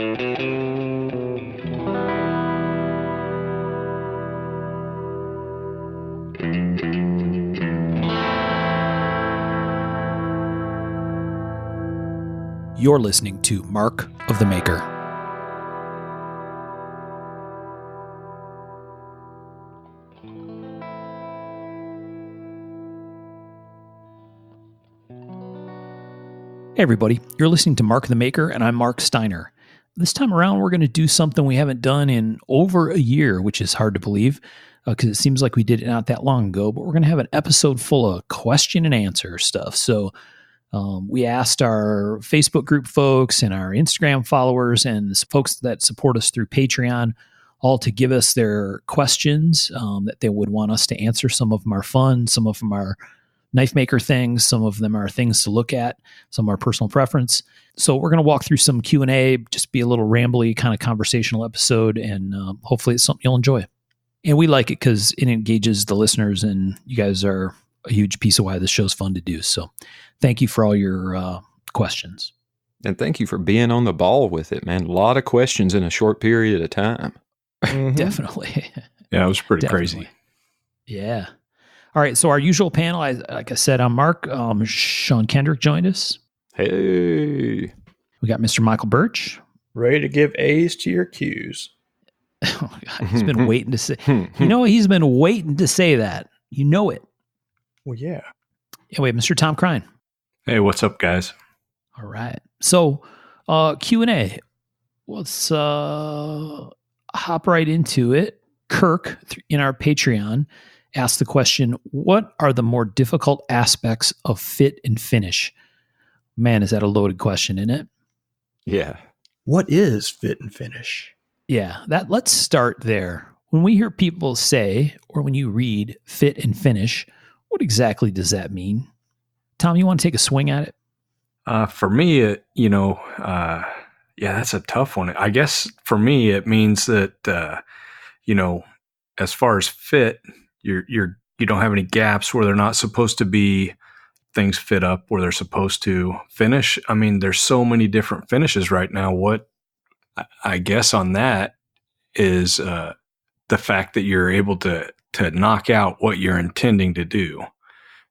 You're listening to Mark of the Maker. Hey everybody, you're listening to Mark of the Maker, and I'm Mark Steiner. This time around, we're going to do something we haven't done in over a year, which is hard to believe because it seems like we did it not that long ago, but we're going to have an episode full of question and answer stuff. So we asked our Facebook group folks and our Instagram followers and the folks that support us through Patreon all to give us their questions that they would want us to answer. Some of them are fun, some of them are knife maker things, some of them are things to look at, some are personal preference. So we're going to walk through some Q&A, just be a little rambly kind of conversational episode, and hopefully it's something you'll enjoy. And we like it because it engages the listeners, and you guys are a huge piece of why this show's fun to do. So thank you for all your questions. And thank you for being on the ball with it, man. A lot of questions in a short period of time. Mm-hmm. Definitely. Yeah, it was pretty crazy. Yeah. All right. So our usual panel, like I said, I'm Mark. Sean Kendrick joined us. Hey. We got Mr. Michael Birch. Ready to give A's to your Q's. Oh, God, he's been waiting to say, he's been waiting to say that. You know it. Well, yeah. Anyway, Mr. Tom Krein. Hey, what's up, guys? All right. So, Q&A. Let's hop right into it. Kirk, in our Patreon, asked the question, what are the more difficult aspects of fit and finish? Man, is that a loaded question, isn't it? Yeah. What is fit and finish? Yeah, let's start there. When we hear people say, or when you read fit and finish, what exactly does that mean? Tom, you want to take a swing at it? For me, that's a tough one. I guess for me, it means that, as far as fit, you don't have any gaps where they're not supposed to be. Things fit up where they're supposed to. Finish, I mean, there's so many different finishes right now. What I guess on that is the fact that you're able to knock out what you're intending to do.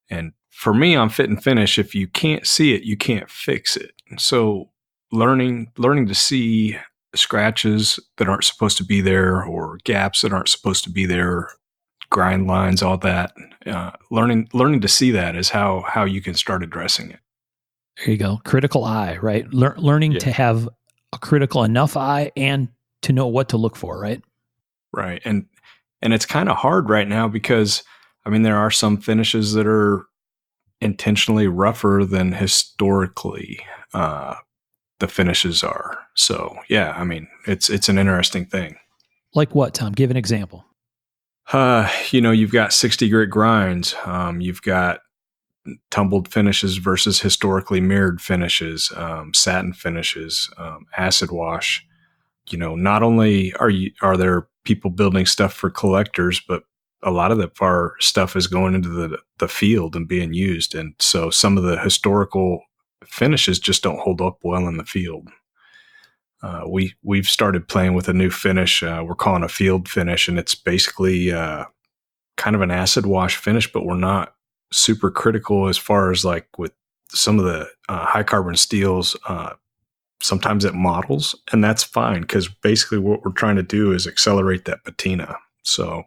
And for me, on fit and finish, if you can't see it, you can't fix it. And so learning to see scratches that aren't supposed to be there or gaps that aren't supposed to be there, grind lines, all that. Learning to see that is how you can start addressing it. There you go. Critical eye, right? Learning to have a critical enough eye and to know what to look for, right? Right. And it's kind of hard right now because, I mean, there are some finishes that are intentionally rougher than historically the finishes are. So, yeah, I mean, it's an interesting thing. Like what, Tom? Give an example. You've got 60 grit grinds. You've got tumbled finishes versus historically mirrored finishes, satin finishes, acid wash. Not only are there people building stuff for collectors, but a lot of our stuff is going into the field and being used. And so some of the historical finishes just don't hold up well in the field. We've started playing with a new finish. We're calling a field finish, and it's basically kind of an acid wash finish, but we're not super critical as far as like with some of the high carbon steels. Sometimes it models, and that's fine because basically what we're trying to do is accelerate that patina. So,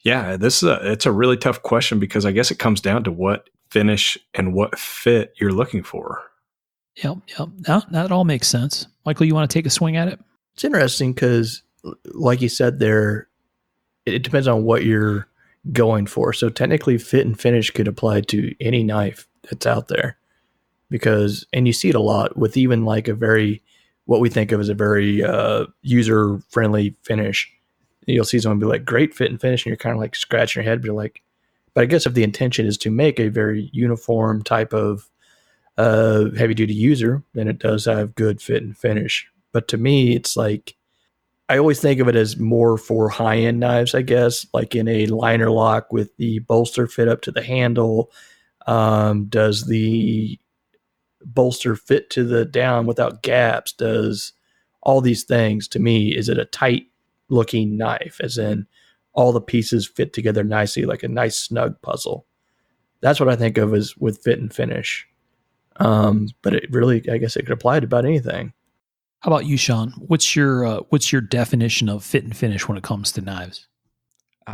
yeah, it's a really tough question because I guess it comes down to what finish and what fit you're looking for. Yep. That all makes sense. Michael, you want to take a swing at it? It's interesting because, like you said there, it depends on what you're going for. So technically, fit and finish could apply to any knife that's out there. And you see it a lot with even like what we think of as a very user-friendly finish. You'll see someone be like, great fit and finish, and you're kind of like scratching your head, but I guess if the intention is to make a very uniform type of heavy-duty user, then it does have good fit and finish. But to me, it's like, I always think of it as more for high-end knives, I guess, like in a liner lock with the bolster fit up to the handle. Does the bolster fit to the down without gaps? Does all these things, to me, is it a tight looking knife, as in all the pieces fit together nicely, like a nice snug puzzle. That's what I think of as with fit and finish. But it really, I guess it could apply to about anything. How about you, Sean? What's your definition of fit and finish when it comes to knives?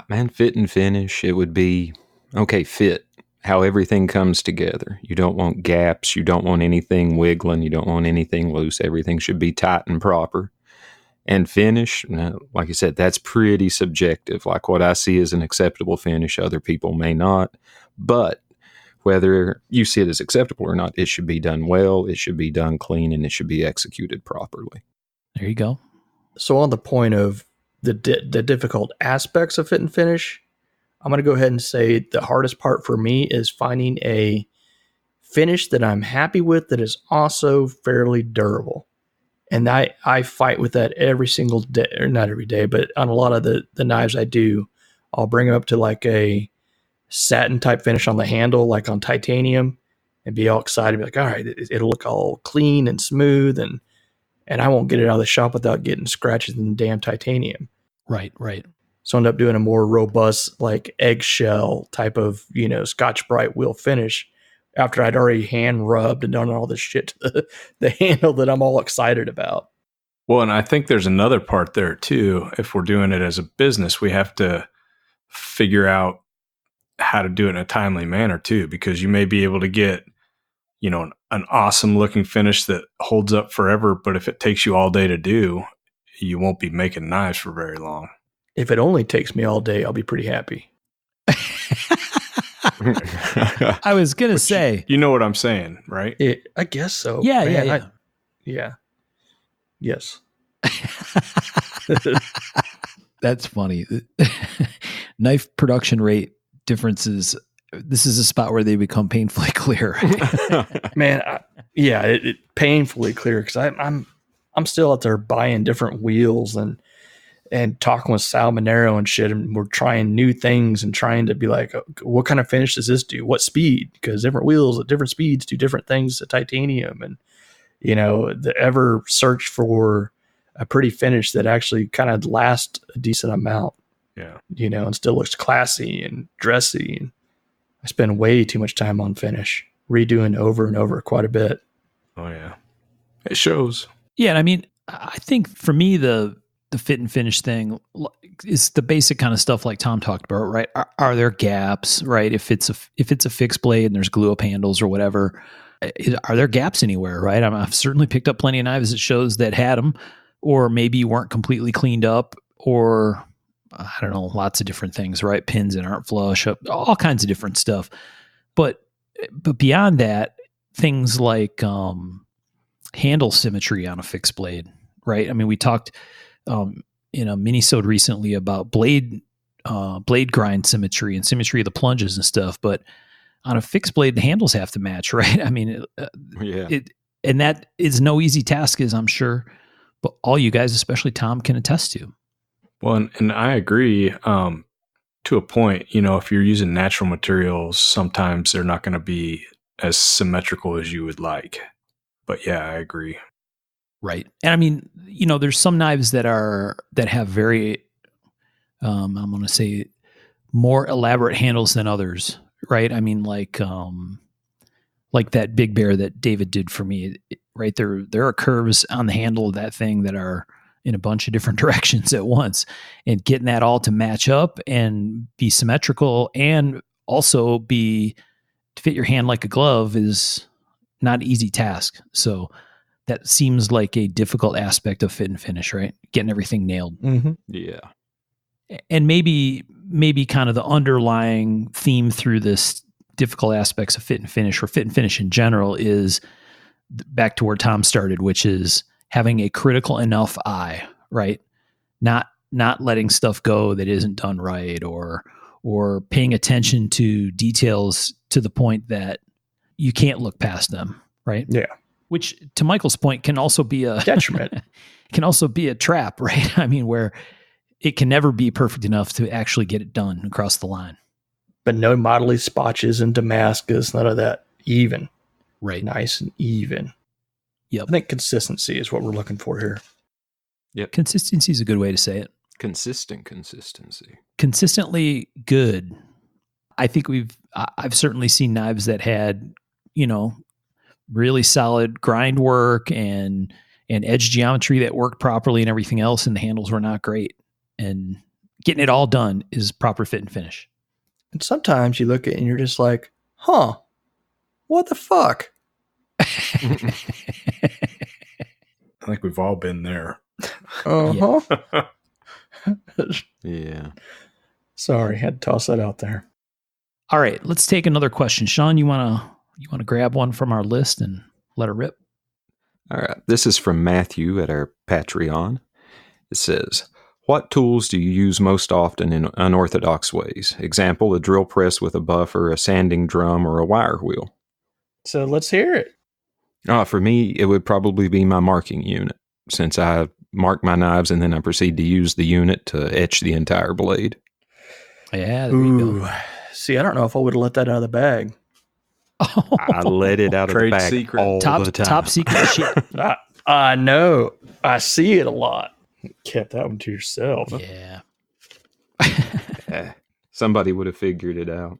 Man, fit and finish, it would be, okay, fit, how everything comes together. You don't want gaps. You don't want anything wiggling. You don't want anything loose. Everything should be tight and proper. And finish, like I said, that's pretty subjective. Like what I see as an acceptable finish, other people may not. But whether you see it as acceptable or not, it should be done well, it should be done clean, and it should be executed properly. There you go. So on the point of the difficult aspects of fit and finish, I'm going to go ahead and say the hardest part for me is finding a finish that I'm happy with that is also fairly durable. And I fight with that every single day, or not every day, but on a lot of the knives I do, I'll bring them up to like a satin type finish on the handle, like on titanium, and be all excited, be like, all right, it'll look all clean and smooth, and I won't get it out of the shop without getting scratches in the damn titanium. Right, right. So I end up doing a more robust, like eggshell type of, Scotch-Brite wheel finish after I'd already hand rubbed and done all this shit to the handle that I'm all excited about. Well, and I think there's another part there too. If we're doing it as a business, we have to figure out how to do it in a timely manner too, because you may be able to get, an awesome looking finish that holds up forever, but if it takes you all day to do, you won't be making knives for very long. If it only takes me all day, I'll be pretty happy. I was going to say. You know what I'm saying, right? I guess so. Yeah, Man, yeah. Yes. That's funny. Knife production rate differences. This is a spot where they become painfully clear. Man, it painfully clear, because I'm still out there buying different wheels and talking with Sal Monero and shit, and we're trying new things and trying to be like, what kind of finish does this do? What speed? Because different wheels at different speeds do different things to titanium, and the ever search for a pretty finish that actually kind of lasts a decent amount. Yeah, and still looks classy and dressy. And I spend way too much time on finish, redoing over and over quite a bit. Oh yeah, it shows. Yeah, and I mean, I think for me the fit and finish thing is the basic kind of stuff like Tom talked about, right? Are there gaps, right? If it's a fixed blade and there's glue up handles or whatever, are there gaps anywhere, right? I've certainly picked up plenty of knives that shows that had them, or maybe weren't completely cleaned up, or I don't know, lots of different things, right? Pins that aren't flush, all kinds of different stuff. But beyond that, things like handle symmetry on a fixed blade, right? I mean, we talked in a mini-sode recently about blade grind symmetry and symmetry of the plunges and stuff, but on a fixed blade, the handles have to match, right? I mean, and that is no easy task, as I'm sure, but all you guys, especially Tom, can attest to. Well, and I agree to a point. If you're using natural materials, sometimes they're not going to be as symmetrical as you would like. But yeah, I agree. Right. And I mean, there's some knives that have very, I'm going to say, more elaborate handles than others, right? I mean, like that Big Bear that David did for me, right? There are curves on the handle of that thing that are in a bunch of different directions at once, and getting that all to match up and be symmetrical and also to fit your hand like a glove is not an easy task. So that seems like a difficult aspect of fit and finish, right? Getting everything nailed. Mm-hmm. Yeah. And maybe kind of the underlying theme through this difficult aspects of fit and finish, or fit and finish in general, is back to where Tom started, which is having a critical enough eye, right? Not letting stuff go that isn't done right, or paying attention to details to the point that you can't look past them, right? Yeah. Which, to Michael's point, can also be a detriment. Can also be a trap, right? I mean, where it can never be perfect enough to actually get it done across the line. But no modelly spotches in Damascus, none of that. Even. Right. Nice and even. Yep. I think consistency is what we're looking for here. Yep. Consistency is a good way to say it. Consistent consistency. Consistently good. I think I've certainly seen knives that had, really solid grind work and edge geometry that worked properly and everything else, and the handles were not great. And getting it all done is proper fit and finish. And sometimes you look at it and you're just like, huh, what the fuck? I think we've all been there. Uh-huh. Yeah. Sorry, had to toss that out there. All right, let's take another question. Sean, you want to grab one from our list and let her rip? All right. This is from Matthew at our Patreon. It says, what tools do you use most often in unorthodox ways? Example, a drill press with a buffer, a sanding drum, or a wire wheel. So let's hear it. For me, it would probably be my marking unit, since I mark my knives and then I proceed to use the unit to etch the entire blade. Yeah, there you go. See, I don't know if I would have let that out of the bag. I let it out of the Trade bag secret. all the time. Top secret shit. I know. I see it a lot. Kept that one to yourself. Yeah. Somebody would have figured it out.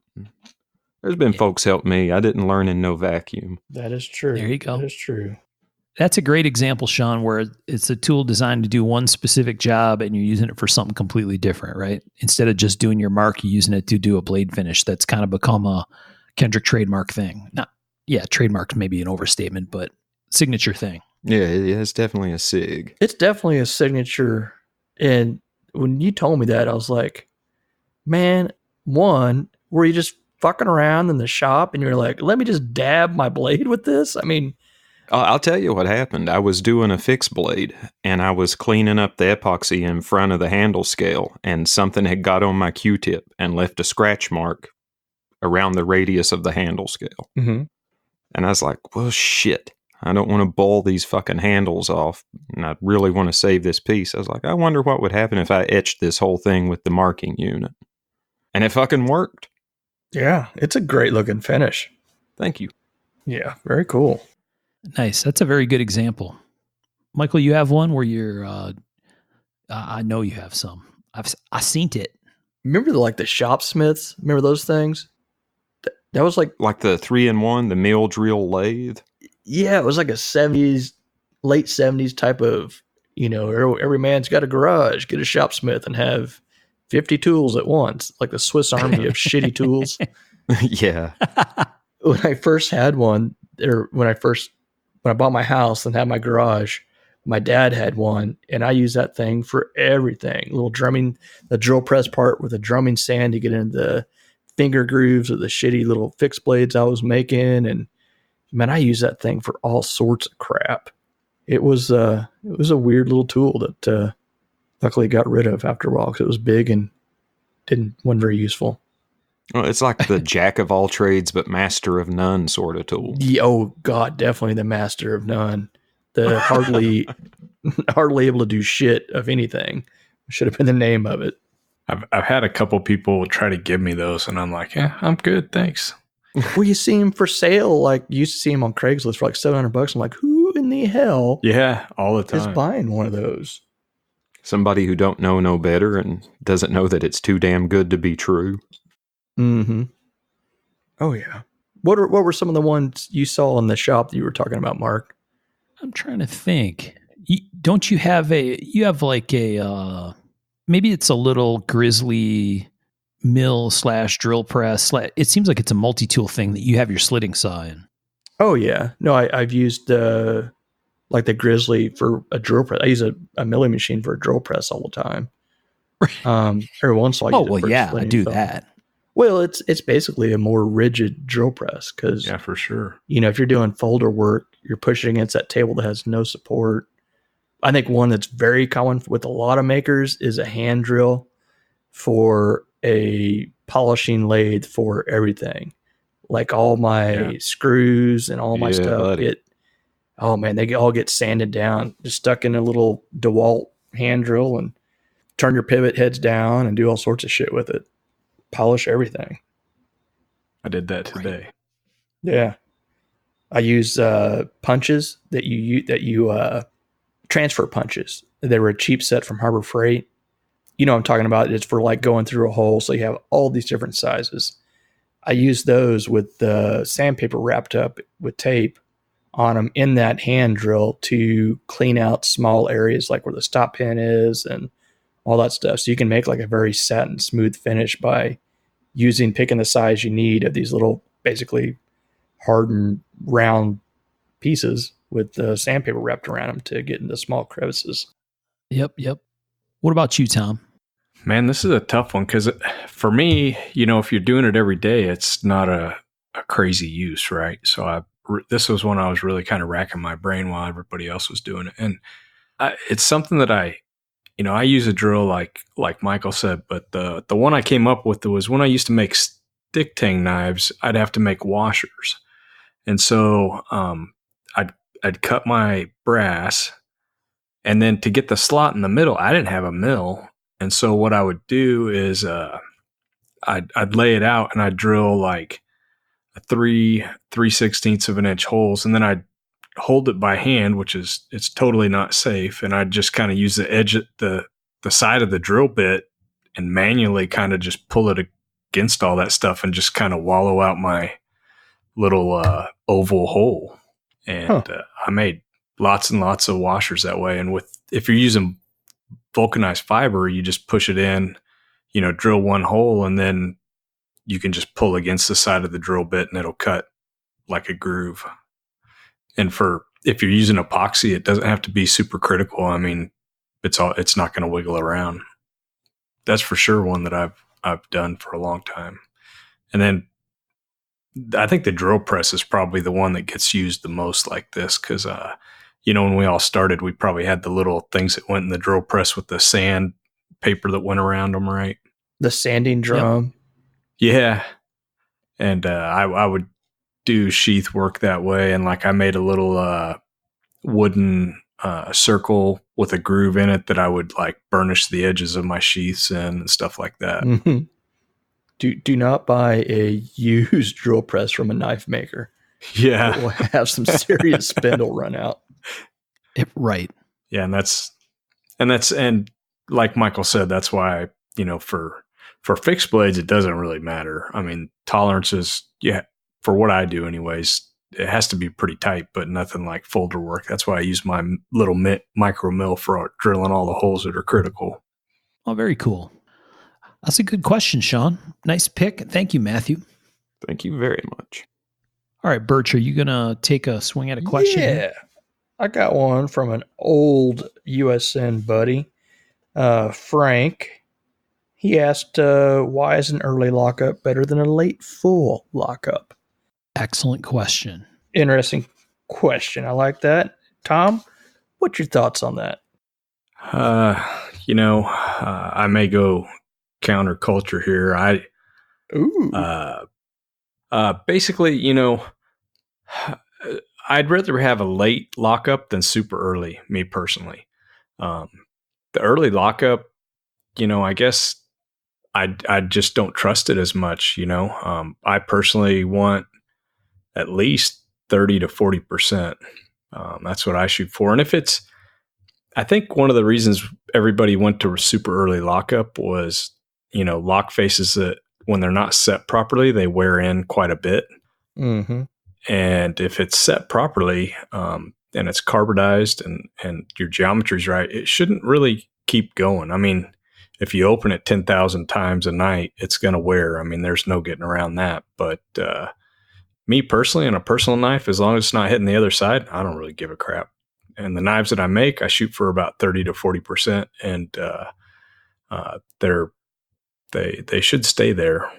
There's been folks help me. I didn't learn in no vacuum. That is true. There you go. That is true. That's a great example, Sean, where it's a tool designed to do one specific job and you're using it for something completely different, right? Instead of just doing your mark, you're using it to do a blade finish. That's kind of become a Kendrick trademark thing. Trademark's maybe an overstatement, but signature thing. Yeah, it's definitely a SIG. It's definitely a signature. And when you told me that, I was like, man, one, were you just fucking around in the shop and you're like, let me just dab my blade with this? I mean, I'll tell you what happened. I was doing a fixed blade and I was cleaning up the epoxy in front of the handle scale, and something had got on my Q-tip and left a scratch mark around the radius of the handle scale. mm-hmm. And I was like, well, shit. I don't want to bowl these fucking handles off, and I really want to save this piece. I was like, I wonder what would happen if I etched this whole thing with the marking unit. And it fucking worked. Yeah, it's a great looking finish. Thank you. Yeah, very cool. Nice. That's a very good example. Michael, you have one where you're, I know you have some. I seen it. Remember the Shopsmiths? Remember those things? That was like the 3-in-1, the mill drill lathe. Yeah, it was like a 70s, late 70s type of, every man's got a garage, get a Shopsmith and have 50 tools at once, like the Swiss Army of shitty tools. Yeah. When I first had one, or when I bought my house and had my garage, my dad had one, and I used that thing for everything. Little drumming, the drill press part with a drumming sand to get into the finger grooves of the shitty little fixed blades I was making. And man, I used that thing for all sorts of crap. It was a weird little tool that luckily got rid of after a while because it was big and wasn't very useful. Well, it's like the jack of all trades but master of none sort of tool. Oh God, definitely the master of none. The hardly able to do shit of anything. Should have been the name of it. I've had a couple people try to give me those, and I'm like, yeah, I'm good, thanks. Well, you see them for sale. Like you used to see them on Craigslist for like $700. I'm like, who in the hell? Yeah, all the time. Is buying one of those. Somebody who don't know no better and doesn't know that it's too damn good to be true. Mm-hmm. Oh yeah. What were some of the ones you saw in the shop that you were talking about, Mark? I'm trying to think. Don't you have like a maybe it's a little Grizzly mill / drill press. It seems like it's a multi-tool thing that you have your slitting saw in. Oh yeah. No, I've used like the Grizzly for a drill press. I use a milling machine for a drill press all the time. Every once in a while. Oh well, yeah, I do that. Well, it's basically a more rigid drill press because yeah, for sure. If you're doing folder work, you're pushing against that table that has no support. I think one that's very common with a lot of makers is a hand drill for a polishing lathe for everything. Like all my screws and all my stuff they all get sanded down, just stuck in a little DeWalt hand drill and turn your pivot heads down and do all sorts of shit with it. Polish everything. I did that today. Right. Yeah. I use punches that you transfer punches. They were a cheap set from Harbor Freight. You know what I'm talking about. It's for like going through a hole. So you have all these different sizes. I use those with the sandpaper wrapped up with tape on them in that hand drill to clean out small areas like where the stop pin is and all that stuff. So you can make like a very satin smooth finish by picking the size you need of these little basically hardened round pieces with the sandpaper wrapped around them to get into small crevices. Yep. What about you, Tom? Man, this is a tough one because for me, if you're doing it every day, it's not a crazy use, right? So this was when I was really kind of racking my brain while everybody else was doing it. And it's something that I use a drill like Michael said, but the one I came up with was when I used to make stick tang knives, I'd have to make washers. And so I'd cut my brass, and then to get the slot in the middle, I didn't have a mill. And so what I would do is I'd lay it out and I'd drill like 3/16 of an inch holes, and then I'd hold it by hand, it's totally not safe. And I'd just kind of use the edge of the side of the drill bit and manually kind of just pull it against all that stuff and just kind of wallow out my little oval hole. And I made lots and lots of washers that way. And if you're using vulcanized fiber, you just push it in, drill one hole, and then you can just pull against the side of the drill bit and it'll cut like a groove. And if you're using epoxy, it doesn't have to be super critical. I mean, it's not going to wiggle around. That's for sure one that I've done for a long time. And then I think the drill press is probably the one that gets used the most like this because, when we all started, we probably had the little things that went in the drill press with the sand paper that went around them, right? The sanding drum. Yep. Yeah. And I would do sheath work that way. And like I made a little wooden circle with a groove in it that I would like burnish the edges of my sheaths in and stuff like that. Mm-hmm. Do not buy a used drill press from a knife maker. Yeah. It will have some serious spindle run out. Right. Yeah. And like Michael said, that's why, for fixed blades, it doesn't really matter. I mean, tolerances, for what I do anyways, it has to be pretty tight, but nothing like folder work. That's why I use my little micro mill for drilling all the holes that are critical. Oh, very cool. That's a good question, Sean. Nice pick. Thank you, Matthew. Thank you very much. All right, Birch, are you going to take a swing at a question? Yeah. I got one from an old USN buddy, Frank. He asked, why is an early lockup better than a late full lockup? Excellent question. Interesting question. I like that. Tom, what's your thoughts on that? I may go counterculture here. Basically, I'd rather have a late lockup than super early, me personally. The early lockup, I guess I just don't trust it as much, I personally want at least 30 to 40%. That's what I shoot for. And I think one of the reasons everybody went to super early lockup was, lock faces that when they're not set properly, they wear in quite a bit. Mm-hmm. And if it's set properly, and it's carbidized and your geometry's right, it shouldn't really keep going. I mean, if you open it 10,000 times a night, it's going to wear. I mean, there's no getting around that. But me personally, on a personal knife, as long as it's not hitting the other side, I don't really give a crap. And the knives that I make, I shoot for about 30 to 40%, and they should stay there.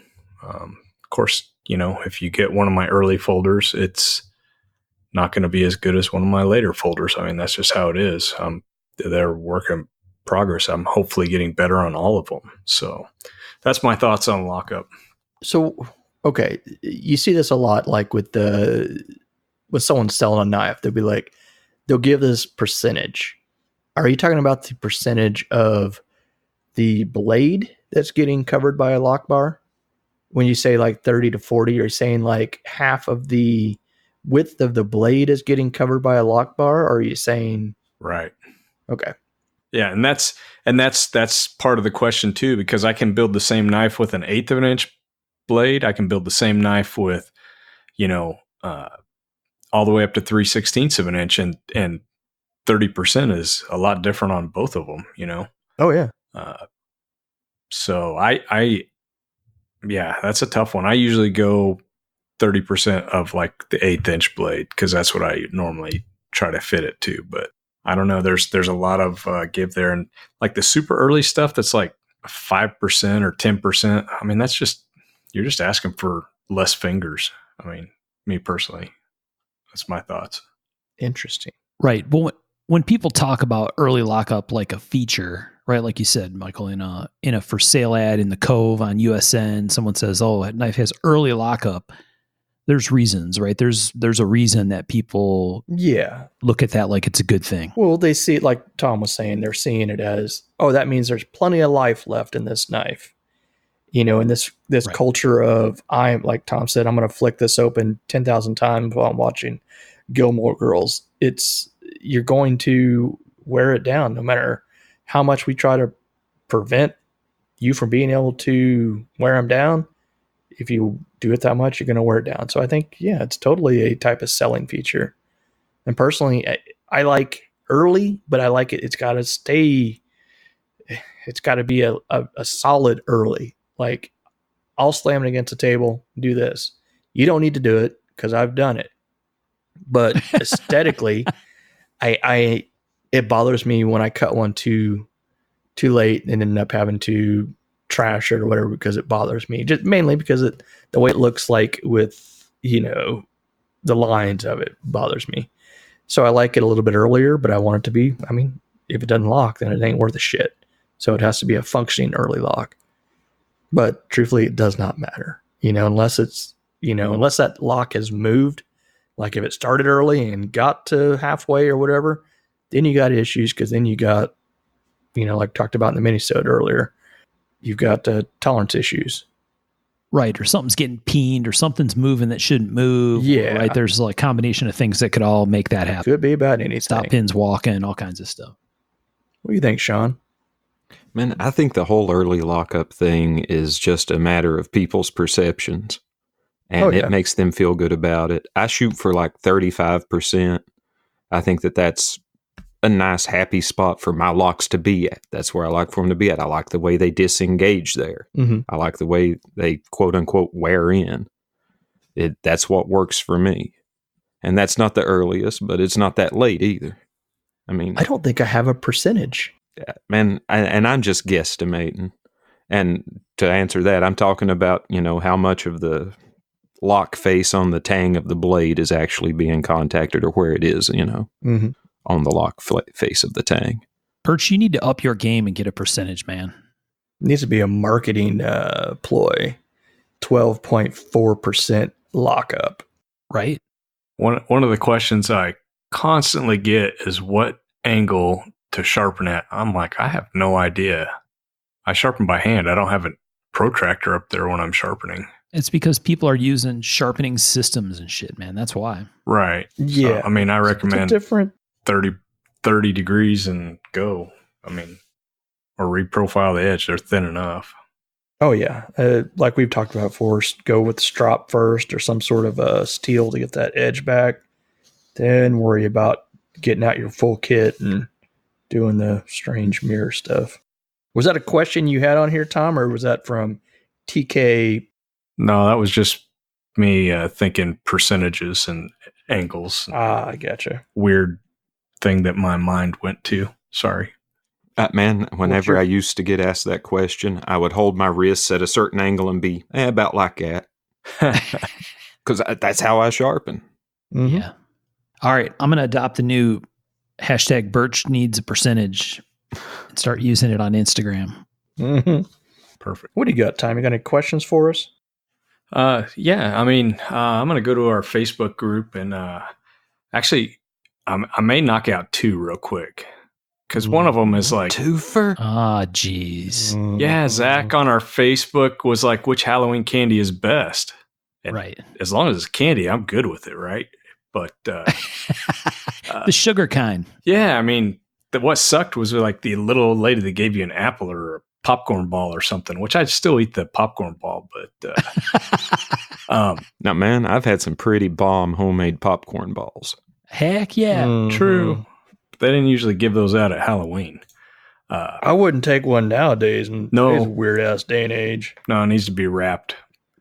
Of course, if you get one of my early folders, it's not going to be as good as one of my later folders. I mean, that's just how it is. They're work in progress. I'm hopefully getting better on all of them. So that's my thoughts on lockup. So, okay, you see this a lot, like with someone selling a knife. They'll be like, they'll give this percentage. Are you talking about the percentage of the blade that's getting covered by a lock bar? When you say like 30 to 40, you're saying like half of the width of the blade is getting covered by a lock bar? Or are you saying right? Okay. Yeah, and that's part of the question too, because I can build the same knife with an 1/8 of an inch blade. I can build the same knife with, all the way up to 3/16 of an inch, and 30% is a lot different on both of them. Oh yeah. So yeah, that's a tough one. I usually go 30% of like the 1/8 inch blade because that's what I normally try to fit it to. But I don't know. There's a lot of give there, and like the super early stuff that's like 5% or 10%. I mean, you're just asking for less fingers. I mean, me personally, that's my thoughts. Interesting. Right. But when people talk about early lockup like a feature, right? Like you said, Michael, in a for sale ad in the Cove on USN, someone says, "Oh, that knife has early lockup." There's reasons, right? There's a reason that people look at that like it's a good thing. Well, they see it like Tom was saying, they're seeing it as, oh, that means there's plenty of life left in this knife. In this right. culture of, like Tom said, I'm going to flick this open 10,000 times while I'm watching Gilmore Girls. You're going to wear it down no matter how much we try to prevent you from being able to wear them down. If you do it that much, you're going to wear it down. So I think, it's totally a type of selling feature. And personally, I like early, but I like it. It's got to stay. It's got to be a solid early. Like, I'll slam it against the table, do this. You don't need to do it because I've done it. But aesthetically, it bothers me when I cut one too late and end up having to trash it or whatever because it bothers me. Just mainly because the way it looks like with the lines of it bothers me. So I like it a little bit earlier, but I want it to be. I mean, if it doesn't lock, then it ain't worth a shit. So it has to be a functioning early lock. But truthfully, it does not matter. Unless it's unless that lock has moved. Like if it started early and got to halfway or whatever, then you got issues because then you got, like talked about in the minisode earlier, you've got tolerance issues. Right. Or something's getting peened or something's moving that shouldn't move. Yeah. Right. There's like a combination of things that could all make that happen. Could be about anything. Stop pins walking, all kinds of stuff. What do you think, Sean? Man, I think the whole early lockup thing is just a matter of people's perceptions. And it makes them feel good about it. I shoot for like 35%. I think that's a nice, happy spot for my locks to be at. That's where I like for them to be at. I like the way they disengage there. Mm-hmm. I like the way they, quote unquote, wear in. That's what works for me. And that's not the earliest, but it's not that late either. I mean, I don't think I have a percentage. Yeah, man, and I'm just guesstimating. And to answer that, I'm talking about, how much of the lock face on the tang of the blade is actually being contacted or where it is, mm-hmm. on the lock face of the tang. Perch, you need to up your game and get a percentage, man. It needs to be a marketing ploy. 12.4% lockup. Right. One of the questions I constantly get is what angle to sharpen at. I'm like, I have no idea. I sharpen by hand. I don't have a protractor up there when I'm sharpening. It's because people are using sharpening systems and shit, man. That's why. Right. Yeah. So, I mean, I recommend different 30 degrees and go. I mean, or reprofile the edge. They're thin enough. Oh, yeah. Like we've talked about before, go with strop first or some sort of steel to get that edge back. Then worry about getting out your full kit and doing the strange mirror stuff. Was that a question you had on here, Tom, or was that from TK? No, that was just me thinking percentages and angles. I gotcha. Weird thing that my mind went to. Sorry. Man, whenever I used to get asked that question, I would hold my wrists at a certain angle and be about like that. Because that's how I sharpen. Mm-hmm. Yeah. All right. I'm going to adopt the new hashtag Birch needs a percentage and start using it on Instagram. Mm-hmm. Perfect. What do you got, Tom? You got any questions for us? Yeah. I mean, I'm going to go to our Facebook group and actually, I may knock out two real quick. Because one of them is like... Twofer? Ah, jeez. Yeah, Zach on our Facebook was like, which Halloween candy is best? And right. As long as it's candy, I'm good with it, right? But... the sugar kind. Yeah, I mean, what sucked was like the little old lady that gave you an apple or a popcorn ball or something, which I'd still eat the popcorn ball, but now, man, I've had some pretty bomb homemade popcorn balls. Heck yeah. True. They didn't usually give those out at Halloween. I wouldn't take one nowadays in No. today's weird ass day and age. No, it needs to be wrapped.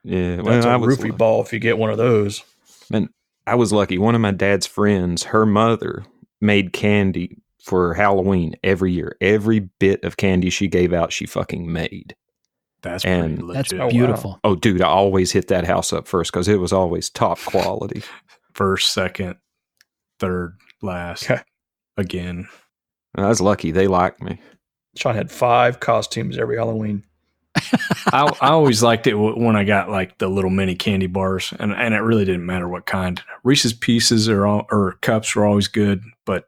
Yeah, That's I a was roofie ball if you get one of those. Man, I was lucky. One of my dad's friends, her mother made candy for Halloween every year. Every bit of candy she gave out, she fucking made. That's And- pretty That's legit. beautiful. Oh, dude, I always hit that house up first because it was always top quality. First, second, third, last, Okay. again. I was lucky. They liked me. Sean had 5 costumes every Halloween. I always liked it when I got like the little mini candy bars, and it really didn't matter what kind. Reese's Pieces or cups were always good, but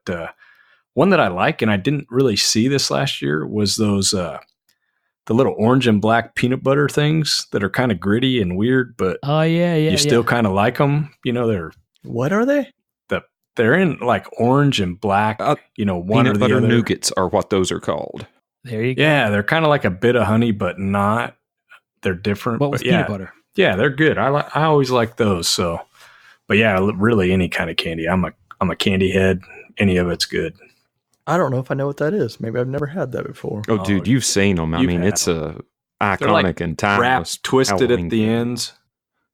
one that I like, and I didn't really see this last year, was those the little orange and black peanut butter things that are kind of gritty and weird, but Oh, yeah. you still kind of like them. You know, What are they? they're in like orange and black. One Peanut or the butter other. nougats are what those are called. There you go. Yeah, they're kind of like a bit of honey, but not. They're different. But with peanut butter. Yeah, they're good. I always like those. So, but yeah, really any kind of candy. I'm a candy head. Any of it's good. I don't know if I know what that is. Maybe I've never had that before. Oh, dude, you've seen them. I you've mean, had it's a iconic They're like and timeless. Wrapped, twisted Halloween at the candy. ends.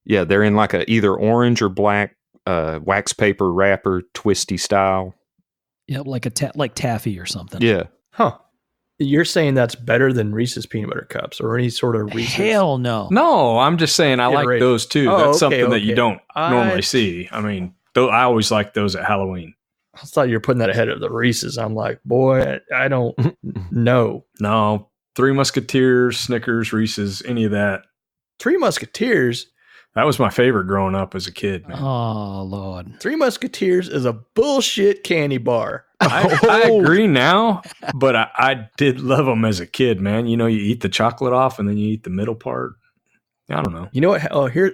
Yeah, they're in like a either orange or black wax paper wrapper, twisty style. Yep, like like taffy or something. Yeah. Huh. You're saying that's better than Reese's peanut butter cups or any sort of Reese's? Hell no. No, I'm just saying I like Iteration. those too. Oh, That's okay, something that you okay. don't normally I- see. I mean, I always like those at Halloween. I thought you were putting that ahead of the Reese's. I'm like, boy, I don't know. No, Three Musketeers, Snickers, Reese's, any of that. 3 Musketeers. That was my favorite growing up as a kid, man. Oh, Lord. 3 Musketeers is a bullshit candy bar. I agree now, but I did love them as a kid, man. You know, you eat the chocolate off and then you eat the middle part. I don't know. You know what? Oh, here's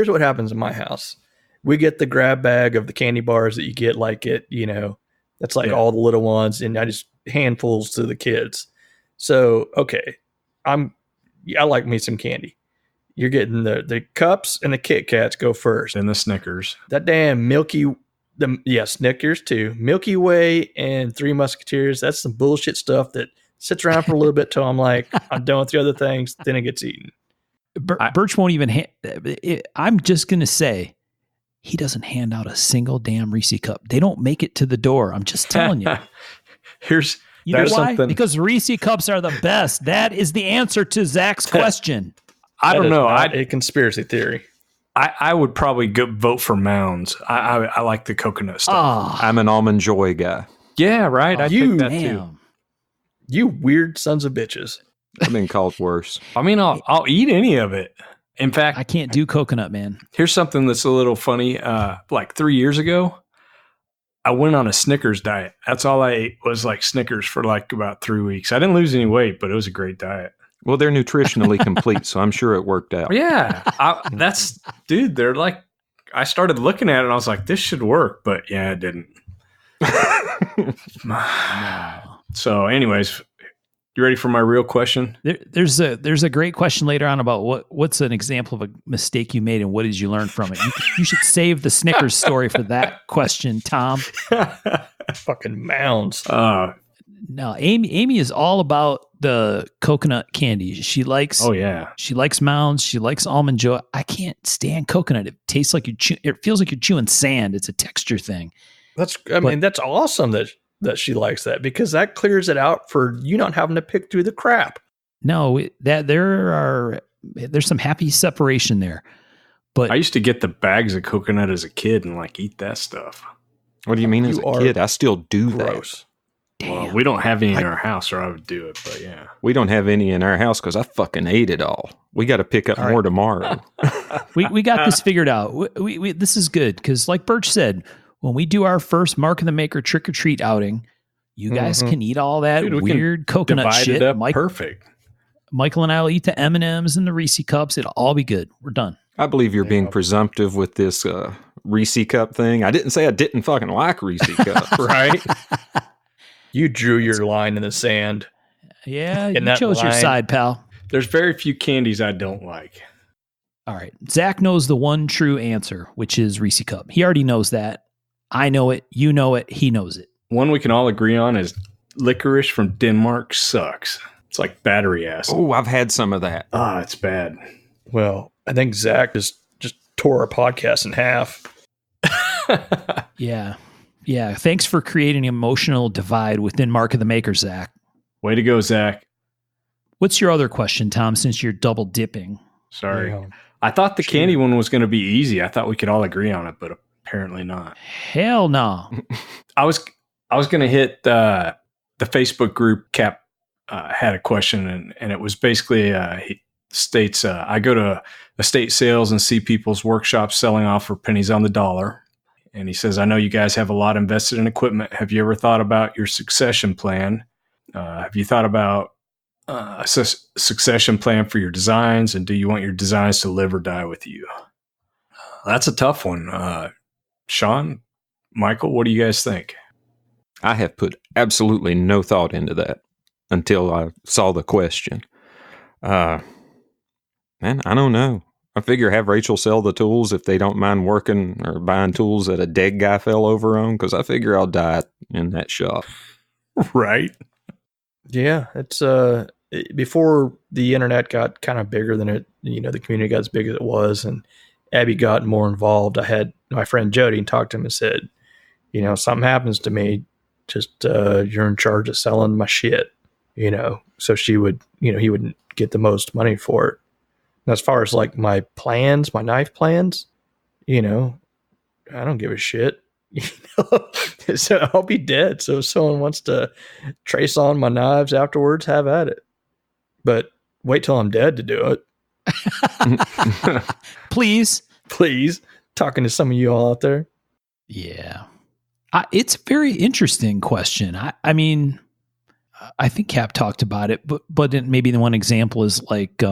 what happens in my house. We get the grab bag of the candy bars that you get like it, that's like Yeah. all the little ones, and I just handfuls to the kids. So, okay, I like me some candy. You're getting the cups and the Kit Kats go first. And the Snickers. That damn Snickers too. Milky Way and 3 Musketeers. That's some bullshit stuff that sits around for a little bit till I'm like, I'm done with the other things. Then it gets eaten. Birch won't even I'm just going to say, he doesn't hand out a single damn Reese cup. They don't make it to the door. I'm just telling you. Here's You know There's why? something- Because Reese cups are the best. That is the answer to Zach's question. I That don't is know. not a conspiracy theory. I would probably vote for Mounds. I like the coconut stuff. Oh, I'm an Almond Joy guy. Yeah, right. I You- think that too. damn. You weird sons of bitches. I've been called worse. I mean, I'll eat any of it. In fact, I can't do coconut, man. here's something that's a little funny. Like 3 years ago, I went on a Snickers diet. That's all I ate was like Snickers for like about 3 weeks. I didn't lose any weight, but it was a great diet. Well, they're nutritionally complete, so I'm sure it worked out. Yeah, dude. They're like, I started looking at it and I was like, this should work, but yeah, it didn't. So, anyways, you ready for my real question? There's a great question later on about what's an example of a mistake you made and what did you learn from it. You should save the Snickers story for that question, Tom. Fucking Mounds. No, Amy is all about the coconut candy. She likes. Oh yeah, She likes Mounds. She likes Almond Joy. I can't stand coconut. It tastes like it feels like you're chewing sand. It's a texture thing. That's awesome that she likes that, because that clears it out for you not having to pick through the crap. No, there's some happy separation there. But I used to get the bags of coconut as a kid and like eat that stuff. What do you mean as You a are kid? I still do that. Gross. Well, we don't have any in our house, or I would do it. But yeah, We don't have any in our house because I fucking ate it all. We got to pick up All more right. tomorrow. we got this figured out. We this is good because, like Birch said, when we do our first Mark of the Maker trick or treat outing, you guys Mhm. can eat all that Dude, we can weird coconut divide shit. it up perfect. Michael and I will eat the M&Ms and the Reese cups. It'll all be good. We're done. I believe you're being Yeah. presumptive with this Reese cup thing. I didn't say I didn't fucking like Reese cups. Right? You drew your line in the sand. Yeah, In you that chose your line- side, pal. There's very few candies I don't like. All right. Zach knows the one true answer, which is Reese Cup. He already knows that. I know it. You know it. He knows it. One we can all agree on is licorice from Denmark sucks. It's like battery acid. Oh, I've had some of that. Ah, it's bad. Well, I think Zach just tore our podcast in half. Yeah. Yeah. Thanks for creating an emotional divide within Mark of the Maker, Zach. Way to go, Zach. What's your other question, Tom, since you're double dipping? Sorry. Yeah. I thought the candy one was going to be easy. I thought we could all agree on it, but apparently not. Hell no. I was going to hit the Facebook group. Cap had a question, and it was basically he states, I go to estate sales and see people's workshops selling off for pennies on the dollar. And he says, I know you guys have a lot invested in equipment. Have you ever thought about your succession plan? Have you thought about a succession plan for your designs? And do you want your designs to live or die with you? That's a tough one. Sean, Michael, what do you guys think? I have put absolutely no thought into that until I saw the question. Man, I don't know. I figure have Rachel sell the tools if they don't mind working or buying tools that a dead guy fell over on, because I figure I'll die in that shop. Right. Yeah, it's before the internet got kind of bigger than it, the community got as big as it was, and Abby got more involved. I had my friend Jody and talked to him and said, something happens to me, just you're in charge of selling my shit, so she would, he wouldn't get the most money for it. And as far as like my plans, my knife plans, I don't give a shit. So I'll be dead. So if someone wants to trace on my knives afterwards, have at it. But wait till I'm dead to do it. Please. Please. Talking to some of you all out there. Yeah. It's a very interesting question. I mean, I think Cap talked about it, but maybe the one example is like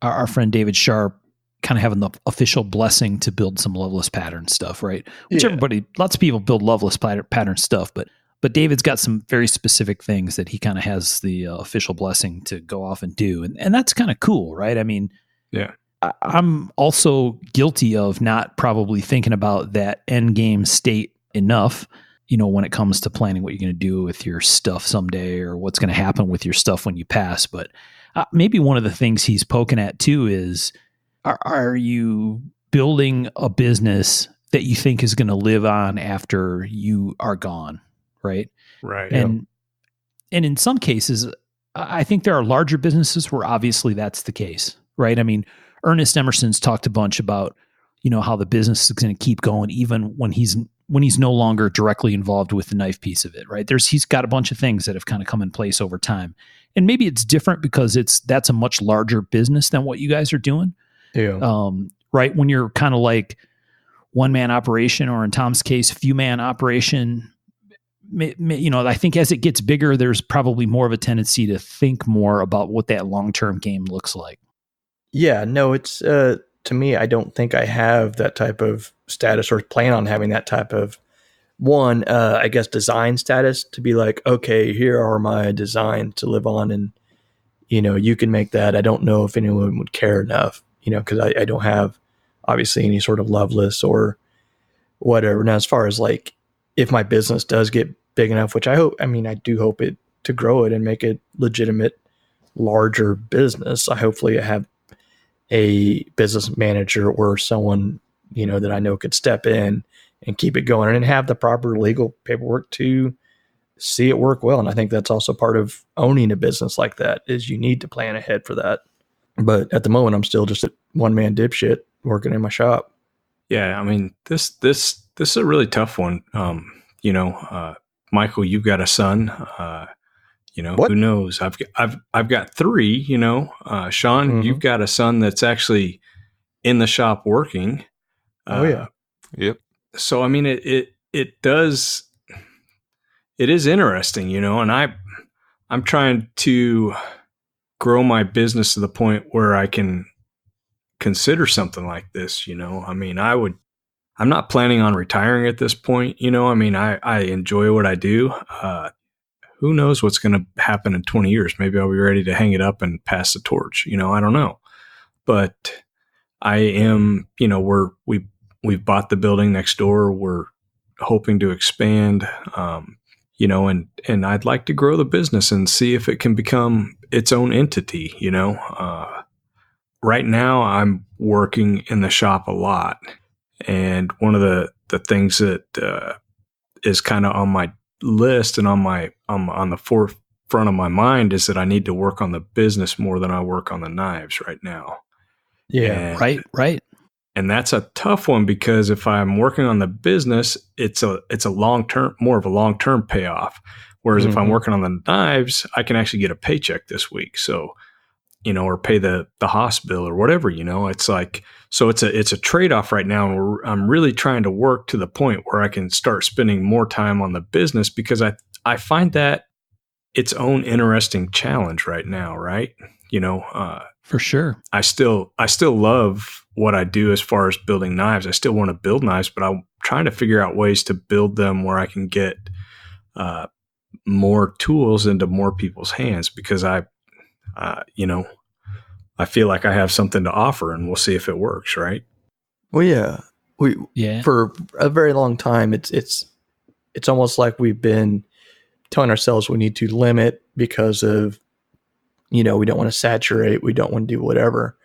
our friend David Sharp kind of having the official blessing to build some Loveless pattern stuff, right? Which lots of people build Loveless pattern stuff, but David's got some very specific things that he kind of has the official blessing to go off and do. And that's kind of cool, right? I mean, yeah, I'm also guilty of not probably thinking about that end game state enough, when it comes to planning what you're going to do with your stuff someday or what's going to happen with your stuff when you pass. But maybe one of the things he's poking at too is, are you building a business that you think is going to live on after you are gone? Right. Right. And in some cases, I think there are larger businesses where obviously that's the case, right? I mean, Ernest Emerson's talked a bunch about, how the business is going to keep going even when he's no longer directly involved with the knife piece of it, right? He's got a bunch of things that have kind of come in place over time. And maybe it's different because that's a much larger business than what you guys are doing. Yeah. Right. When you're kind of like one man operation, or in Tom's case, few man operation, I think as it gets bigger, there's probably more of a tendency to think more about what that long-term game looks like. Yeah, no, it's, to me, I don't think I have that type of status or plan on having that type of design status to be like, okay, here are my designs to live on. And, you can make that. I don't know if anyone would care enough, because I don't have obviously any sort of Loveless or whatever. Now, as far as like, if my business does get big enough, which I do hope it to grow it and make it legitimate, larger business. I hopefully have a business manager or someone, that I know could step in and keep it going and have the proper legal paperwork to see it work well. And I think that's also part of owning a business like that is you need to plan ahead for that. But at the moment, I'm still just a one-man dipshit working in my shop. Yeah, I mean, this is a really tough one. Michael, you've got a son. What? Who knows? I've got three. Sean, Mm-hmm. you've got a son that's actually in the shop working. Oh yeah. Yep. So I mean, it is interesting, and I'm trying to grow my business to the point where I can consider something like this. I mean, I'm not planning on retiring at this point. I mean, I enjoy what I do. who knows what's going to happen in 20 years? Maybe I'll be ready to hang it up and pass the torch. I don't know. But I am, we've bought the building next door. We're hoping to expand, and I'd like to grow the business and see if it can become its own entity. Right now I'm working in the shop a lot. And one of the things that is kind of on my list and on the forefront of my mind is that I need to work on the business more than I work on the knives right now. Yeah. And, Right. And that's a tough one because if I'm working on the business, it's a long-term, more of a long-term payoff. Whereas if I'm working on the knives, I can actually get a paycheck this week. So, or pay the hospital or whatever, it's like, so it's a trade-off right now. And I'm really trying to work to the point where I can start spending more time on the business because I find that its own interesting challenge right now. Right. For sure. I still love what I do as far as building knives. I still want to build knives, but I'm trying to figure out ways to build them where I can get more tools into more people's hands because I feel like I have something to offer, and we'll see if it works. Right? Well, yeah. For a very long time, it's almost like we've been telling ourselves we need to limit because of, we don't want to saturate, we don't want to do whatever.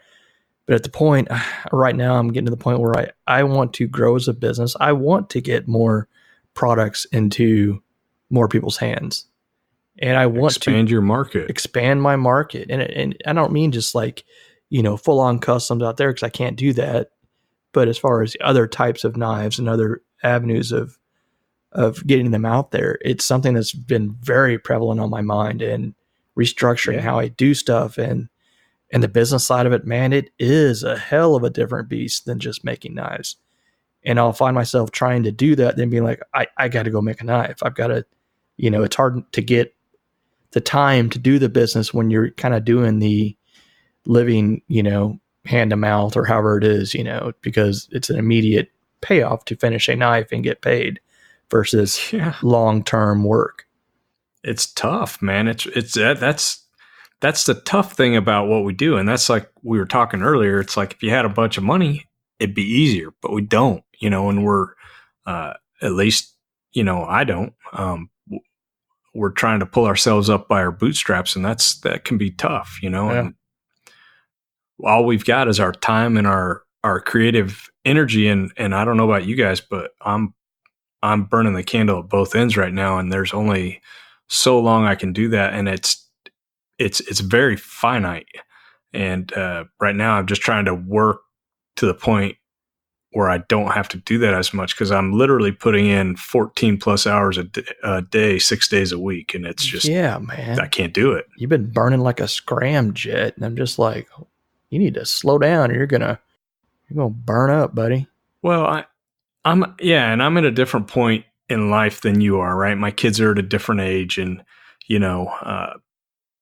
But at the point right now, I'm getting to the point where I want to grow as a business. I want to get more products into more people's hands. And I want expand your market, expand my market. And I don't mean just like, full on customs out there, because I can't do that. But as far as other types of knives and other avenues of getting them out there, it's something that's been very prevalent on my mind, and restructuring how I do stuff and the business side of it, man, it is a hell of a different beast than just making knives. And I'll find myself trying to do that, then being like, I got to go make a knife. I've got to, it's hard to get the time to do the business when you're kind of doing the living, hand to mouth or however it is, because it's an immediate payoff to finish a knife and get paid versus long-term work. It's tough, man. That's the tough thing about what we do. And that's like we were talking earlier. It's like if you had a bunch of money, it'd be easier, but we don't, and we're, at least, I don't, we're trying to pull ourselves up by our bootstraps, and that can be tough, and all we've got is our time and our creative energy. And I don't know about you guys, but I'm burning the candle at both ends right now. And there's only so long I can do that. And it's very finite. And right now I'm just trying to work to the point where I don't have to do that as much, because I'm literally putting in 14 plus hours a day, 6 days a week. And it's just, man, I can't do it. You've been burning like a scramjet. And I'm just like, you need to slow down or you're going to burn up, buddy. Well, I'm at a different point in life than you are, right? My kids are at a different age, and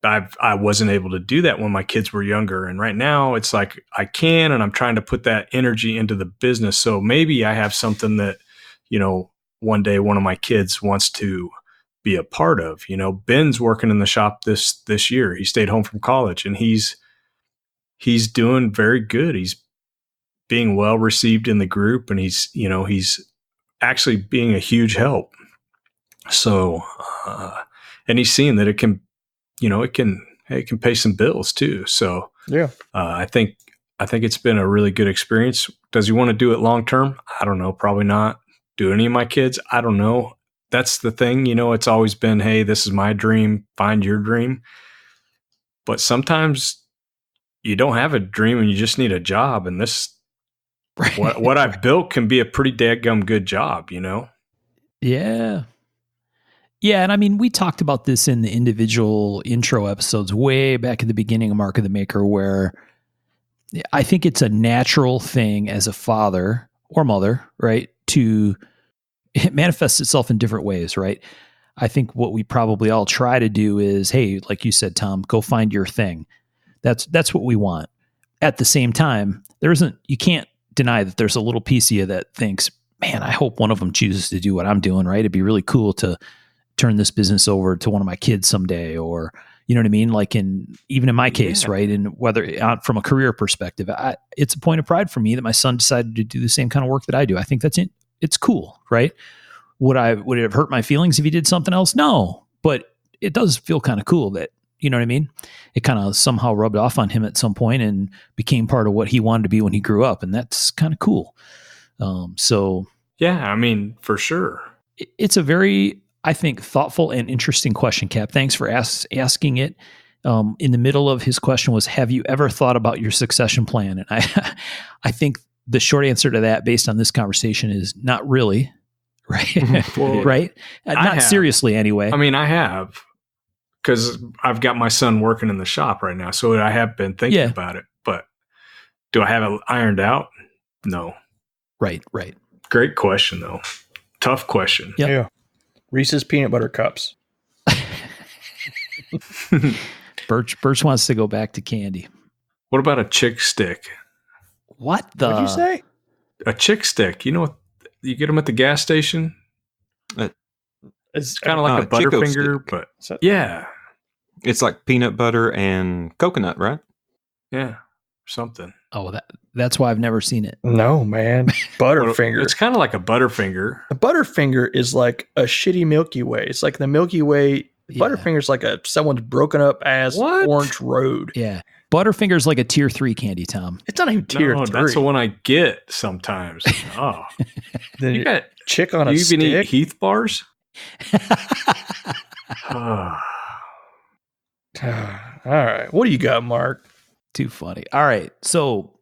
I wasn't able to do that when my kids were younger. And right now it's like I can, and I'm trying to put that energy into the business. So maybe I have something that, one day one of my kids wants to be a part of. Ben's working in the shop this year. He stayed home from college, and he's doing very good. He's being well received in the group, and he's actually being a huge help. So, and he's seeing that it can pay some bills too. So I think it's been a really good experience. Does he want to do it long-term? I don't know. Probably not. Do any of my kids? I don't know. That's the thing. It's always been, hey, this is my dream. Find your dream. But sometimes you don't have a dream and you just need a job. And this, what I've built can be a pretty dadgum good job, Yeah. Yeah. And I mean, we talked about this in the individual intro episodes way back at the beginning of Mark of the Maker, where I think it's a natural thing as a father or mother, right, to it manifests itself in different ways, right? I think what we probably all try to do is, hey, like you said, Tom, go find your thing. That's what we want. At the same time, you can't deny that there's a little piece of you that thinks, man, I hope one of them chooses to do what I'm doing, right? It'd be really cool to turn this business over to one of my kids someday, or you know what I mean? Like even in my case, right? And whether from a career perspective, it's a point of pride for me that my son decided to do the same kind of work that I do. I think it's cool, right? Would it have hurt my feelings if he did something else? No, but it does feel kind of cool that, you know what I mean? It kind of somehow rubbed off on him at some point and became part of what he wanted to be when he grew up. And that's kind of cool. So yeah, I mean, for sure. It's a very, I think, thoughtful and interesting question, Cap. Thanks for asking it. In the middle of his question was, have you ever thought about your succession plan? And I think the short answer to that, based on this conversation, is not really. Right. Well, right. Not seriously anyway. I mean, I have, because I've got my son working in the shop right now. So I have been thinking about it, but do I have it ironed out? No. Right. Great question though. Tough question. Yep. Yeah. Reese's peanut butter cups. Birch wants to go back to candy. What about a chick stick? What the? What'd you say? A chick stick. You know what? You get them at the gas station. It's kind of like a Butterfinger, but yeah. It's like peanut butter and coconut, right? Yeah. Something. Oh, that's why I've never seen it. No, man. Butterfinger. It's kind of like a Butterfinger. A Butterfinger is like a shitty Milky Way. It's like the Milky Way. Yeah. Butterfinger's like someone's broken up ass orange road. Yeah. Butterfinger's like a tier 3 candy, Tom. It's not even tier 3. That's the one I get sometimes. Oh. Then You got chick on a you stick. even eat Heath bars? All right. What do you got, Mark? Too funny. All right. So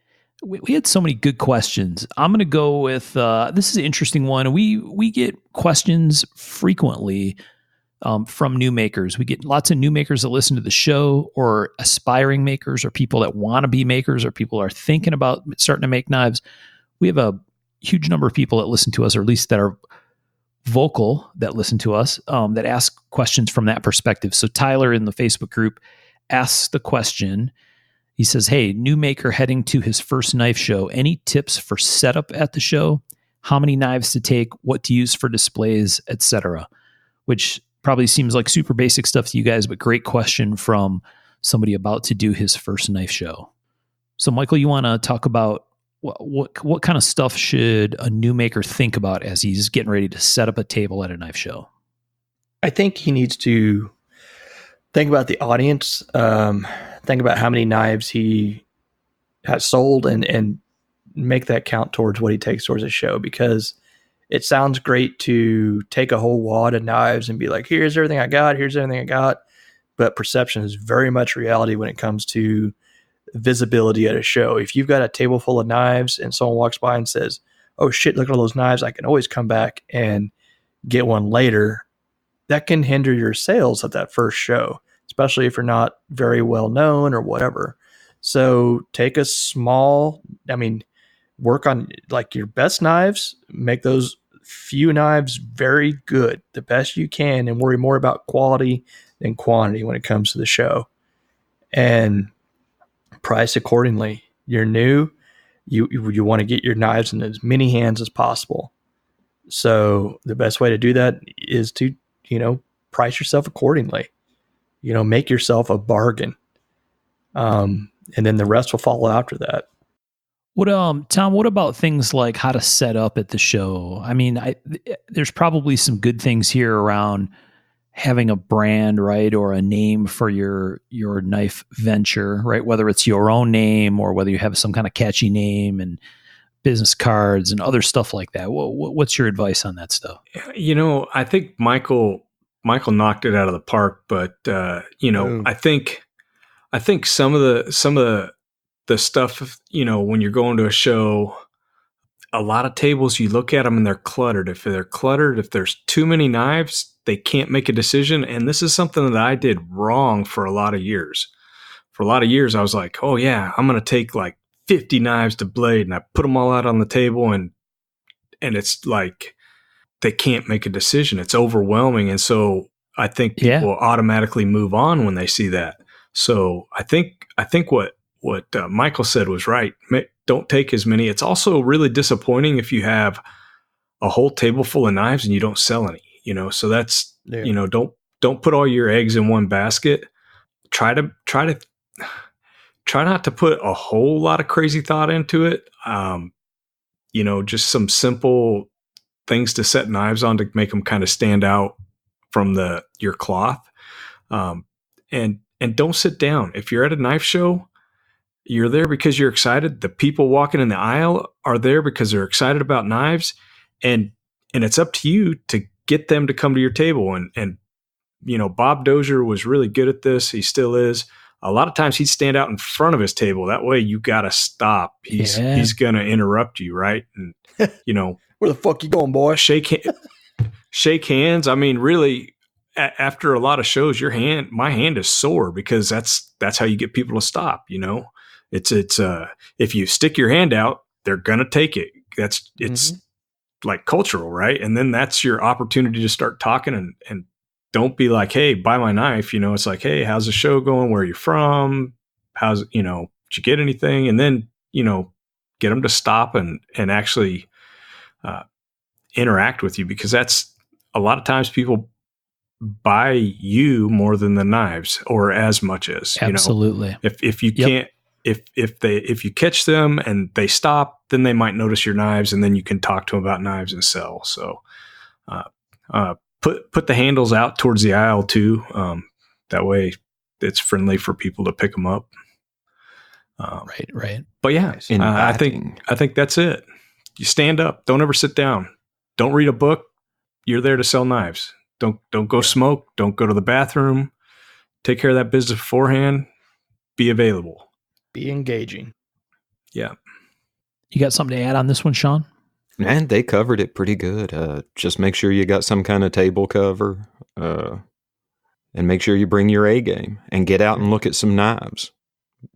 we had so many good questions. I'm going to go with this is an interesting one. We get questions frequently from new makers. We get lots of new makers that listen to the show, or aspiring makers, or people that want to be makers, or people are thinking about starting to make knives. We have a huge number of people that listen to us, or at least that are vocal that listen to us, that ask questions from that perspective. So Tyler in the Facebook group asks the question. He says, hey, new maker heading to his first knife show. Any tips for setup at the show? How many knives to take? What to use for displays, etc.? Which probably seems like super basic stuff to you guys, but great question from somebody about to do his first knife show. So Michael, you want to talk about what kind of stuff should a new maker think about as he's getting ready to set up a table at a knife show? I think he needs to think about the audience, think about how many knives he has sold, and make that count towards what he takes towards a show, because it sounds great to take a whole wad of knives and be like, here's everything I got, here's everything I got. But perception is very much reality when it comes to visibility at a show. If you've got a table full of knives and someone walks by and says, oh shit, look at all those knives, I can always come back and get one later, that can hinder your sales at that first show, especially if you're not very well known or whatever. So take a small, work on like your best knives, make those few knives very good, the best you can, and worry more about quality than quantity when it comes to the show. And price accordingly. You're new, you want to get your knives in as many hands as possible. So the best way to do that is to, price yourself accordingly. Make yourself a bargain. And then the rest will follow after that. What, Tom, what about things like how to set up at the show? I mean, there's probably some good things here around having a brand, right? Or a name for your knife venture, right? Whether it's your own name or whether you have some kind of catchy name and business cards and other stuff like that. What's your advice on that stuff? I think Michael knocked it out of the park, but I think some of the stuff, when you're going to a show, a lot of tables, you look at them and they're cluttered. If they're cluttered, if there's too many knives, they can't make a decision. And this is something that I did wrong for a lot of years. For a lot of years, I was like, oh yeah, I'm going to take like 50 knives to blade, and I put them all out on the table, and it's like they can't make a decision. It's overwhelming. And so I think people automatically move on when they see that. So I think what Michael said was right. Don't take as many. It's also really disappointing if you have a whole table full of knives and you don't sell any. So that's, don't put all your eggs in one basket. Try not to put a whole lot of crazy thought into it. Just some simple things to set knives on to make them kind of stand out from your cloth. And don't sit down. If you're at a knife show, you're there because you're excited. The people walking in the aisle are there because they're excited about knives, and it's up to you to get them to come to your table. And Bob Dozier was really good at this. He still is. A lot of times he'd stand out in front of his table. That way you got to stop. He's going to interrupt you, right? And where the fuck you going, boy? Shake hands. I mean, really, after a lot of shows, my hand is sore because that's how you get people to stop. It's if you stick your hand out, they're gonna take it. It's like cultural, right? And then that's your opportunity to start talking and don't be like, hey, buy my knife. It's like, hey, how's the show going? Where are you from? Did you get anything? And then, get them to stop and actually interact with you, because that's a lot of times people buy you more than the knives, or as much as. Absolutely. If you can't, if you catch them and they stop, then they might notice your knives, and then you can talk to them about knives and sell. So, put the handles out towards the aisle too. That way it's friendly for people to pick them up. Right. But yeah, I think that's it. You stand up. Don't ever sit down. Don't read a book. You're there to sell knives. Don't go smoke. Don't go to the bathroom. Take care of that business beforehand. Be available. Be engaging. Yeah. You got something to add on this one, Sean? And they covered it pretty good. Just make sure you got some kind of table cover, and make sure you bring your A game and get out and look at some knives.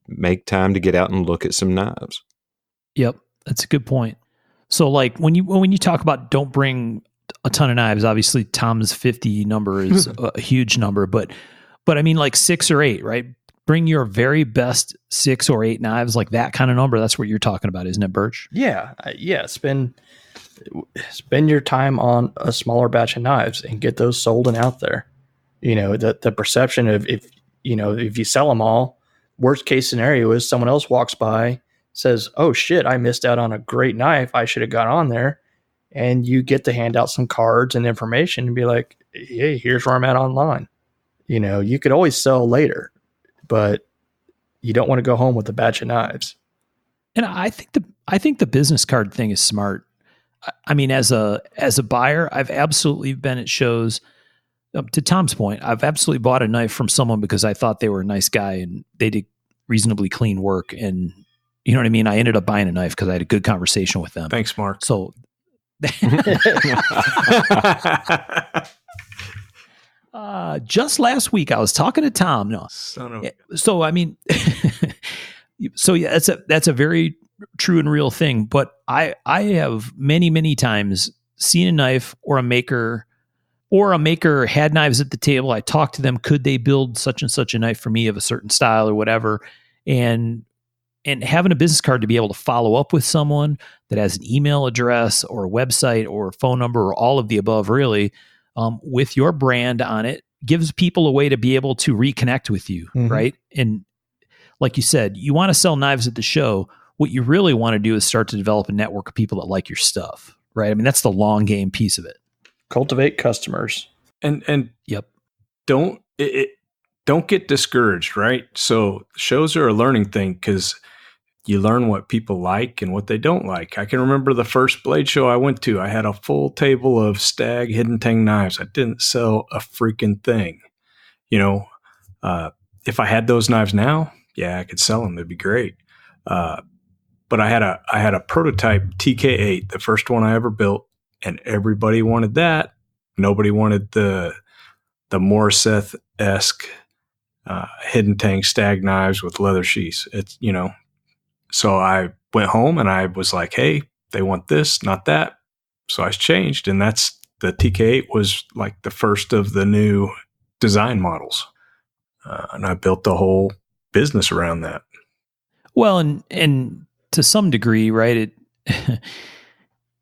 Make time to get out and look at some knives. Yep, that's a good point. So, like when you talk about don't bring a ton of knives, obviously Tom's 50 number is a huge number, but I mean like 6 or 8, right? Bring your very best 6 or 8 knives, like that kind of number. That's what you're talking about, isn't it, Birch? Yeah. Spend your time on a smaller batch of knives and get those sold and out there. The perception of if you sell them all, worst case scenario is someone else walks by, says, "Oh shit, I missed out on a great knife. I should have got on there." And you get to hand out some cards and information and be like, "Hey, here's where I'm at online." You could always sell later, but you don't want to go home with a batch of knives. And I think the business card thing is smart. I mean, as a buyer, I've absolutely been at shows. To Tom's point, I've absolutely bought a knife from someone because I thought they were a nice guy and they did reasonably clean work. And you know what I mean? I ended up buying a knife because I had a good conversation with them. Thanks, Mark. So, just last week I was talking to Tom. No, so I mean, so yeah, that's a very true and real thing. But I have many times seen a knife or a maker had knives at the table. I talked to them. Could they build such and such a knife for me of a certain style or whatever? And having a business card to be able to follow up with someone that has an email address or a website or a phone number or all of the above, really, with your brand on it, gives people a way to be able to reconnect with you, right? And like you said, you want to sell knives at the show. What you really want to do is start to develop a network of people that like your stuff, right? I mean, that's the long game piece of it. Cultivate customers. And yep. Don't get discouraged, right? So shows are a learning thing because you learn what people like and what they don't like. I can remember the first blade show I went to. I had a full table of Stag Hidden Tang knives. I didn't sell a freaking thing. If I had those knives now, yeah, I could sell them. It'd be great. But I had a prototype TK8, the first one I ever built, and everybody wanted that. Nobody wanted the Morissette-esque Hidden Tang Stag knives with leather sheaths. It's So I went home and I was like, hey, they want this, not that. So I changed, and that's the TK8 was like the first of the new design models. And I built the whole business around that. Well, and to some degree, right,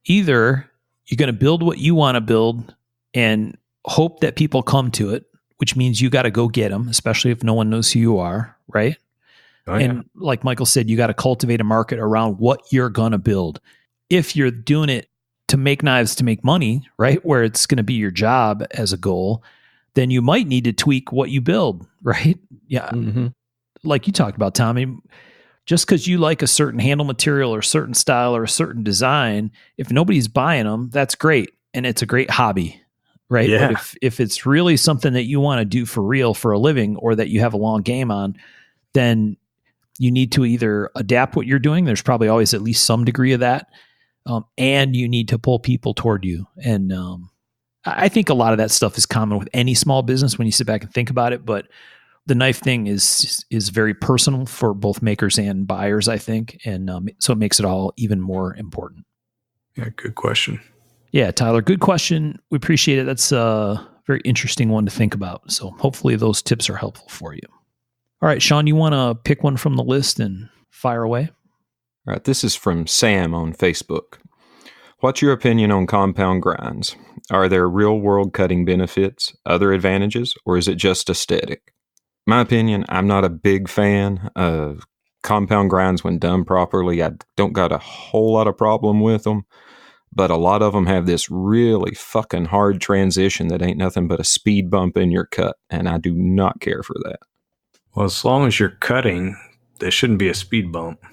either you're going to build what you want to build and hope that people come to it, which means you got to go get them, especially if no one knows who you are, right? Oh, yeah. And like Michael said, you got to cultivate a market around what you're going to build. If you're doing it to make knives to make money, right, where it's going to be your job as a goal, then you might need to tweak what you build, right? Yeah. Mm-hmm. Like you talked about, Tommy, just because you like a certain handle material or certain style or a certain design, if nobody's buying them, that's great. And it's a great hobby, right? Yeah. But if it's really something that you want to do for real for a living, or that you have a long game on, then you need to either adapt what you're doing. There's probably always at least some degree of that. And you need to pull people toward you. And I think a lot of that stuff is common with any small business when you sit back and think about it. But the knife thing is very personal for both makers and buyers, I think. And so it makes it all even more important. Yeah, good question. Yeah, Tyler, good question. We appreciate it. That's a very interesting one to think about. So hopefully those tips are helpful for you. All right, Sean, you want to pick one from the list and fire away? All right, this is from Sam on Facebook. What's your opinion on compound grinds? Are there real-world cutting benefits, other advantages, or is it just aesthetic? My opinion, I'm not a big fan of compound grinds when done properly. I don't got a whole lot of problem with them, but a lot of them have this really fucking hard transition that ain't nothing but a speed bump in your cut, and I do not care for that. Well, as long as you're cutting, there shouldn't be a speed bump.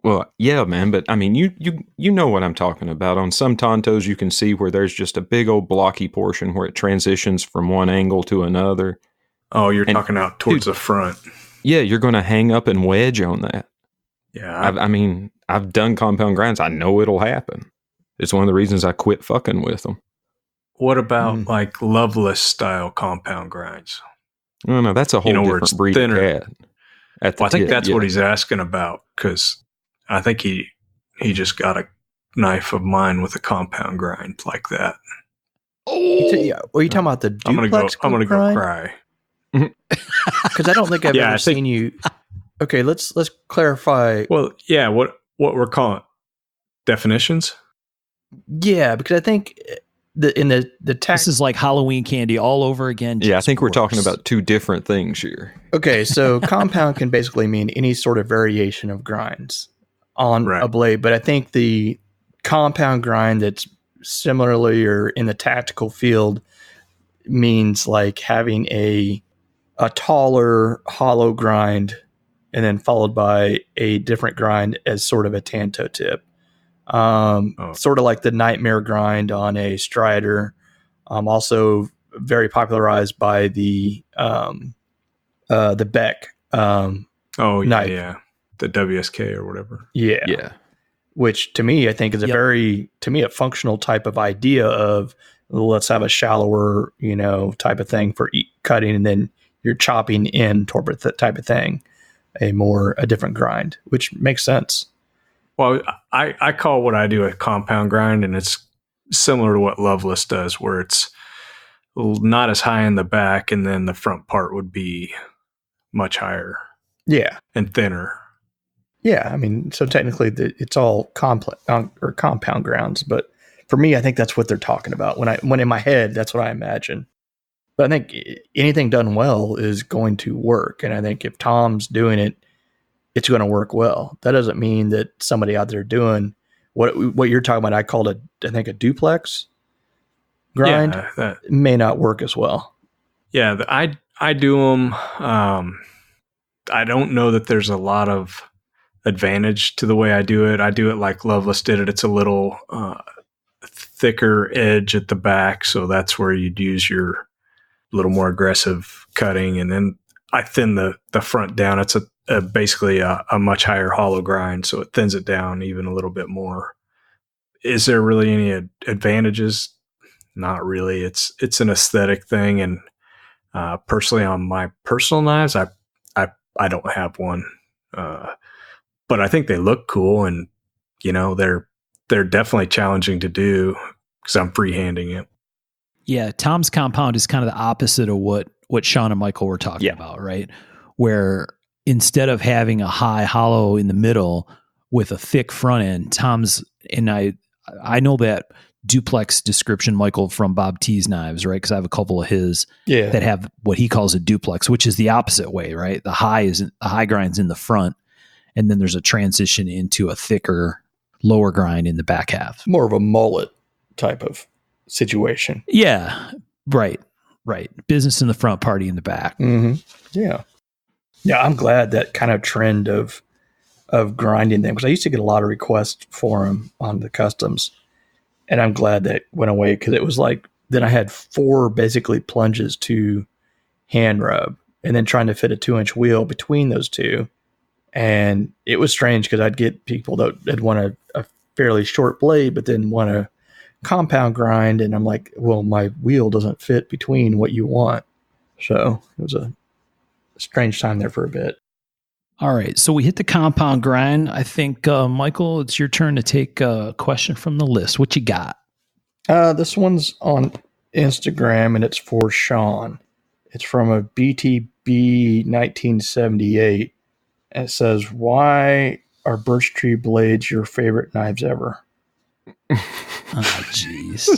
Well, yeah, man, but I mean, you know what I'm talking about. On some Tontos, you can see where there's just a big old blocky portion where it transitions from one angle to another. Oh, you're talking out towards the front. Yeah, you're going to hang up and wedge on that. Yeah. I've done compound grinds. I know it'll happen. It's one of the reasons I quit fucking with them. What about like Loveless style compound grinds? No, that's a whole where it's different breed thinner. of cat. I think that's what he's asking about, because I think he just got a knife of mine with a compound grind like that. Oh, yeah. Are you talking about the duplex? I'm gonna go cry. Because I don't think I've ever seen you. Okay, let's clarify. Well, yeah. What we're calling definitions? Yeah, because I think this is like Halloween candy all over again. Yeah, I think we're talking about two different things here. Okay, so compound can basically mean any sort of variation of grinds on a blade, but I think the compound grind that's similarly or in the tactical field means like having a taller hollow grind and then followed by a different grind as sort of a tanto tip. Sort of like the Nightmare grind on a Strider. Also very popularized by the Beck knife. Yeah. The WSK or whatever. Yeah. Which to me, I think is a functional type of idea of let's have a shallower, type of thing for cutting, and then you're chopping in toward that type of thing, a different grind, which makes sense. Well, I call what I do a compound grind, and it's similar to what Loveless does, where it's not as high in the back, and then the front part would be much higher. Yeah. And thinner. Yeah, I mean, so technically it's all complex or compound grounds, but for me, I think that's what they're talking about. When in my head, that's what I imagine. But I think anything done well is going to work, and I think if Tom's doing it, it's going to work well. That doesn't mean that somebody out there doing what you're talking about. I called I think a duplex grind. Yeah, that may not work as well. Yeah, I do them. I don't know that there's a lot of advantage to the way I do it. I do it like Loveless did it. It's a little thicker edge at the back, so that's where you'd use your little more aggressive cutting, and then I thin the front down. It's basically a much higher hollow grind, so it thins it down even a little bit more. Is there really any advantages? Not really. It's an aesthetic thing, and personally, on my personal knives, I don't have one, but I think they look cool, and they're definitely challenging to do because I'm freehanding it. Yeah, Tom's compound is kind of the opposite of what Sean and Michael were talking about, right? Where instead of having a high hollow in the middle with a thick front end, Tom's, and I know that duplex description, Michael, from Bob T's knives, right? Because I have a couple of his that have what he calls a duplex, which is the opposite way, right? The high grind's in the front, and then there's a transition into a thicker lower grind in the back half. More of a mullet type of situation. Yeah, right. Business in the front, party in the back. Mm-hmm. Yeah. I'm glad that kind of trend of grinding them, because I used to get a lot of requests for them on the customs, and I'm glad that went away, because it was like then I had 4 basically plunges to hand rub, and then trying to fit a 2-inch wheel between those two, and it was strange because I'd get people that want a fairly short blade, but then want a compound grind, and I'm like, well, my wheel doesn't fit between what you want. So it was a strange time there for a bit. All right, so we hit the compound grind. I think, Michael, it's your turn to take a question from the list. What you got? This one's on Instagram, and it's for Sean. It's from a BTB 1978. And it says, why are birch tree blades your favorite knives ever? Oh, jeez.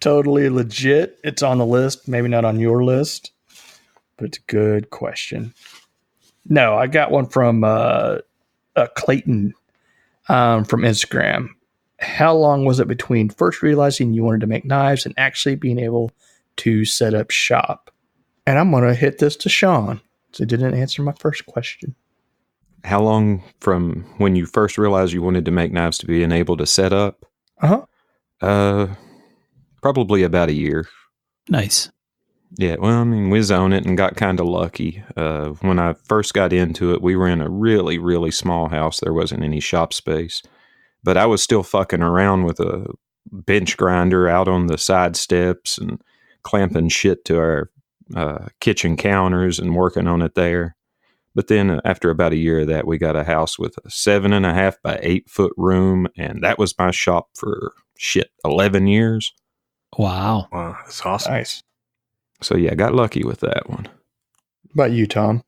Totally legit. It's on the list. Maybe not on your list, but it's a good question. No, I got one from Clayton from Instagram. How long was it between first realizing you wanted to make knives and actually being able to set up shop? And I'm going to hit this to Sean, so he didn't answer my first question. How long from when you first realized you wanted to make knives to being able to set up? Probably about a year. Nice. Yeah, well, I mean, we zoned it and got kind of lucky. When I first got into it, we were in a really, really small house. There wasn't any shop space. But I was still fucking around with a bench grinder out on the side steps and clamping shit to our kitchen counters and working on it there. But then after about a year of that, we got a house with a 7.5 by 8 foot room. And that was my shop for 11 years. Wow. Wow, that's awesome. Nice. So yeah, I got lucky with that one. What about you, Tom?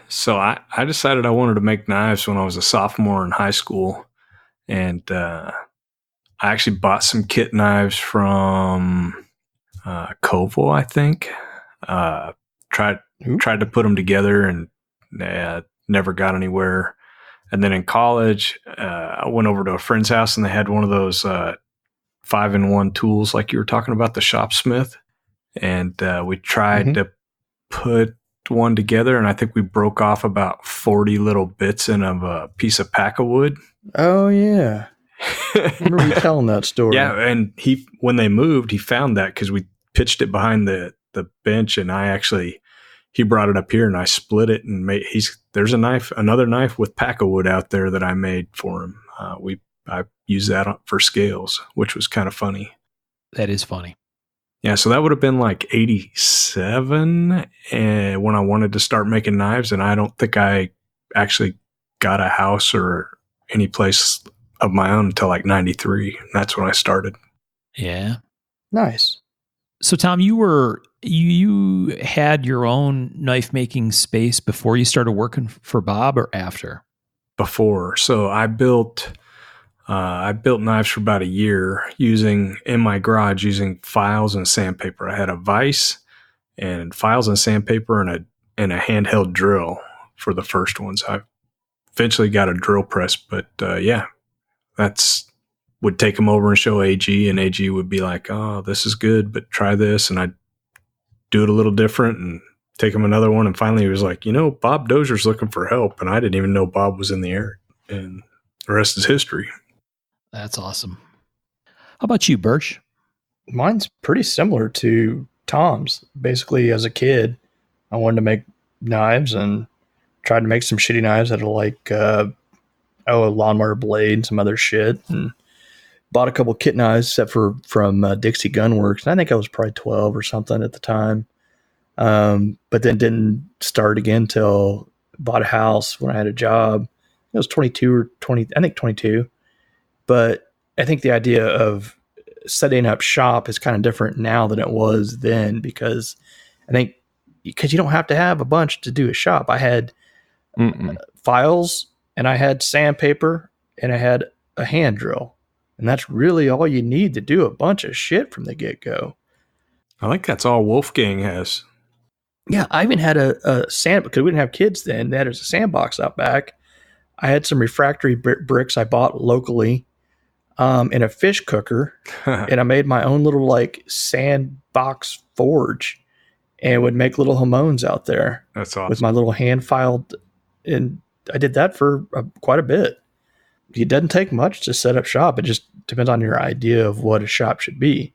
So I decided I wanted to make knives when I was a sophomore in high school. And I actually bought some kit knives from Koval, I think. Tried to put them together and never got anywhere. And then in college, I went over to a friend's house and they had one of those 5-in-1 tools like you were talking about, the Shopsmith. And we tried to put one together, and I think we broke off about 40 little bits in a piece of Pack-A-Wood. Oh, yeah. I remember you telling that story. Yeah, and when they moved, he found that because we pitched it behind the bench, and he brought it up here, and I split it and there's another knife with Pack-A-Wood out there that I made for him. I used that for scales, which was kind of funny. That is funny. Yeah, so that would have been like 87 when I wanted to start making knives, and I don't think I actually got a house or any place of my own until like 93. That's when I started. Yeah. Nice. So Tom, you had your own knife making space before you started working for Bob, or after? Before. So I built knives for about a year in my garage using files and sandpaper. I had a vise and files and sandpaper and a handheld drill for the first ones. I eventually got a drill press, but would take them over and show AG, and AG would be like, "Oh, this is good, but try this," and I'd do it a little different and take him another one. And finally, he was like, "Bob Dozier's looking for help," and I didn't even know Bob was in the area, and the rest is history. That's awesome. How about you, Birch? Mine's pretty similar to Tom's. Basically, as a kid, I wanted to make knives and tried to make some shitty knives that are like a lawnmower blade and some other shit, and bought a couple kit knives from Dixie Gun Works. And I think I was probably 12 or something at the time. But then didn't start again till bought a house when I had a job. It was 22 or 20, I think 22. But I think the idea of setting up shop is kind of different now than it was then, because you don't have to have a bunch to do a shop. I had files, and I had sandpaper, and I had a hand drill. And that's really all you need to do a bunch of shit from the get-go. I think that's all Wolfgang has. Yeah, I even had a sand, because we didn't have kids then. That is a sandbox out back. I had some refractory bricks I bought locally, and a fish cooker, and I made my own little like sandbox forge, and would make little hamones out there. That's awesome. With my little hand filed, and I did that for quite a bit. It doesn't take much to set up shop. It just depends on your idea of what a shop should be.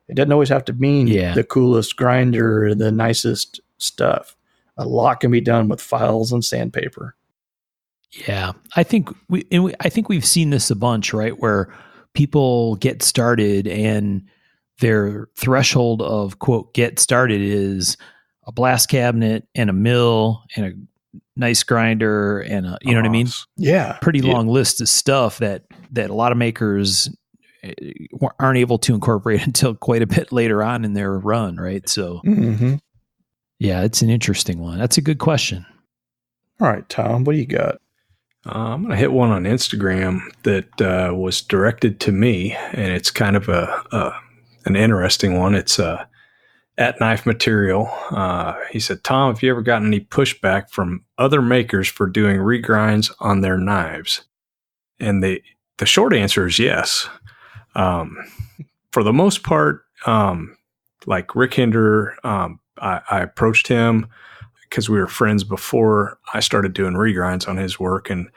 It doesn't always have to mean the coolest grinder or the nicest stuff. A lot can be done with files and sandpaper. Yeah, I think we've seen this a bunch, right? Where people get started and their threshold of quote get started is a blast cabinet and a mill and a nice grinder and a, you know what I mean? Yeah, pretty long list of stuff that a lot of makers aren't able to incorporate until quite a bit later on in their run, right? So, yeah, it's an interesting one. That's a good question. All right, Tom, what do you got? I'm going to hit one on Instagram that was directed to me, and it's kind of an interesting one. It's at Knife Material. He said, Tom, have you ever gotten any pushback from other makers for doing regrinds on their knives? And the short answer is yes. For the most part, like Rick Hinder, I approached him because we were friends before I started doing regrinds on his work. And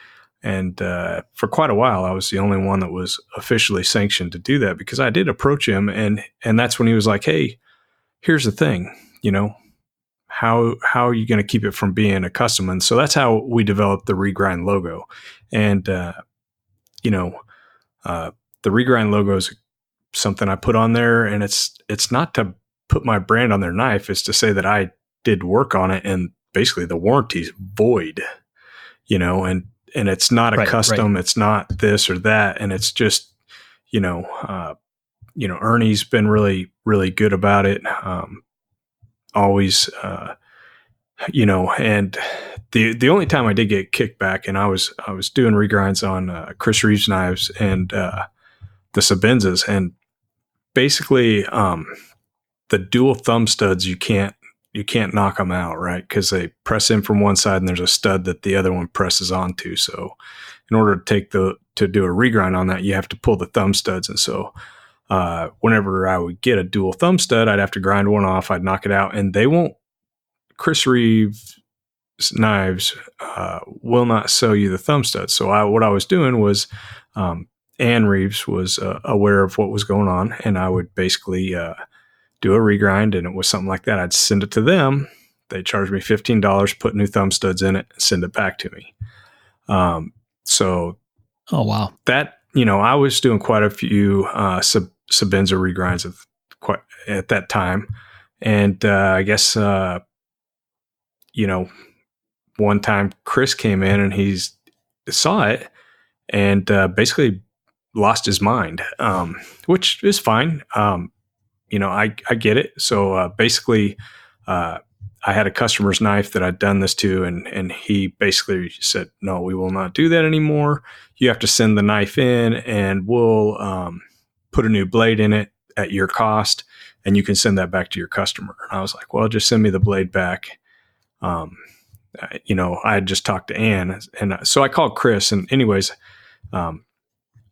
for quite a while, I was the only one that was officially sanctioned to do that, because I did approach him. And that's when he was like, hey, here's the thing, how are you going to keep it from being a custom? And so that's how we developed the Regrind logo. And, the Regrind logo is something I put on there, and it's not to put my brand on their knife. It's to say that I did work on it, and basically the warranty's void, and it's not a custom. Right. It's not this or that. And it's just, Ernie's been really, really good about it. Always, and the only time I did get kickback, and I was doing regrinds on Chris Reeves knives and the Sabenzas, and basically the dual thumb studs, you can't knock them out, right? Because they press in from one side and there's a stud that the other one presses onto. So in order to do a regrind on that, you have to pull the thumb studs. And so whenever I would get a dual thumb stud, I'd have to grind one off. I'd knock it out, and they won't. Chris Reeves knives will not sell you the thumb studs. So what I was doing was, Ann Reeves was aware of what was going on, and I would basically do a regrind, and it was something like that. I'd send it to them. They charged me $15, put new thumb studs in it, and send it back to me. So, oh wow, that I was doing quite a few Sabenza regrinds at that time, and I guess one time Chris came in and he saw it and basically lost his mind, which is fine. I get it. So basically, I had a customer's knife that I'd done this to, and he basically said, no, we will not do that anymore. You have to send the knife in, and we'll put a new blade in it at your cost, and you can send that back to your customer. And I was like, well, just send me the blade back. I had just talked to Ann, and so I called Chris, and anyways,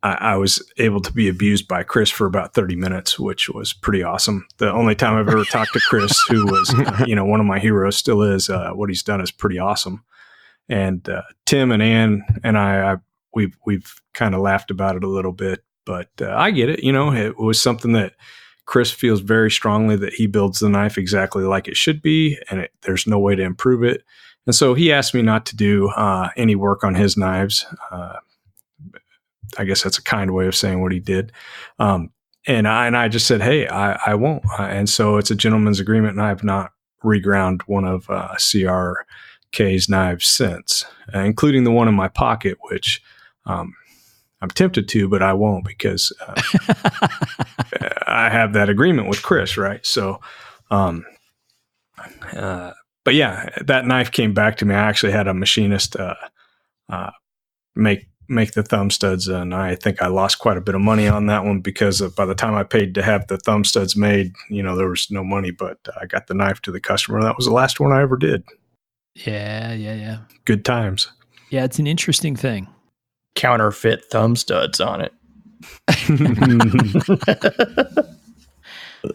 I was able to be abused by Chris for about 30 minutes, which was pretty awesome. The only time I've ever talked to Chris, who was, one of my heroes, still is. What he's done is pretty awesome. And Tim and Ann and we've kind of laughed about it a little bit, but I get it. It was something that Chris feels very strongly that he builds the knife exactly like it should be, and there's no way to improve it. And so he asked me not to do any work on his knives. I guess that's a kind way of saying what he did. And I just said, hey, I won't. And so it's a gentleman's agreement, and I have not reground one of CRK's knives since, including the one in my pocket, which I'm tempted to, but I won't, because I have that agreement with Chris, right? So, but yeah, that knife came back to me. I actually had a machinist make make the thumb studs, and I think I lost quite a bit of money on that one because by the time I paid to have the thumb studs made, there was no money, but I got the knife to the customer. That was the last one I ever did. Yeah. Good times. Yeah, it's an interesting thing. Counterfeit thumb studs on it.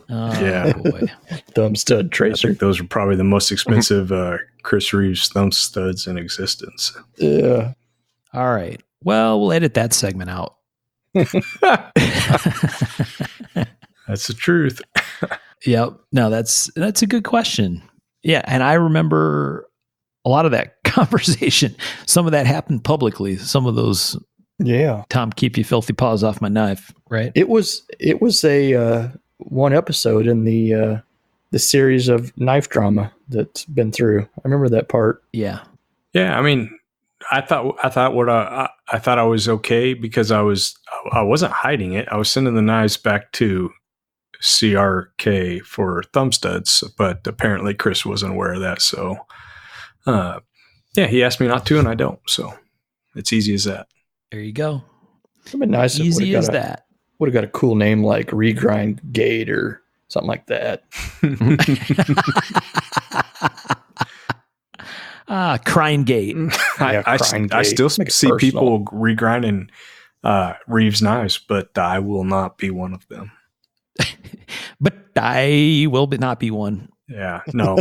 Oh, boy. Thumb stud I tracer. think those are probably the most expensive Chris Reeves thumb studs in existence. Yeah. All right. Well, we'll edit that segment out. That's the truth. Yep. No, that's a good question. Yeah, and I remember a lot of that conversation. Some of that happened publicly. Some of those, Yeah. Tom, keep your filthy paws off my knife, right? It was a one episode in the series of knife drama that's been through. I remember that part. Yeah. Yeah, I mean, I thought I was okay because I wasn't hiding it. I was sending the knives back to CRK for thumb studs, but apparently Chris wasn't aware of that. So, yeah, he asked me not to, and I don't. So it's easy as that. There you go. It'd been nice. Easy as that. Would have got a cool name like Regrind Gate or something like that. Crine Gate. I still see people regrinding Reeves knives, but I will not be one of them. But I will not be one. Yeah, no.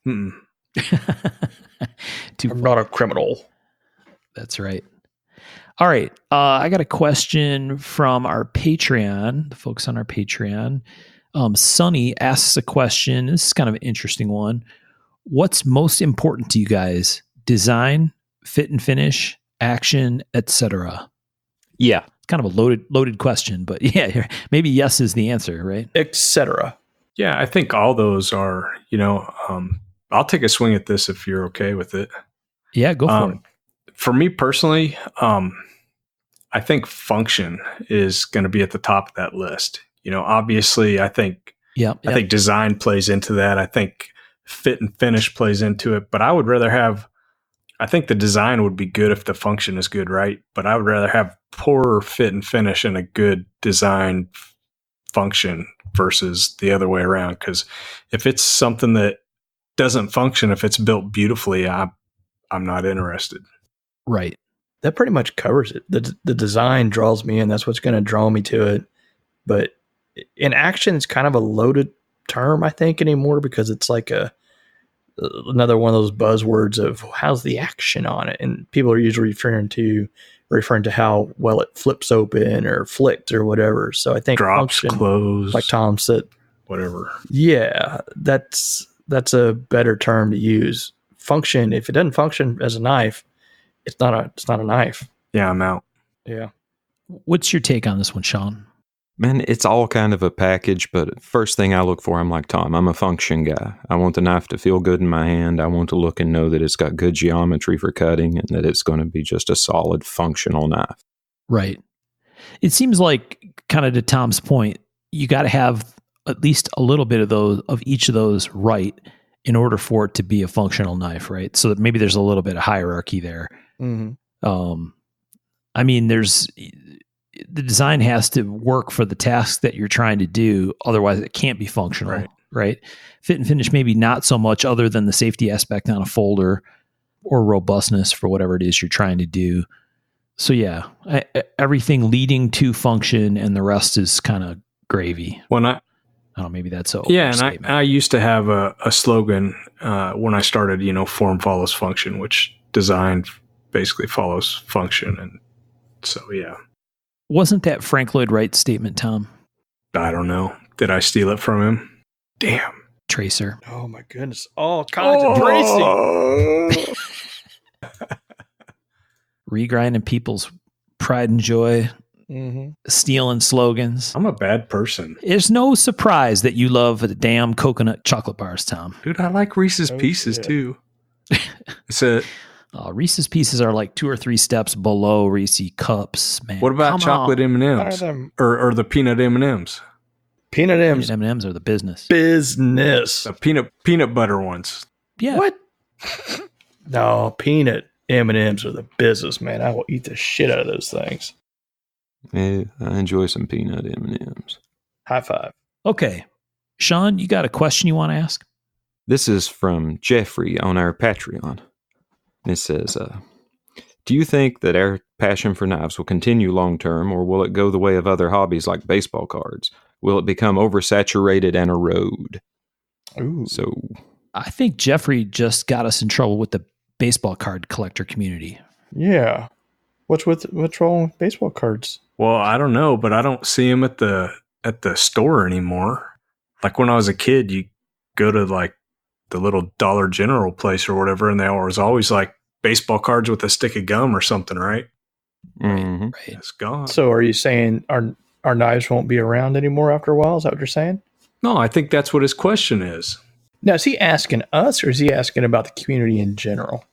I'm not a criminal. That's right. All right. I got a question from our Patreon, the folks on our Patreon. Sonny asks a question. This is kind of an interesting one. What's most important to you guys? Design, fit and finish, action, etc. Yeah. It's kind of a loaded question, but yeah, maybe yes is the answer, right? Etc. Yeah, I think all those are, I'll take a swing at this if you're okay with it. Yeah, go for it. For me personally, I think function is going to be at the top of that list. Obviously, I think design plays into that. I think fit and finish plays into it, but I would rather I think the design would be good if the function is good, right? But I would rather have poorer fit and finish and a good design function versus the other way around. Because if it's something that doesn't function, if it's built beautifully, I'm not interested. Right. That pretty much covers it. The design draws me in. That's what's going to draw me to it. But in action, it's kind of a loaded term, I think, anymore, because it's like another one of those buzzwords of how's the action on it, and people are usually referring to how well it flips open or flicks or whatever. So I think drops, function, close, like Tom said, whatever. Yeah, that's a better term to use. Function. If it doesn't function as a knife, it's not a knife. Yeah, I'm out. Yeah. What's your take on this one, Sean? Man, it's all kind of a package, but first thing I look for, I'm like Tom, I'm a function guy. I want the knife to feel good in my hand. I want to look and know that it's got good geometry for cutting and that it's going to be just a solid functional knife. Right. It seems like, kind of to Tom's point, you got to have at least a little bit of each of those right in order for it to be a functional knife, right? So that maybe there's a little bit of hierarchy there. Mm-hmm. I mean, the design has to work for the task that you're trying to do. Otherwise it can't be functional, right? Fit and finish, maybe not so much other than the safety aspect on a folder or robustness for whatever it is you're trying to do. So yeah, everything leading to function and the rest is kind of gravy. I don't know, maybe that's a and I used to have a slogan when I started, form follows function, which design basically follows function. And so, yeah. Wasn't that Frank Lloyd Wright's statement, Tom? I don't know. Did I steal it from him? Damn. Tracer. Oh my goodness. All kinds of tracing. Regrinding people's pride and joy. Mm-hmm. Stealing slogans. I'm a bad person. It's no surprise that you love the damn coconut chocolate bars, Tom. Dude, I like Reese's Pieces too. Reese's Pieces are like 2 or 3 steps below Reese's Cups, man. What about chocolate M&Ms or the peanut M&Ms? Peanut M&Ms are the business. The peanut butter ones. Yeah. What? No, peanut M&Ms are the business, man. I will eat the shit out of those things. Yeah, I enjoy some peanut M&Ms. High five. Okay. Sean, you got a question you want to ask? This is from Jeffrey on our Patreon. It says, do you think that our passion for knives will continue long term, or will it go the way of other hobbies like baseball cards? Will it become oversaturated and erode? Ooh. So I think Jeffrey just got us in trouble with the baseball card collector community. Yeah. What's wrong with baseball cards? Well, I don't know, but I don't see them at the store anymore. Like when I was a kid, you go to like the little Dollar General place or whatever, and there was always like baseball cards with a stick of gum or something, right? mm-hmm. Right. It's gone. So are you saying our knives won't be around anymore after a while? Is that what you're saying? No, I think that's what his question is. Now, is he asking us or is he asking about the community in general?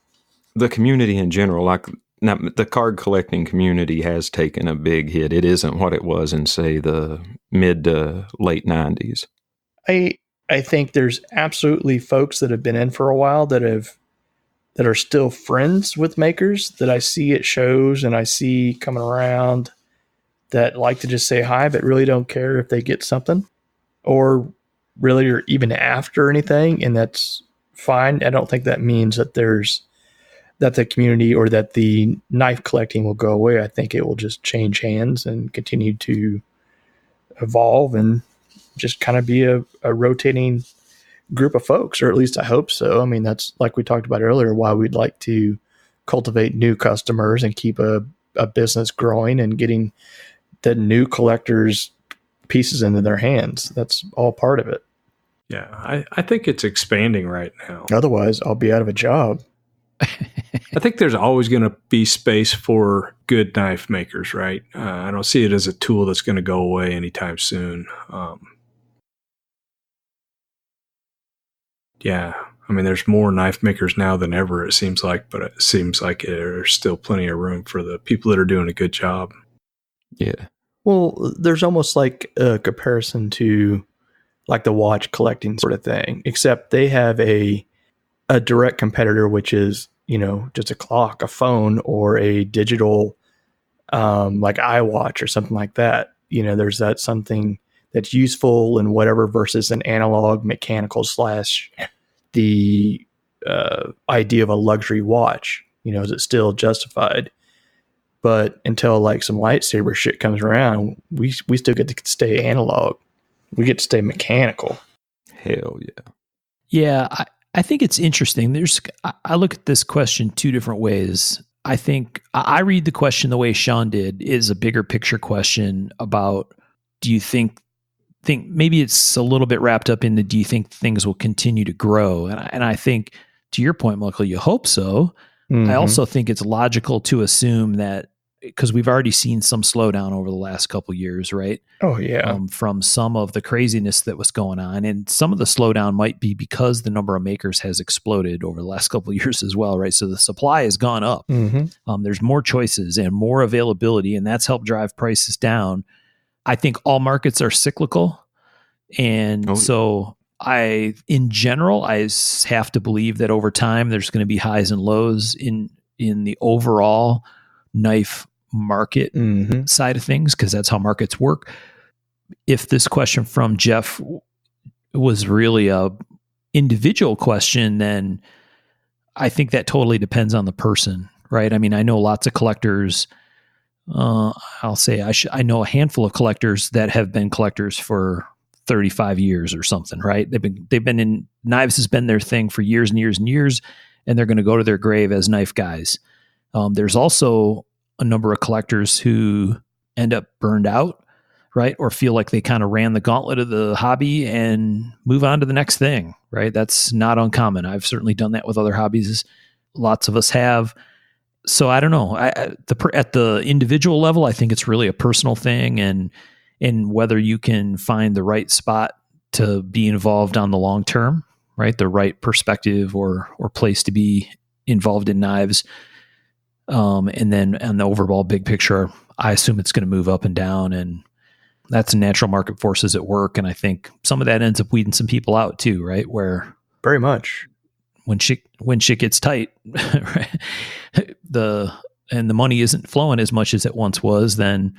The community in general, like now, the card collecting community has taken a big hit. It isn't what it was in, say, the mid to late 90s. I think there's absolutely folks that have been in for a while that are still friends with makers that I see at shows and I see coming around that like to just say hi, but really don't care if they get something or really or even after anything. And that's fine. I don't think that means that that the community or that the knife collecting will go away. I think it will just change hands and continue to evolve and just kind of be a rotating group of folks, or at least I hope so. I mean, that's like we talked about earlier, why we'd like to cultivate new customers and keep a business growing and getting the new collectors pieces into their hands. That's all part of it. Yeah, I think it's expanding right now. Otherwise, I'll be out of a job. I think there's always going to be space for good knife makers, right? I don't see it as a tool that's going to go away anytime soon. Yeah, I mean, there's more knife makers now than ever, it seems like, but it seems like there's still plenty of room for the people that are doing a good job. Yeah. Well, there's almost like a comparison to like the watch collecting sort of thing, except they have a direct competitor, which is, just a clock, a phone, or a digital like iWatch or something like that. There's that something that's useful and whatever versus an analog mechanical / the idea of a luxury watch. Is it still justified? But until like some lightsaber shit comes around, we still get to stay analog. We get to stay mechanical. Hell yeah. Yeah, I think it's interesting. I look at this question two different ways. I think I read the question the way Sean did is a bigger picture question about, do you think maybe it's a little bit wrapped up into, do you think things will continue to grow? And I think, to your point, Michael, you hope so. Mm-hmm. I also think it's logical to assume that, because we've already seen some slowdown over the last couple of years, right? Oh yeah. From some of the craziness that was going on, and some of the slowdown might be because the number of makers has exploded over the last couple of years as well, right? So the supply has gone up. Mm-hmm. There's more choices and more availability, and that's helped drive prices down. I think all markets are cyclical, and so in general, I have to believe that over time there's going to be highs and lows in the overall knife market side of things, because that's how markets work. If this question from Jeff was really a individual question, then I think that totally depends on the person, right? I mean, I know lots of collectors. I'll say I know a handful of collectors that have been collectors for 35 years or something, right? They've been in knives, has been their thing for years and years and years, and they're going to go to their grave as knife guys. There's also a number of collectors who end up burned out, right? Or feel like they kind of ran the gauntlet of the hobby and move on to the next thing, right? That's not uncommon. I've certainly done that with other hobbies. Lots of us have. So I don't know. At the individual level, I think it's really a personal thing, and whether you can find the right spot to be involved on the long term, right? The right perspective or place to be involved in knives. And then on the overall big picture, I assume it's going to move up and down, and that's natural market forces at work. And I think some of that ends up weeding some people out too, right? Where very much when shit gets tight, right? the money isn't flowing as much as it once was, then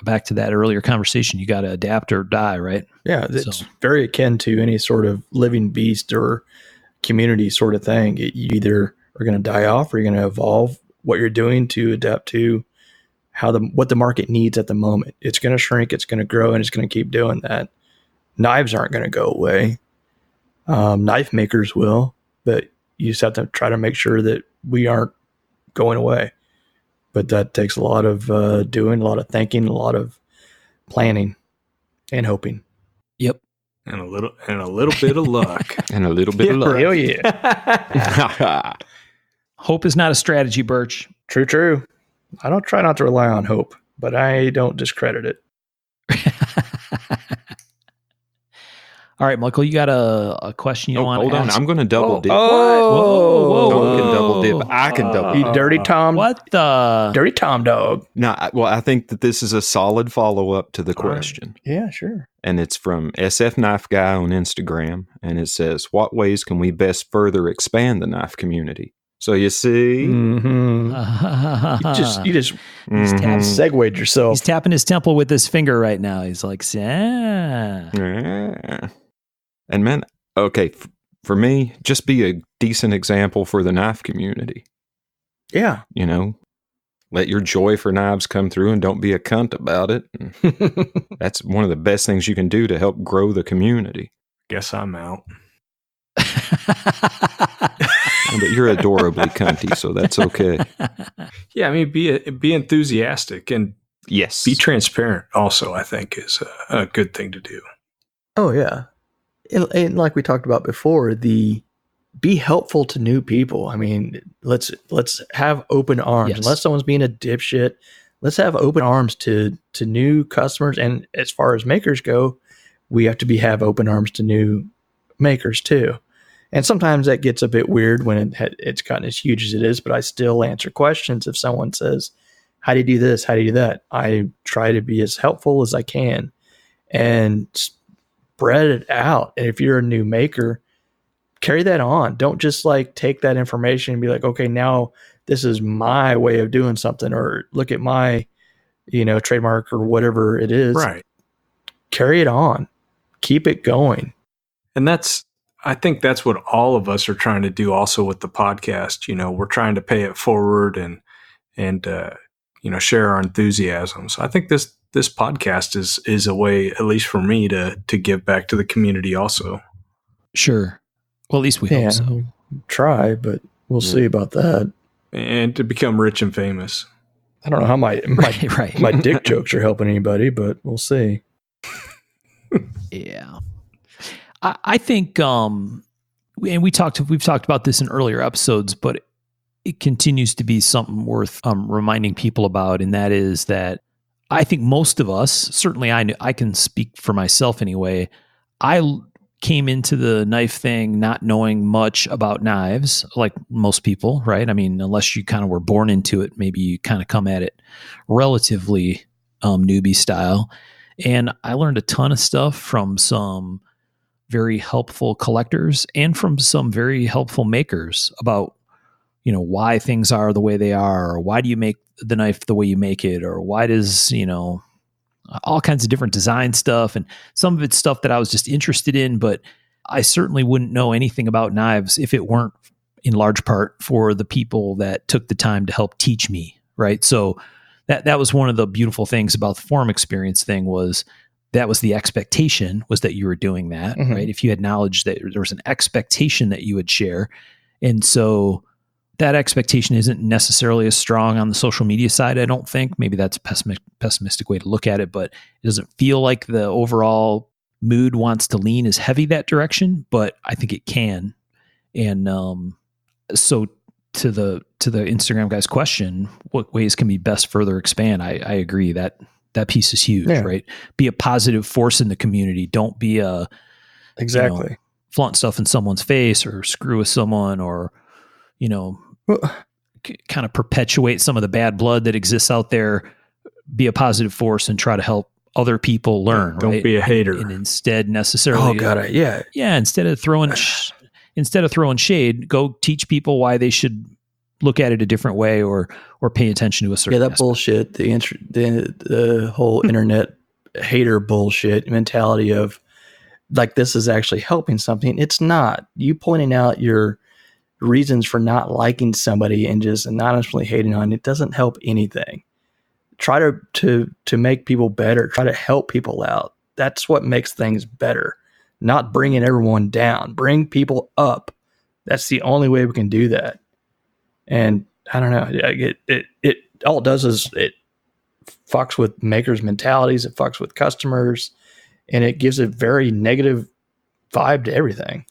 back to that earlier conversation, you got to adapt or die, right? Yeah, it's very akin to any sort of living beast or community sort of thing. You either are going to die off or you're going to evolve what you're doing to adapt to what the market needs at the moment. It's going to shrink, it's going to grow, and it's going to keep doing that. Knives aren't going to go away. Knife makers will, but you just have to try to make sure that we aren't going away. But that takes a lot of doing, a lot of thinking, a lot of planning and hoping. Yep. And a little bit of luck. And a little bit of luck. Hell yeah. Hope is not a strategy, Birch. True. I don't try not to rely on hope, but I don't discredit it. All right, Michael, you got a question you want to ask? Hold on. I'm going to double dip. Whoa. Don't can double dip. I can double You dip. dirty Tom. What the? Dirty Tom dog. No, I think that this is a solid follow-up to the question. Yeah, sure. And it's from SF Knife Guy on Instagram. And it says, what ways can we best further expand the knife community? So you see, Mm-hmm. You just segued yourself. He's tapping his temple with his finger right now. He's like, yeah. Yeah. And man, okay, for me, just be a decent example for the knife community. Yeah. You know, let your joy for knives come through and don't be a cunt about it. That's one of the best things you can do to help grow the community. Guess I'm out. But you're adorably cunty, so that's okay. Yeah, I mean, be enthusiastic and Yes. be transparent also, I think, is a good thing to do. Oh, yeah. And like we talked about before, be helpful to new people. I mean, let's have open arms. Yes. Unless someone's being a dipshit, let's have open arms to new customers. And as far as makers go, we have to have open arms to new makers too. And sometimes that gets a bit weird when it's gotten as huge as it is, but I still answer questions if someone says, how do you do this? How do you do that? I try to be as helpful as I can and spread it out. And if you're a new maker, carry that on. Don't just like take that information and be like, okay, now this is my way of doing something, or look at my, trademark or whatever it is. Right. Carry it on. Keep it going. And I think that's what all of us are trying to do also with the podcast. We're trying to pay it forward and share our enthusiasm. So I think this podcast is a way, at least for me, to give back to the community also. Sure. Well, at least we hope so. Try, but we'll see about that. And to become rich and famous. I don't know how my Right. my dick jokes are helping anybody, but we'll see. Yeah. I think, and we've talked about this in earlier episodes, but it continues to be something worth reminding people about, and that is that I think most of us, certainly I can speak for myself anyway, I came into the knife thing not knowing much about knives, like most people, right? I mean, unless you kind of were born into it, maybe you kind of come at it relatively newbie style. And I learned a ton of stuff from some very helpful collectors and from some very helpful makers about, why things are the way they are, or why do you make the knife the way you make it, or why does, all kinds of different design stuff. And some of it's stuff that I was just interested in, but I certainly wouldn't know anything about knives if it weren't in large part for the people that took the time to help teach me. Right. So that was one of the beautiful things about the forum experience thing was that was the expectation, was that you were doing that, Mm-hmm. right? If you had knowledge that there was an expectation that you would share. And so that expectation isn't necessarily as strong on the social media side, I don't think. Maybe that's a pessimistic way to look at it, but it doesn't feel like the overall mood wants to lean as heavy that direction, but I think it can. And so to the Instagram guy's question, what ways can we best further expand? I agree that piece is huge, right? Be a positive force in the community. Don't be Exactly. Flaunt stuff in someone's face or screw with someone or, kind of perpetuate some of the bad blood that exists out there. Be a positive force and try to help other people learn. Don't right? be a hater. And instead necessarily. Oh God, yeah. Instead of throwing instead of throwing shade, go teach people why they should look at it a different way or pay attention to a certain that aspect. bullshit, the whole internet hater bullshit mentality of like this is actually helping something. It's not. You pointing out your reasons for not liking somebody and just anonymously hating on it doesn't help anything. Try to make people better. Try to help people out. That's what makes things better. Not bringing everyone down. Bring people up. That's the only way we can do that. And I don't know. It all it does is it fucks with makers' mentalities. It fucks with customers, and it gives a very negative vibe to everything.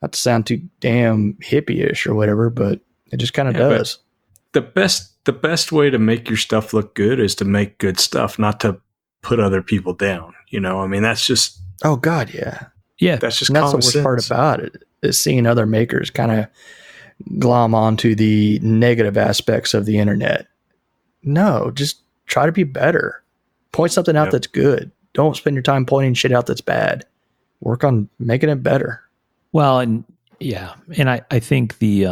Not to sound too damn hippie-ish or whatever, but it just kind of does. The best way to make your stuff look good is to make good stuff, not to put other people down. You know, I mean, that's just. Oh God, yeah. That's just. And that's the worst part about it, is seeing other makers kind of glom onto the negative aspects of the internet. No, just try to be better. Point something out that's good. Don't spend your time pointing shit out that's bad. Work on making it better. Well, and yeah, and I think the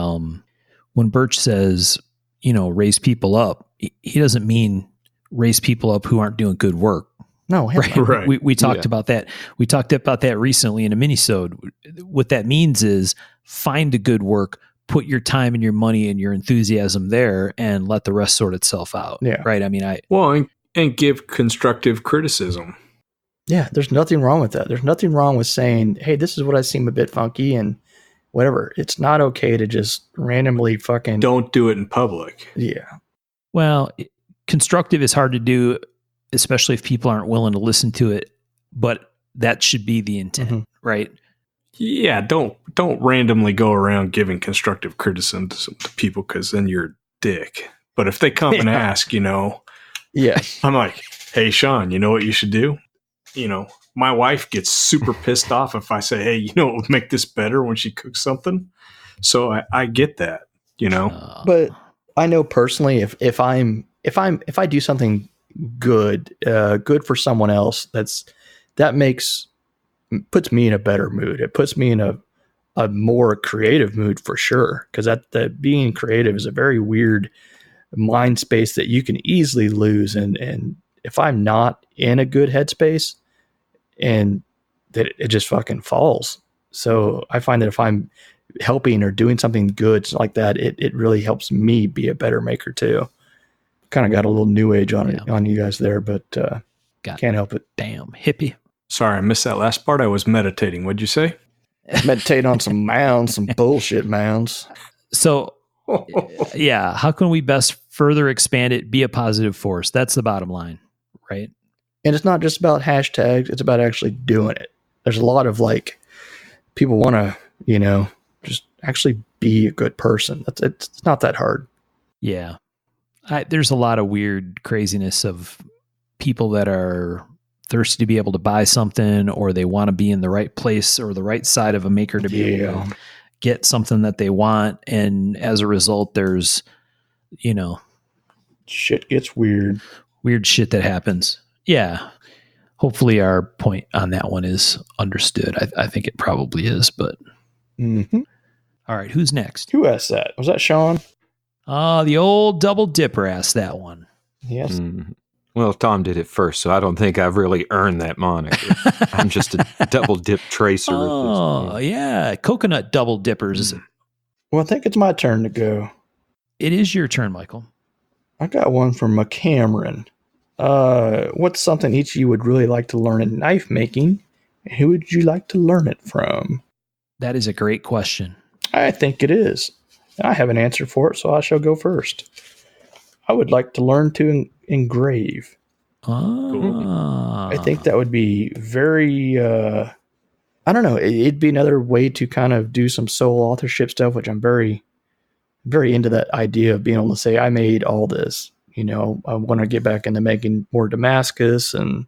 when Birch says, raise people up, he doesn't mean raise people up who aren't doing good work. No, right. We talked about that. We talked about that recently in a minisode. What that means is find the good work, put your time and your money and your enthusiasm there, and let the rest sort itself out. Yeah. Right. I mean, and give constructive criticism. Yeah, there's nothing wrong with that. There's nothing wrong with saying, hey, this is what I seem a bit funky and whatever. It's not okay to just randomly fucking. Don't do it in public. Yeah. Well, constructive is hard to do, especially if people aren't willing to listen to it, but that should be the intent, right? Yeah, don't randomly go around giving constructive criticism to people, because then you're a dick. But if they come and ask, yeah, I'm like, hey, Sean, you know what you should do? My wife gets super pissed off if I say, hey, what would make this better when she cooks something. So I get that, But I know personally, if I do something good for someone else, puts me in a better mood. It puts me in a more creative mood for sure. Because that being creative is a very weird mind space that you can easily lose. And if I'm not in a good headspace, and that it just fucking falls. So I find that if I'm helping or doing something good like that, it really helps me be a better maker too. Kind of got a little new age on you guys there, but can't help it. Damn hippie. Sorry, I missed that last part. I was meditating. What'd you say? Meditate on some mounds, some bullshit mounds. So, yeah, how can we best further expand it? Be a positive force. That's the bottom line, right? And it's not just about hashtags. It's about actually doing it. There's a lot of people want to, just actually be a good person. It's not that hard. Yeah. There's a lot of weird craziness of people that are thirsty to be able to buy something, or they want to be in the right place or the right side of a maker to be able to get something that they want. And as a result, there's, shit gets weird shit that happens. Yeah. Hopefully our point on that one is understood. I think it probably is, but. Mm-hmm. All right. Who's next? Who asked that? Was that Sean? The old double dipper asked that one. Yes. Mm. Well, Tom did it first, so I don't think I've really earned that moniker. I'm just a double dip tracer. Oh, yeah. Coconut double dippers. Well, I think it's my turn to go. It is your turn, Michael. I got one from McCameron. What's something each of you would really like to learn in knife making? And who would you like to learn it from? That is a great question. I think it is. I have an answer for it, so I shall go first. I would like to learn to engrave. I think that would be very, I don't know, it'd be another way to kind of do some sole authorship stuff, which I'm very, very into that idea of being able to say, I made all this. I want to get back into making more Damascus and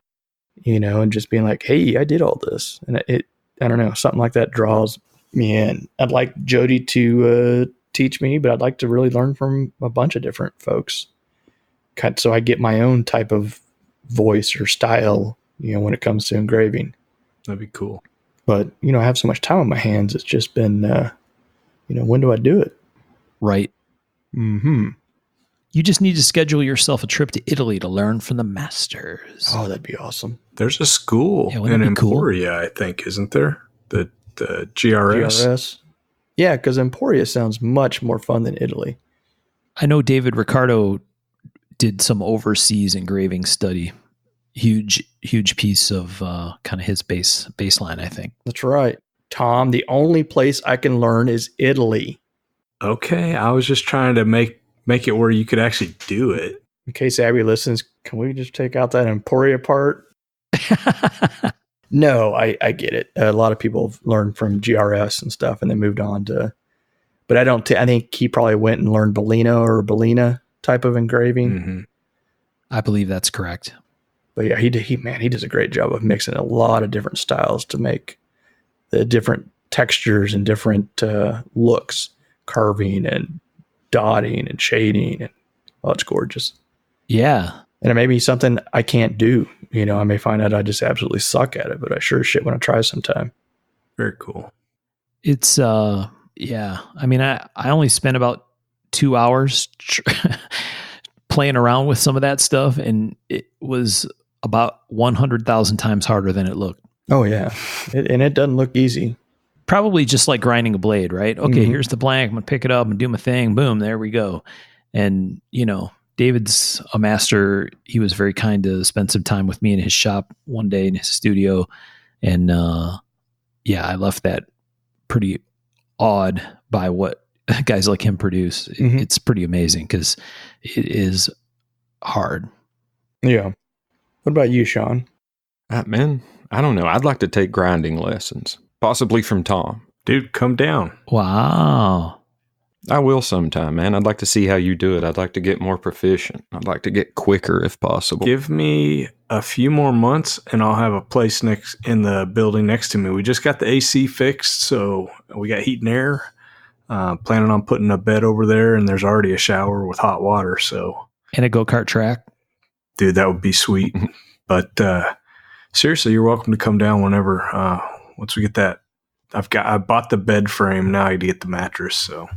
just being like, hey, I did all this. And I don't know, something like that draws me in. I'd like Jody to teach me, but I'd like to really learn from a bunch of different folks. So I get my own type of voice or style, when it comes to engraving. That'd be cool. But, I have so much time on my hands. It's just been, when do I do it? Right. Mm-hmm. You just need to schedule yourself a trip to Italy to learn from the masters. Oh, that'd be awesome. There's a school Yeah, wouldn't in that be cool? Emporia, I think, isn't there? The GRS. GRS. Yeah, because Emporia sounds much more fun than Italy. I know David Ricardo did some overseas engraving study. Huge piece of kind of his baseline, I think. That's right. Tom, the only place I can learn is Italy. Okay, I was just trying to make it where you could actually do it. In case Abby listens, can we just take out that Emporia part? No, I get it. A lot of people have learned from GRS and stuff and then moved on to, but I think he probably went and learned Bellino or Bellina type of engraving. Mm-hmm. I believe that's correct. But yeah, he does a great job of mixing a lot of different styles to make the different textures and different looks, carving and dotting and shading. And it's gorgeous. Yeah. And it may be something I can't do. I may find out I just absolutely suck at it, but I sure as shit want to try sometime. Very cool. It's, yeah. I mean, I only spent about 2 hours playing around with some of that stuff, and it was about 100,000 times harder than it looked. Oh, yeah. And it doesn't look easy. Probably just like grinding a blade, right? Okay, here's the blank. I'm going to pick it up and do my thing. Boom, there we go. And, David's a master. He was very kind to spend some time with me in his shop one day in his studio. And I left that pretty awed by what guys like him produce. It's pretty amazing because it is hard. Yeah. What about you, Sean? Man, I don't know. I'd like to take grinding lessons, possibly from Tom. Dude, come down. Wow. I will sometime, man. I'd like to see how you do it. I'd like to get more proficient. I'd like to get quicker if possible. Give me a few more months and I'll have a place in the building next to me. We just got the AC fixed, so we got heat and air. Planning on putting a bed over there, and there's already a shower with hot water. So, And a go-kart track. dude, that would be sweet. But seriously, you're welcome to come down whenever. Once we get that, I bought the bed frame. Now I need to get the mattress. So,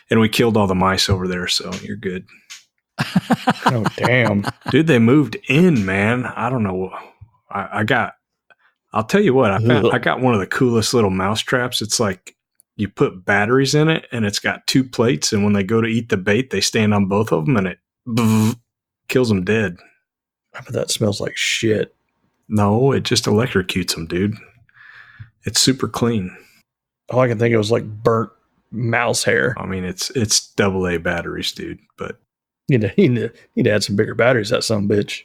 and we killed all the mice over there, so you're good. Oh, damn. Dude, they moved in, man. I don't know. I'll tell you what, I got one of the coolest little mouse traps. It's like you put batteries in it and it's got 2 plates. And when they go to eat the bait, they stand on both of them and it kills them dead. But that smells like shit. No, it just electrocutes them, dude. It's super clean. All I can think of was like burnt mouse hair. I mean, it's AA batteries, dude. But You need to add some bigger batteries, that son of a bitch.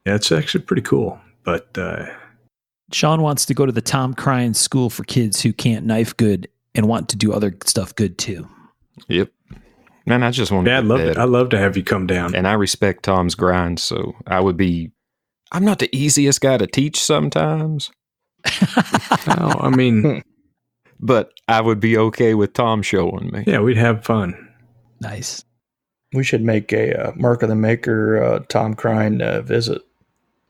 yeah, it's actually pretty cool. But Sean wants to go to the Tom Crine School for kids who can't knife good and want to do other stuff good too. Yep. Man, I just want to I'd love to have you come down. And I respect Tom's grind, so I'm not the easiest guy to teach sometimes, No, I mean, but I would be okay with Tom showing me. yeah, we'd have fun. Nice. We should make a Mark of the Maker Tom Crine visit.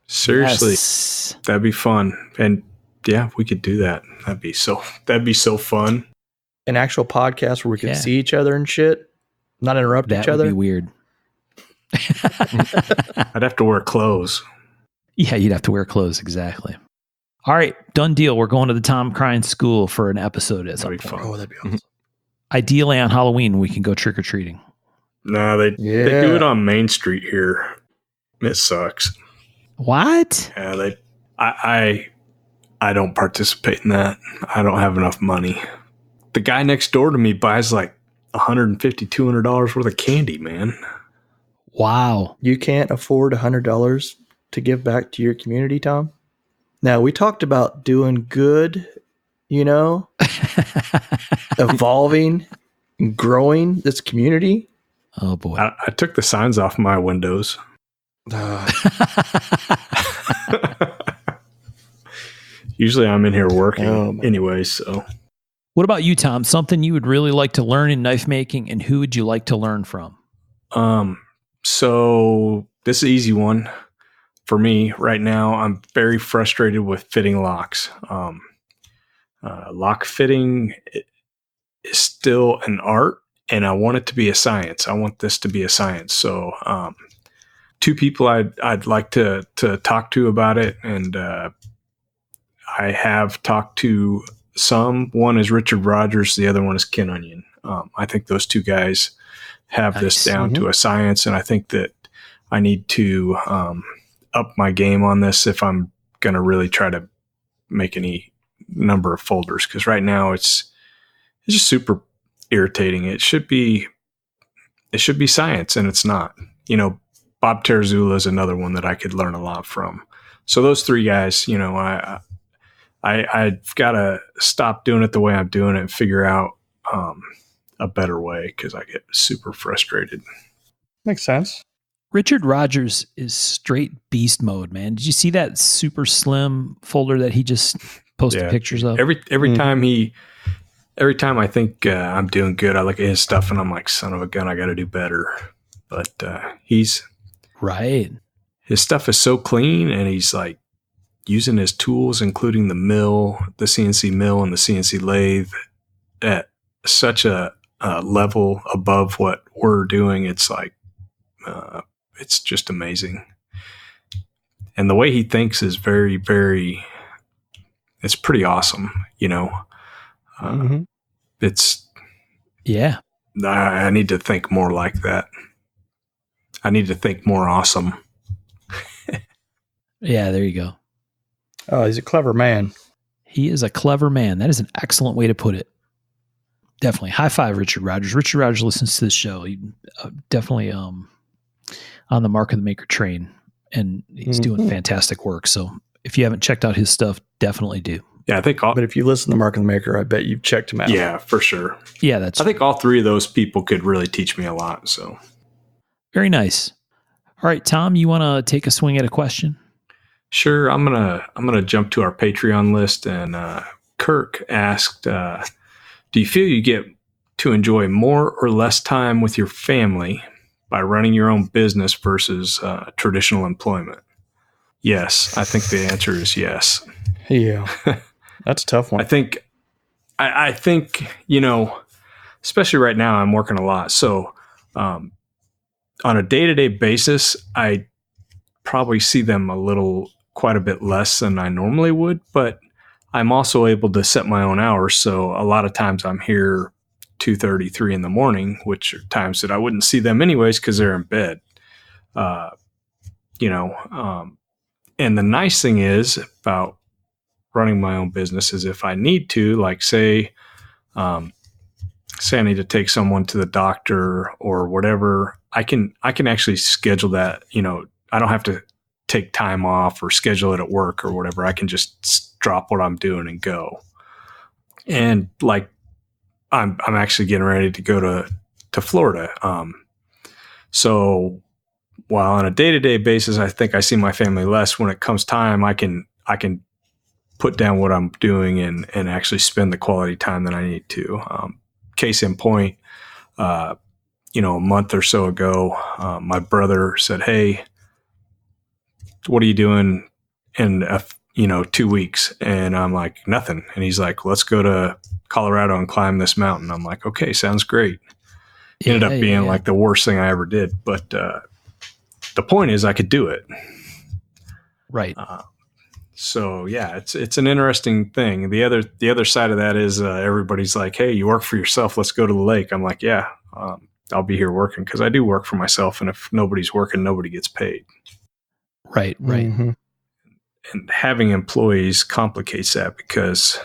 Seriously, Yes. that'd be fun. And yeah, we could do that. That'd be so fun. An actual podcast where we could Yeah. see each other and shit, not interrupt That each would other. be weird. I'd have to wear clothes. Yeah, you'd have to wear clothes. Exactly. All right. Done deal. We're going to the Tom Crine School for an episode at some That'd be point. fun. Oh, that'd be awesome. Ideally on Halloween, we can go trick-or-treating. No, they Yeah. do it on Main Street here. It sucks. What? Yeah, I don't participate in that. I don't have enough money. The guy next door to me buys like $150, $200 worth of candy, man. Wow. You can't afford $100 to give back to your community, Tom? Now, we talked about doing good, evolving and growing this community. Oh, boy. I took the signs off my windows. Usually I'm in here working Oh, man. anyway, so. What about you, Tom? Something you would really like to learn in knife making, and who would you like to learn from? So this is an easy one for me right now. I'm very frustrated with fitting locks. Lock fitting is still an art, and I want it to be a science. I want this to be a science. So, two people I'd like to talk to about it, and I have talked to some. One is Richard Rogers, the other one is Ken Onion. I think those two guys have this down to a science, and I think that I need to up my game on this if I'm going to really try to make any number of folders, because right now it's just super irritating. It should be science, and it's not. Bob Terzula is another one that I could learn a lot from. So those three guys, I've got to stop doing it the way I'm doing it and figure out a better way, because I get super frustrated. Makes sense. Richard Rogers is straight beast mode, man. Did you see that super slim folder that he just posted pictures of? Every time I think I'm doing good, I look at his stuff and I'm like, son of a gun, I got to do better. But he's right. His stuff is so clean, and he's like using his tools, including the mill, the CNC mill and the CNC lathe, at such a level above what we're doing. It's like, it's just amazing. And the way he thinks is very, very, it's pretty awesome. It's, I need to think more like that. I need to think more awesome. Yeah, there you go. Oh, he's a clever man. He is a clever man. That is an excellent way to put it. Definitely. High five, Richard Rogers. Richard Rogers listens to this show. He definitely on the Mark of the Maker train, and he's doing fantastic work. So if you haven't checked out his stuff, definitely do. Yeah, I think but if you listen to Mark of the Maker, I bet you've checked him out. Yeah, for sure. Yeah, I think all three of those people could really teach me a lot. So very nice. All right, Tom, you want to take a swing at a question? Sure. I'm gonna jump to our Patreon list, and Kirk asked, do you feel you get to enjoy more or less time with your family by running your own business versus traditional employment? Yes, I think the answer is yes. Yeah, that's a tough one. I think, especially right now, I'm working a lot. So on a day-to-day basis, I probably see them quite a bit less than I normally would, but I'm also able to set my own hours. So a lot of times I'm here 2:30, 3 in the morning, which are times that I wouldn't see them anyways because they're in bed. And the nice thing is about running my own business is if I need to, like say I need to take someone to the doctor or whatever, I can actually schedule that. I don't have to take time off or schedule it at work or whatever. I can just drop what I'm doing and go. And like, I'm actually getting ready to go to Florida. So while on a day-to-day basis, I think I see my family less, when it comes time, I can put down what I'm doing and actually spend the quality time that I need to. Case in point, a month or so ago, my brother said, "Hey, what are you doing in 2 weeks?" And I'm like, "Nothing." And he's like, "Let's go to Colorado and climb this mountain." I'm like, "Okay, sounds great." Ended up being like the worst thing I ever did. But the point is I could do it. Right. So yeah, it's an interesting thing. The other side of that is everybody's like, "Hey, you work for yourself. Let's go to the lake." I'm like, "Yeah, I'll be here working," because I do work for myself. And if nobody's working, nobody gets paid. Right. Mm-hmm. And having employees complicates that because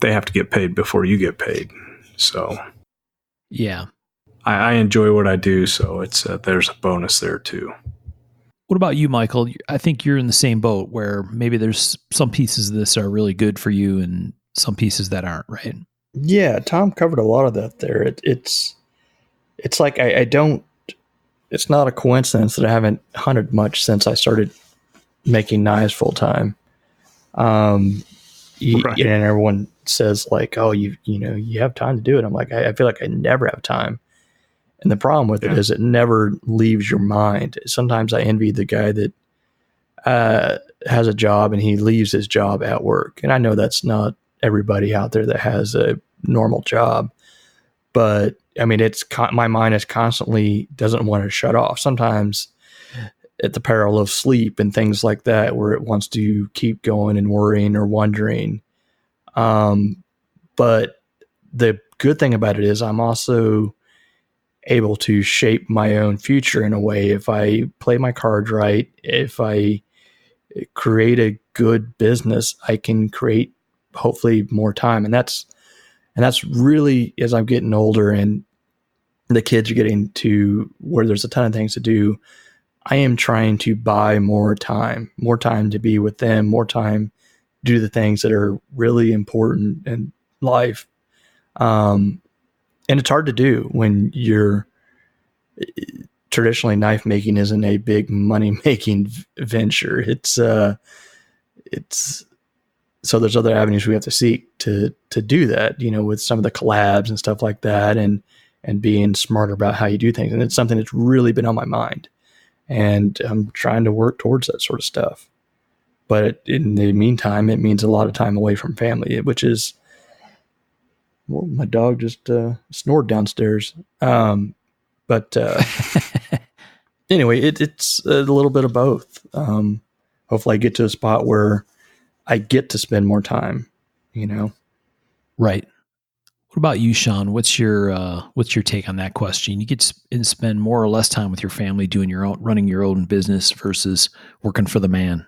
they have to get paid before you get paid. So yeah, I enjoy what I do. So it's there's a bonus there too. What about you, Michael? I think you're in the same boat where maybe there's some pieces of this are really good for you and some pieces that aren't, right? Yeah, Tom covered a lot of that there. It's like I don't. It's not a coincidence that I haven't hunted much since I started making knives full time. And everyone says like, "Oh, you have time to do it." I'm like, I feel like I never have time. And the problem with it is it never leaves your mind. Sometimes I envy the guy that has a job and he leaves his job at work. And I know that's not everybody out there that has a normal job, but I mean, my mind is constantly doesn't want to shut off. Sometimes at the peril of sleep and things like that, where it wants to keep going and worrying or wondering. But the good thing about it is I'm also able to shape my own future in a way. If I play my cards right, if I create a good business, I can create hopefully more time. And that's really, as I'm getting older and the kids are getting to where there's a ton of things to do, I am trying to buy more time to be with them, more time to do the things that are really important in life. And it's hard to do when you're traditionally knife making isn't a big money making venture. It's so there's other avenues we have to seek to do that, with some of the collabs and stuff like that, and being smarter about how you do things. And it's something that's really been on my mind, and I'm trying to work towards that sort of stuff. But in the meantime, it means a lot of time away from family, which is, well, my dog just snored downstairs. But anyway, it's a little bit of both. Hopefully I get to a spot where I get to spend more time, Right. What about you, Sean? What's your take on that question? You get to spend more or less time with your family running your own business versus working for the man.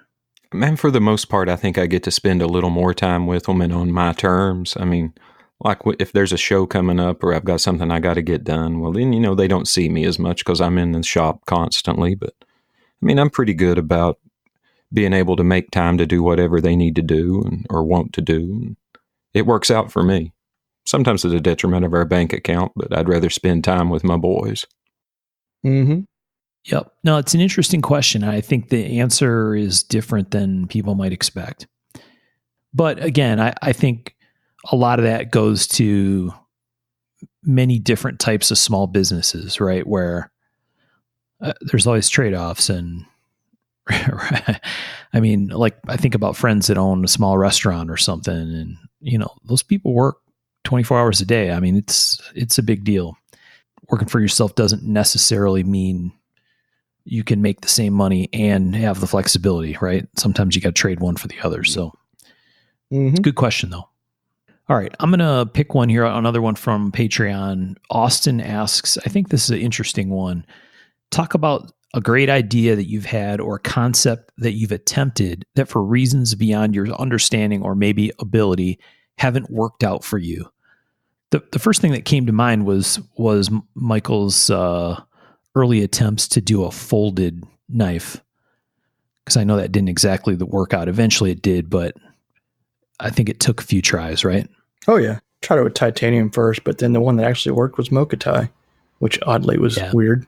Man, for the most part, I think I get to spend a little more time with them and on my terms. I mean, like if there's a show coming up or I've got something I got to get done, well, then, they don't see me as much because I'm in the shop constantly. But I mean, I'm pretty good about being able to make time to do whatever they need to do or want to do. It works out for me. Sometimes to the detriment of our bank account, but I'd rather spend time with my boys. Mm-hmm. Yep. No, it's an interesting question. I think the answer is different than people might expect. But again, I think a lot of that goes to many different types of small businesses, right? Where there's always trade-offs. And I mean, like I think about friends that own a small restaurant or something, and those people work 24 hours a day. I mean, it's a big deal. Working for yourself doesn't necessarily mean you can make the same money and have the flexibility, right? Sometimes you got to trade one for the other. So It's a good question though. All right. I'm going to pick one here, another one from Patreon. Austin asks, I think this is an interesting one. Talk about a great idea that you've had or concept that you've attempted that for reasons beyond your understanding or maybe ability haven't worked out for you. The first thing that came to mind was Michael's early attempts to do a folded knife, because I know that didn't exactly work out. Eventually it did, but I think it took a few tries, right? Oh yeah, tried it with titanium first, but then the one that actually worked was Mokutai, which oddly was weird.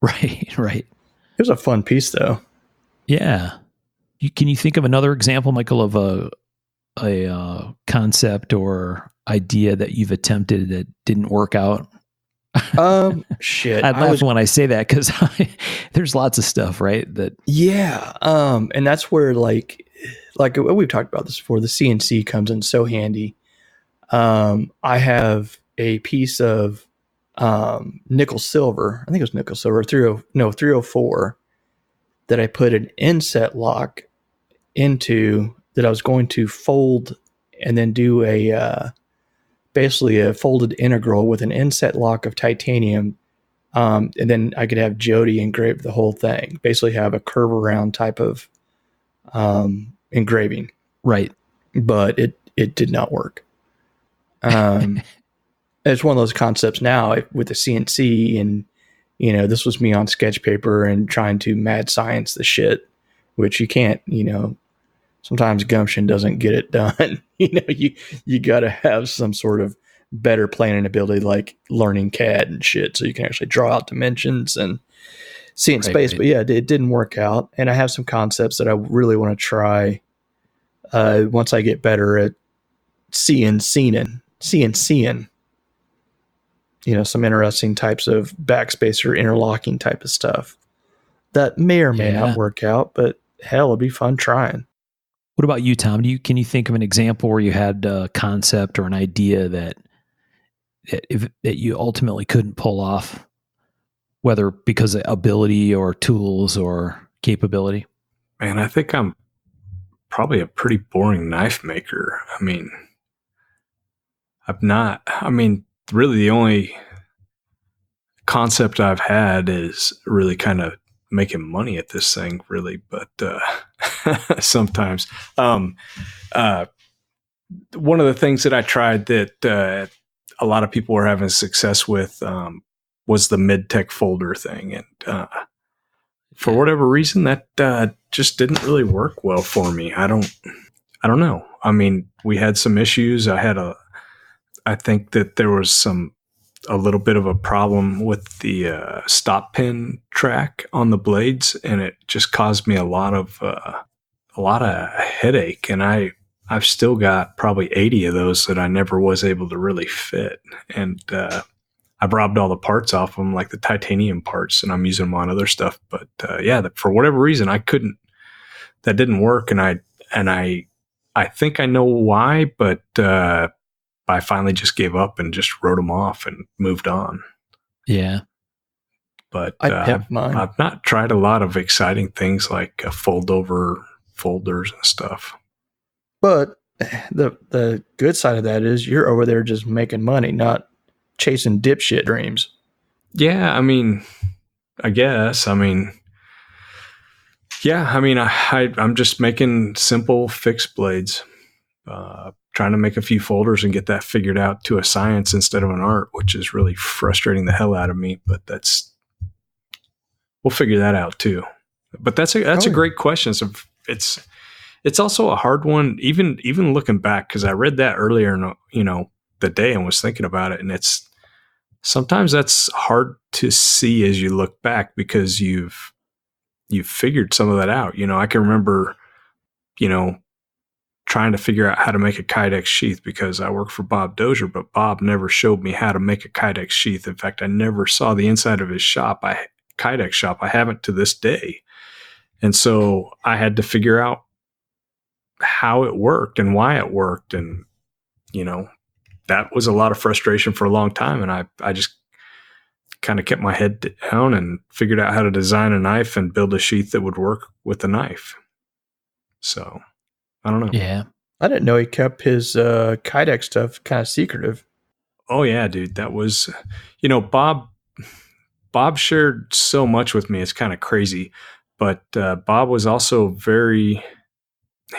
Right. It was a fun piece though. Yeah. Can you think of another example, Michael, of a concept or idea that you've attempted that didn't work out? Shit. I laugh when I say that because there's lots of stuff, right? That and that's where like we've talked about this before. The CNC comes in so handy. I have a piece of nickel silver. I think it was nickel silver 304 that I put an inset lock into that I was going to fold and then do basically a folded integral with an inset lock of titanium. And then I could have Jody engrave the whole thing, basically have a curve around type of engraving. Right. But it did not work. It's one of those concepts now with the CNC, and this was me on sketch paper and trying to mad science the shit, which you can't, sometimes gumption doesn't get it done. You got to have some sort of better planning ability, like learning CAD and shit, so you can actually draw out dimensions and see in space. Right. But yeah, it didn't work out. And I have some concepts that I really want to try once I get better at CNCing. Some interesting types of backspacer interlocking type of stuff that may or may not work out, but hell, it'd be fun trying. What about you, Tom? Can you think of an example where you had a concept or an idea that you ultimately couldn't pull off, whether because of ability or tools or capability? Man, I think I'm probably a pretty boring knife maker. I mean, really the only concept I've had is really kind of making money at this thing, really. But sometimes one of the things that I tried that a lot of people were having success with was the mid-tech folder thing. And for whatever reason, that just didn't really work well for me. I don't know. I mean, we had some issues. I think that there was a little bit of a problem with the stop pin track on the blades, and it just caused me a lot of headache. And I've still got probably 80 of those that I never was able to really fit. And I've robbed all the parts off them, like the titanium parts, and I'm using them on other stuff. But for whatever reason, that didn't work. And I think I know why, but I finally just gave up and just wrote them off and moved on. Yeah. But I've not tried a lot of exciting things like fold over folders and stuff. But the good side of that is you're over there just making money, not chasing dipshit dreams. Yeah, I mean, I guess. I mean, yeah, I mean, I'm just making simple fixed blades, trying to make a few folders and get that figured out to a science instead of an art, which is really frustrating the hell out of me. But we'll figure that out too. But that's a great question. So it's also a hard one, even looking back, because I read that earlier in the day and was thinking about it, and it's sometimes that's hard to see as you look back because you've figured some of that out. I can remember, trying to figure out how to make a Kydex sheath because I work for Bob Dozier, but Bob never showed me how to make a Kydex sheath. In fact, I never saw the inside of his shop, Kydex shop. I haven't to this day. And so I had to figure out how it worked and why it worked. And, that was a lot of frustration for a long time. And I just kind of kept my head down and figured out how to design a knife and build a sheath that would work with the knife. So I don't know. Yeah. I didn't know he kept his Kydex stuff kind of secretive. Oh yeah, dude. That was, Bob shared so much with me. It's kind of crazy, but Bob was also he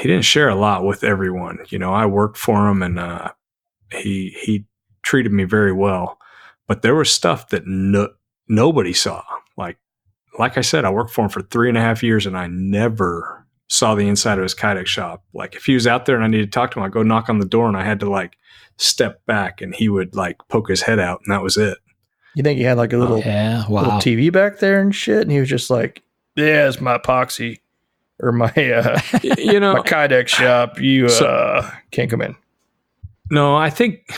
didn't share a lot with everyone. I worked for him and he treated me very well, but there was stuff that nobody saw. Like I said, I worked for him for 3.5 years and I never saw the inside of his Kydex shop. Like if he was out there and I needed to talk to him, I'd go knock on the door and I had to step back and he would poke his head out and that was it. You think he had a little, little TV back there and shit? And he was just like, yeah, it's my epoxy or my, my Kydex shop. You can't come in. No, I think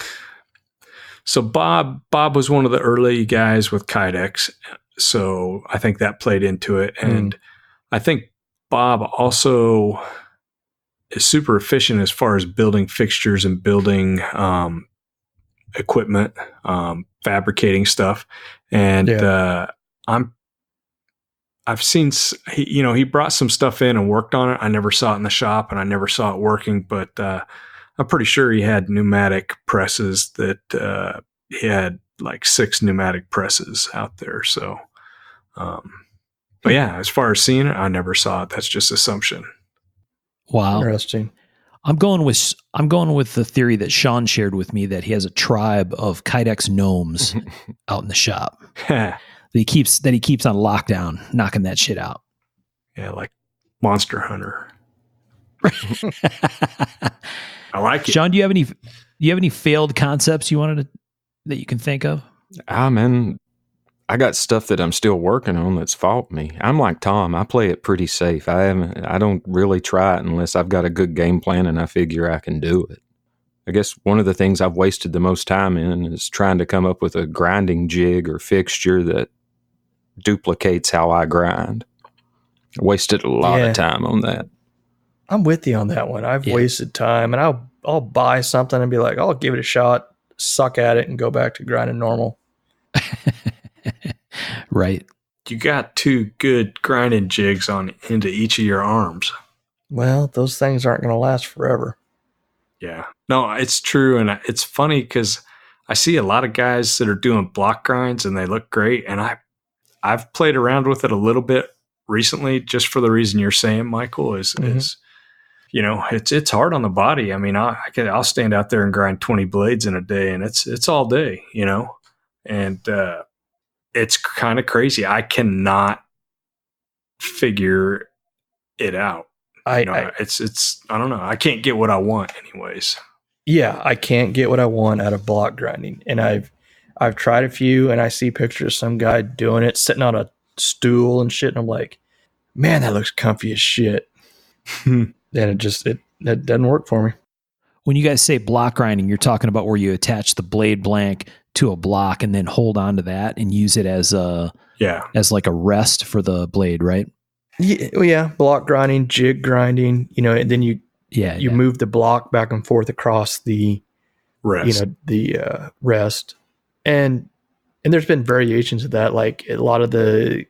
so. Bob was one of the early guys with Kydex. So I think that played into it. And I think Bob also is super efficient as far as building fixtures and building equipment, fabricating stuff. And I've seen, he brought some stuff in and worked on it. I never saw it in the shop and I never saw it working, but I'm pretty sure he had pneumatic presses that he had 6 pneumatic presses out there. So, but yeah, as far as seeing it, I never saw it. That's just assumption. Wow. Interesting. I'm going with the theory that Sean shared with me that he has a tribe of Kydex gnomes out in the shop. that he keeps on lockdown, knocking that shit out. Yeah, like Monster Hunter. I like it. Sean, do you have any failed concepts that you can think of? Man, I got stuff that I'm still working on that's fault me. I'm like Tom. I play it pretty safe. I don't really try it unless I've got a good game plan and I figure I can do it. I guess one of the things I've wasted the most time in is trying to come up with a grinding jig or fixture that duplicates how I grind. Wasted a lot of time on that. I'm with you on that one. I've wasted time, and I'll buy something and be like, I'll give it a shot, suck at it, and go back to grinding normal. Right. You got 2 good grinding jigs on into each of your arms. Well, those things aren't going to last forever. Yeah. No, it's true. And it's funny because I see a lot of guys that are doing block grinds and they look great. And I've played around with it a little bit recently, just for the reason you're saying, Michael, is you know, it's hard on the body. I mean, I'll stand out there and grind 20 blades in a day, and it's all day, you know, and it's kind of crazy. I cannot figure it out. It's I don't know. I can't get what I want, anyways. Yeah, I can't get what I want out of block grinding, and I've tried a few, and I see pictures of some guy doing it, sitting on a stool and shit, and I'm like, man, that looks comfy as shit. And it doesn't work for me. When you guys say block grinding, you're talking about where you attach the blade blank to a block and then hold on to that and use it as like a rest for the blade, right? Yeah, block grinding, jig grinding, you know, and then you move the block back and forth across the rest. You know, the rest. And there's been variations of that. Like a lot of the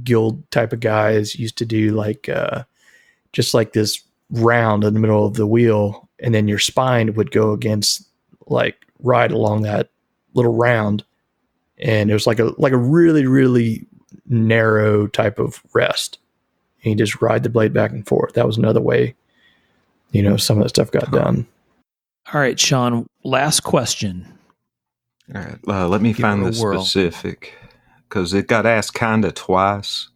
guild type of guys used to do like just like this round in the middle of the wheel, and then your spine would go against, like, right along that little round, and it was like a really, really narrow type of rest, and you just ride the blade back and forth. That was another way, you know, some of that stuff got done. All right, Sean, last question. All right, let me find the specific, because it got asked kind of twice.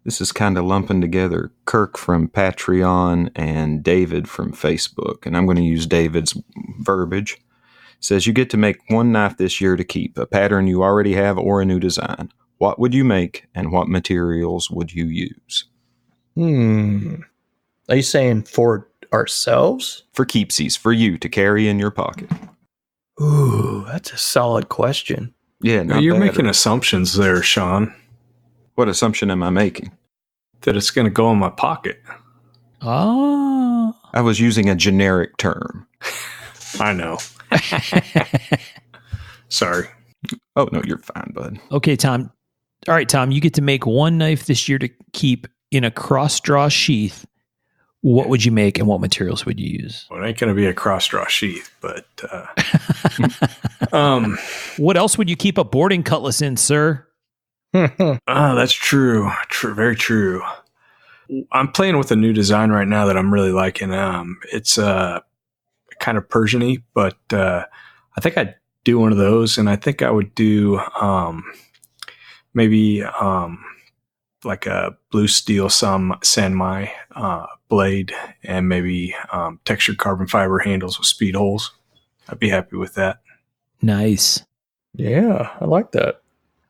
This is kind of lumping together Kirk from Patreon and David from Facebook, and I'm going to use David's verbiage. It says, you get to make one knife this year to keep, a pattern you already have or a new design. What would you make, and what materials would you use? Are you saying for ourselves? For keepsies, for you to carry in your pocket. Ooh, that's a solid question. Yeah, you're making assumptions there, Sean. What assumption am I making? That it's going to go in my pocket. Oh. I was using a generic term. I know. Sorry. Oh, no, you're fine, bud. Okay, Tom. All right, Tom, you get to make one knife this year to keep in a cross-draw sheath. What would you make, and what materials would you use? Well, it ain't going to be a cross-draw sheath, but... what else would you keep a boarding cutlass in, sir? That's true. Very true. I'm playing with a new design right now that I'm really liking. It's kind of Persian-y, but I think I'd do one of those, and I think I would do maybe like a blue steel Sanmai blade, and maybe textured carbon fiber handles with speed holes. I'd be happy with that. Nice. Yeah, I like that.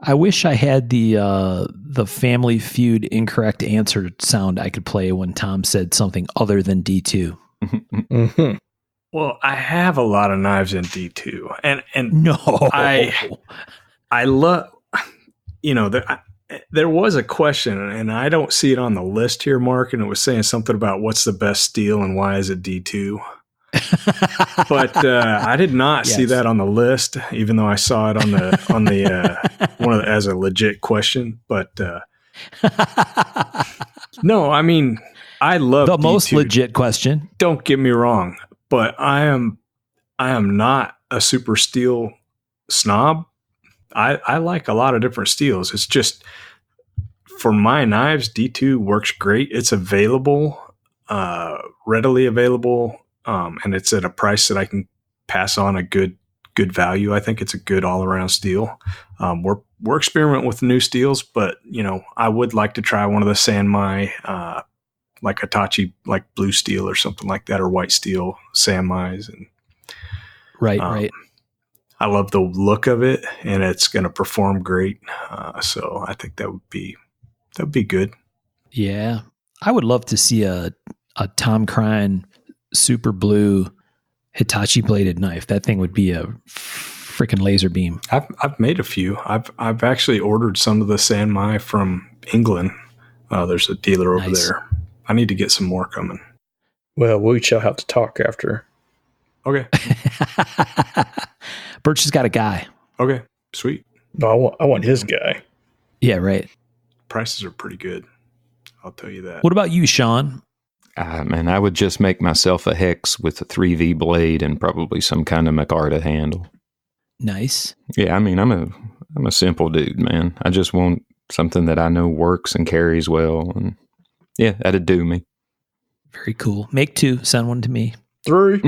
I wish I had the Family Feud incorrect answer sound I could play when Tom said something other than D2. Mm-hmm. Well, I have a lot of knives in D2, and no, I love, you know, there was a question, and I don't see it on the list here, Mark, and it was saying something about what's the best steel and why is it D2. But I did not see that on the list, even though I saw it on the one of the, as a legit question. But no, I mean, I love the D2. Most legit question. Don't get me wrong, but I am not a super steel snob. I like a lot of different steels. It's just for my knives, D2 works great. It's available, readily available. And it's at a price that I can pass on a good value. I think it's a good all around steel. We're experimenting with new steels, but you know, I would like to try one of the Sanmai, like Hitachi, like blue steel or something like that, or white steel Sanmais. And right. I love the look of it, and it's going to perform great. So I think that would be good. Yeah, I would love to see a Tom Crine super blue Hitachi bladed knife. That thing would be a freaking laser beam. I've made a few. I've actually ordered some of the Sanmai from England. Oh, there's a dealer over Nice. there. I need to get some more coming. Well, we shall have to talk after. Okay. Birch has got a guy. Okay. Sweet. No, I want his guy. Yeah, right. Prices are pretty good. I'll tell you that. What about you, Sean? Man, I would just make myself a hex with a 3V blade and probably some kind of McArta handle. Nice. Yeah, I mean, I'm a simple dude, man. I just want something that I know works and carries well, and yeah, that'd do me. Very cool. Make 2. Send one to me. 3.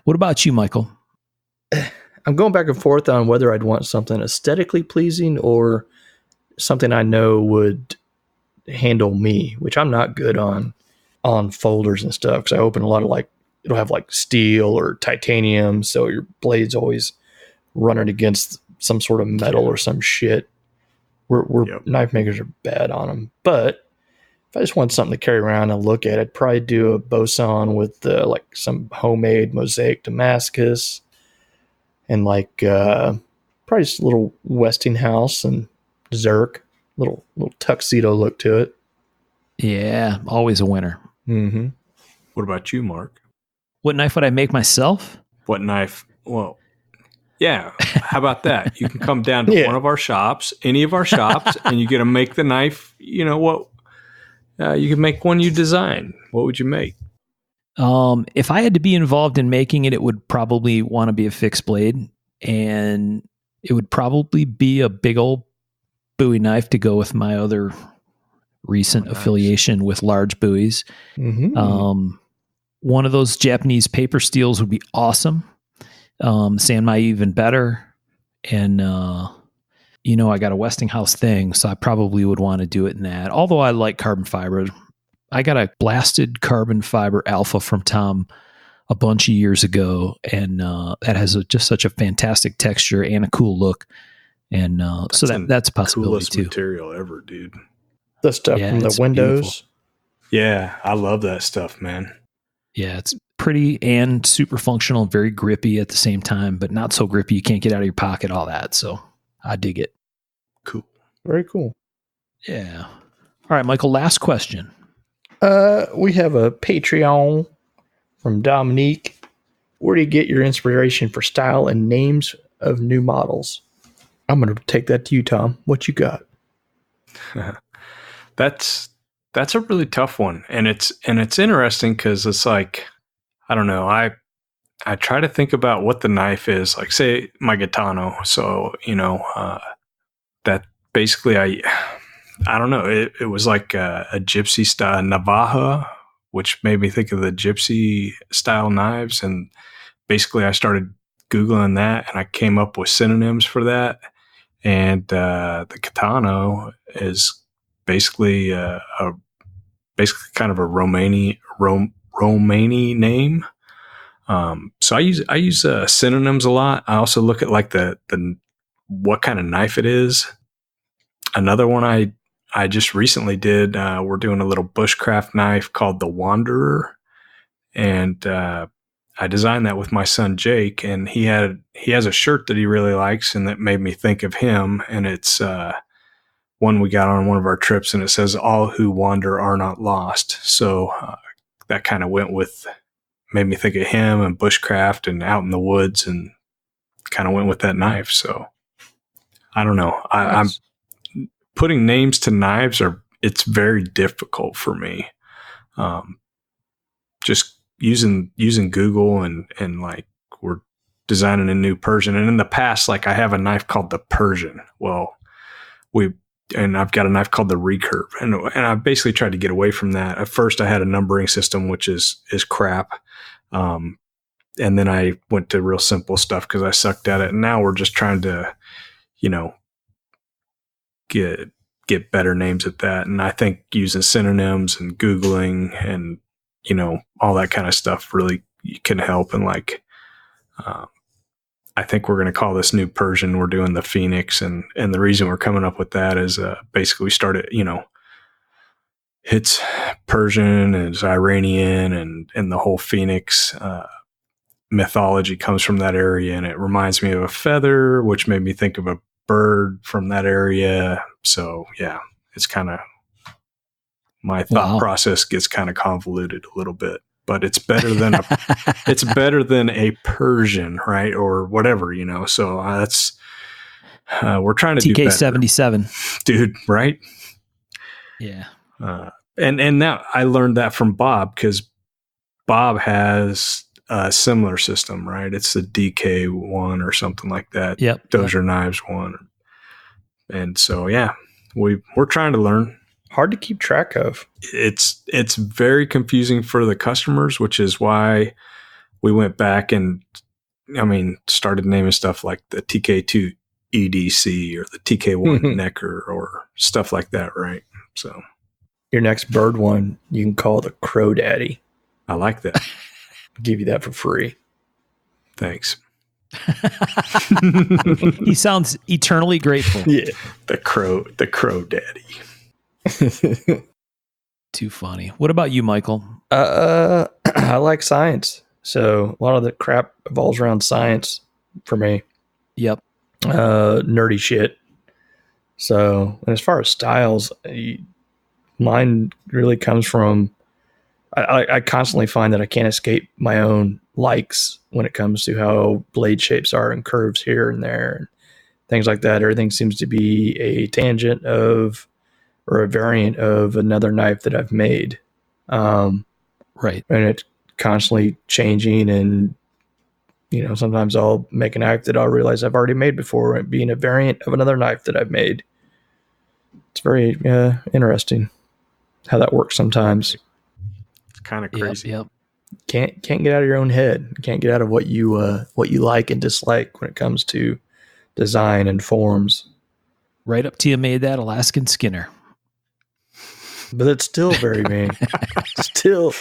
What about you, Michael? I'm going back and forth on whether I'd want something aesthetically pleasing or something I know would handle me, which I'm not good on folders and stuff, because I open a lot of it'll have steel or titanium, so your blade's always running against some sort of metal or some shit. We're knife makers are bad on them. But if I just want something to carry around and look at, I'd probably do a boson with some homemade mosaic Damascus and probably just a little Westinghouse and Zerk, little tuxedo look to it. Yeah, always a winner. Mm-hmm. What about you, Mark? What knife would I make myself? What knife? Well, yeah. How about that? You can come down to one of our shops, any of our shops, and you get to make the knife. You know what? You can make one you design. What would you make? If I had to be involved in making it, it would probably want to be a fixed blade, and it would probably be a big old Bowie knife to go with my other recent affiliation with large buoys. Mm-hmm. One of those Japanese paper steels would be awesome. Sanmai even better. And, I got a Westinghouse thing, so I probably would want to do it in that. Although I like carbon fiber. I got a blasted carbon fiber alpha from Tom a bunch of years ago, and that has just such a fantastic texture and a cool look. And so that's a possibility coolest too. Material ever, dude. The stuff from the windows. Beautiful. Yeah, I love that stuff, man. Yeah, it's pretty and super functional, very grippy at the same time, but not so grippy you can't get out of your pocket, all that. So I dig it. Cool. Very cool. Yeah. All right, Michael, last question. We have a Patreon from Dominique. Where do you get your inspiration for style and names of new models? I'm going to take that to you, Tom. What you got? That's a really tough one, and it's interesting because it's I don't know. I try to think about what the knife is. Like, say my Gitano. So that basically I don't know. It was like a gypsy style Navaja, which made me think of the gypsy style knives, and basically I started Googling that, and I came up with synonyms for that. And the Gitano is basically basically kind of a Romani name. So I use synonyms a lot. I also look at the what kind of knife it is. Another one I just recently did. We're doing a little bushcraft knife called the Wanderer, and I designed that with my son Jake, and he has a shirt that he really likes, and that made me think of him. And it's one we got on one of our trips, and it says, "All who wander are not lost." So that kind of made me think of him and bushcraft and out in the woods, and kind of went with that knife. So I don't know. I'm putting names to knives it's very difficult for me. Just using Google and we're designing a new Persian. And in the past, I have a knife called the Persian. Well, and I've got a knife called the Recurve, and I basically tried to get away from that. At first I had a numbering system, which is crap. And then I went to real simple stuff because I sucked at it. And now we're just trying to, get better names at that. And I think using synonyms and Googling and, all that kind of stuff really can help. And I think we're going to call this new Persian, we're doing the Phoenix. And the reason we're coming up with that is basically we started, it's Persian and it's Iranian and the whole Phoenix mythology comes from that area. And it reminds me of a feather, which made me think of a bird from that area. So yeah, it's kind of, my thought process gets kind of convoluted a little bit, but it's better than it's better than a Persian, right? Or whatever, so that's, we're trying to do better. TK-77. Dude, right? Yeah. And now I learned that from Bob, because Bob has a similar system, right? It's the DK1 or something like that. Yep. Dozier Knives 1. And so, yeah, we're trying to learn. Hard to keep track of. It's very confusing for the customers, which is why we went back and, started naming stuff like the TK2 EDC or the TK1 Necker or stuff like that, right? So your next bird one, you can call the Crow Daddy. I like that. Give you that for free. Thanks. He sounds eternally grateful. Yeah. The Crow Daddy. Too funny. What about you, Michael? I like science. So a lot of the crap revolves around science for me. Yep. Nerdy shit. So, and as far as styles, mine really comes from, I constantly find that I can't escape my own likes when it comes to how blade shapes are and curves here and there and things like that. Everything seems to be a tangent of, or a variant of another knife that I've made. Right. And it's constantly changing, and sometimes I'll make a knife that I'll realize I've already made before, and being a variant of another knife that I've made. It's very interesting how that works sometimes. It's kind of crazy. Yep. Can't get out of your own head. Can't get out of what you like and dislike when it comes to design and forms. Right up to you made that Alaskan Skinner. But it's still very mean. still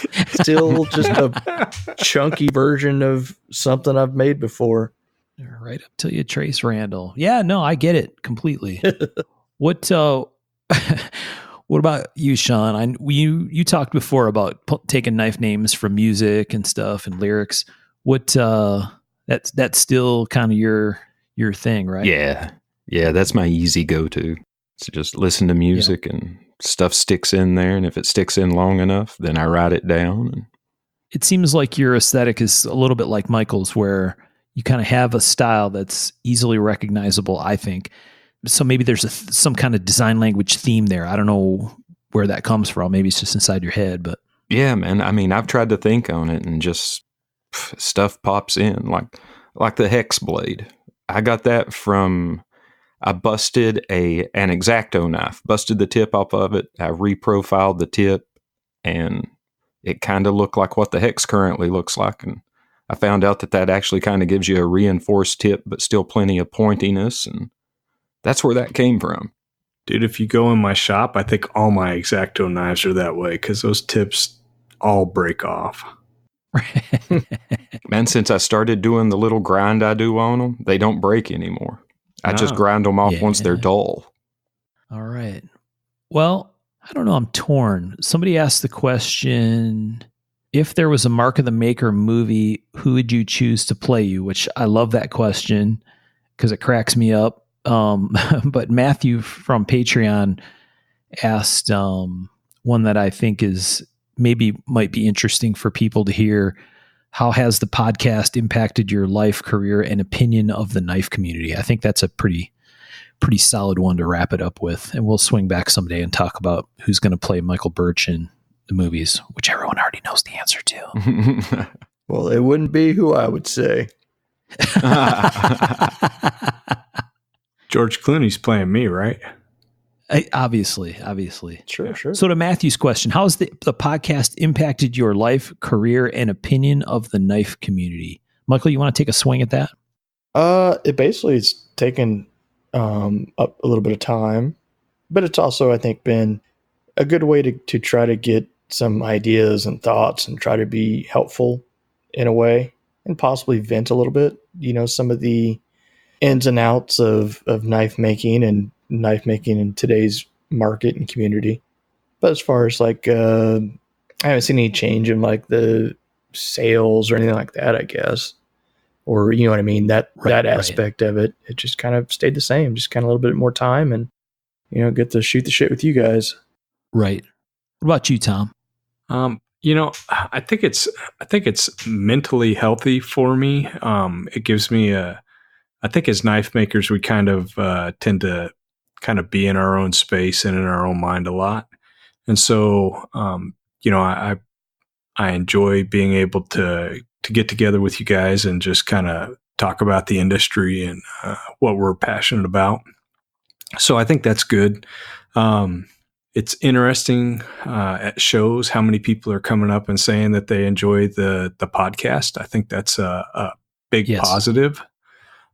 just a chunky version of something I've made before. Right up till you Trace Randall. Yeah, no, I get it completely. What about you, Sean? You talked before about taking knife names from music and stuff and lyrics. What that's still kind of your thing, right? Yeah, that's my easy go-to. So just listen to music and stuff sticks in there, and if it sticks in long enough, then I write it down. And it seems like your aesthetic is a little bit like Michael's, where you kind of have a style that's easily recognizable, I think. So maybe there's some kind of design language theme there. I don't know where that comes from. Maybe it's just inside your head, but yeah, man. I've tried to think on it, and just stuff pops in, like the hex blade. I got that from, I busted an X-Acto knife, busted the tip off of it. I reprofiled the tip, and it kind of looked like what the hex currently looks like. And I found out that actually kind of gives you a reinforced tip, but still plenty of pointiness. And that's where that came from. Dude, if you go in my shop, I think all my X-Acto knives are that way, because those tips all break off. Man, since I started doing the little grind I do on them, they don't break anymore. I just grind them off once they're dull. All right. Well, I don't know. I'm torn. Somebody asked the question, if there was a Mark of the Maker movie, who would you choose to play you? Which I love that question because it cracks me up. But Matthew from Patreon asked one that I think might be interesting for people to hear. How has the podcast impacted your life, career, and opinion of the knife community? I think that's a pretty solid one to wrap it up with. And we'll swing back someday and talk about who's going to play Michael Birch in the movies, which everyone already knows the answer to. Well, it wouldn't be who I would say. George Clooney's playing me, right? Obviously. Sure. So to Matthew's question, how has the podcast impacted your life, career, and opinion of the knife community? Michael, you want to take a swing at that? It basically it's taken up a little bit of time, but it's also, I think, been a good way to try to get some ideas and thoughts and try to be helpful in a way and possibly vent a little bit, some of the ins and outs of knife making and knife making in today's market and community. But as far as I haven't seen any change in the sales or anything like that, I guess. or you know what I mean? That Right. aspect of it, it just kind of stayed the same, just kind of a little bit more time and, you know, get to shoot the shit with you guys. Right. What about you, Tom? You know, I think it's mentally healthy for me. It gives me I think as knife makers, we kind of tend to kind of be in our own space and in our own mind a lot. And so, you know, I enjoy being able to get together with you guys and just kind of talk about the industry and what we're passionate about. So I think that's good. It's interesting at shows how many people are coming up and saying that they enjoy the podcast. I think that's a big positive.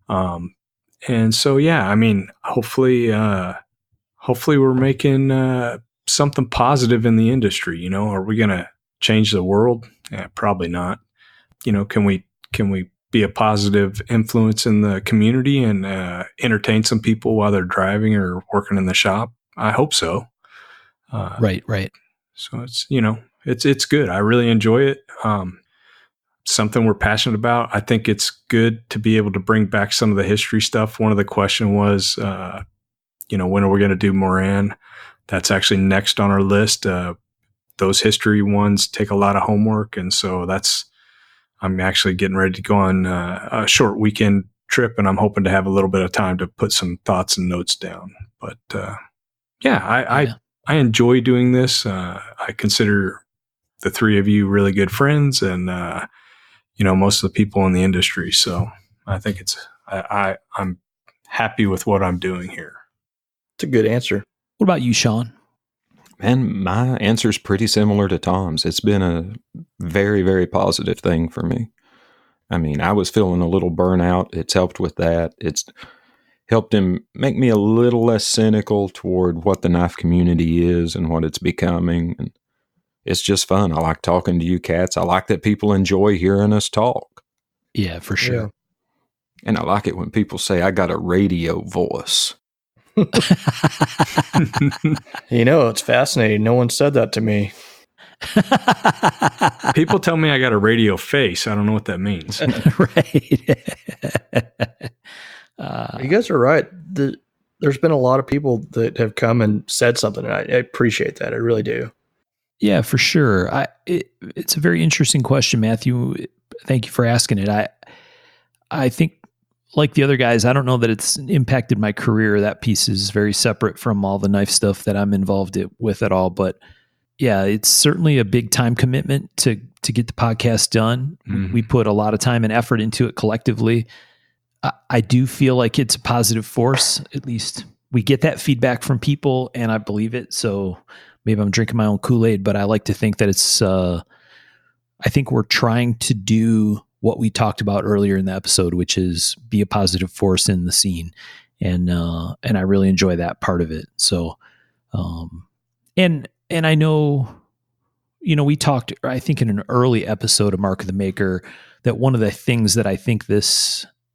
And so, yeah, I mean, hopefully we're making something positive in the industry. You know, are we going to change the world? Yeah, probably not. You know, can we be a positive influence in the community and entertain some people while they're driving or working in the shop? I hope so. Right. So it's, you know, it's good. I really enjoy it. Something we're passionate about. I think it's good to be able to bring back some of the history stuff. One of the question was, you know, when are we going to do Moran? That's actually next on our list. Those history ones take a lot of homework. And so I'm actually getting ready to go on a short weekend trip, and I'm hoping to have a little bit of time to put some thoughts and notes down. But I enjoy doing this. I consider the three of you really good friends, and you know, most of the people in the industry. So I think I'm happy with what I'm doing here. It's a good answer. What about you, Sean? Man, my answer is pretty similar to Tom's. It's been a very, very positive thing for me. I mean, I was feeling a little burnout. It's helped with that. It's helped him make me a little less cynical toward what the knife community is and what it's becoming. And it's just fun. I like talking to you cats. I like that people enjoy hearing us talk. Yeah, for sure. Yeah. And I like it when people say I got a radio voice. You know, it's fascinating. No one said that to me. People tell me I got a radio face. I don't know what that means. Right. You guys are right. There's been a lot of people that have come and said something, and I appreciate that. I really do. Yeah, for sure. It's a very interesting question, Matthew. Thank you for asking it. I think, like the other guys, I don't know that it's impacted my career. That piece is very separate from all the knife stuff that I'm involved with at all. But yeah, it's certainly a big time commitment to get the podcast done. Mm-hmm. We put a lot of time and effort into it collectively. I do feel like it's a positive force. At least we get that feedback from people, and I believe it. So maybe I'm drinking my own Kool-Aid, but I like to think that it's, I think we're trying to do what we talked about earlier in the episode, which is be a positive force in the scene. And I really enjoy that part of it. So, and I know, you know, we talked, I think in an early episode of Mark of the Maker, that one of the things that I think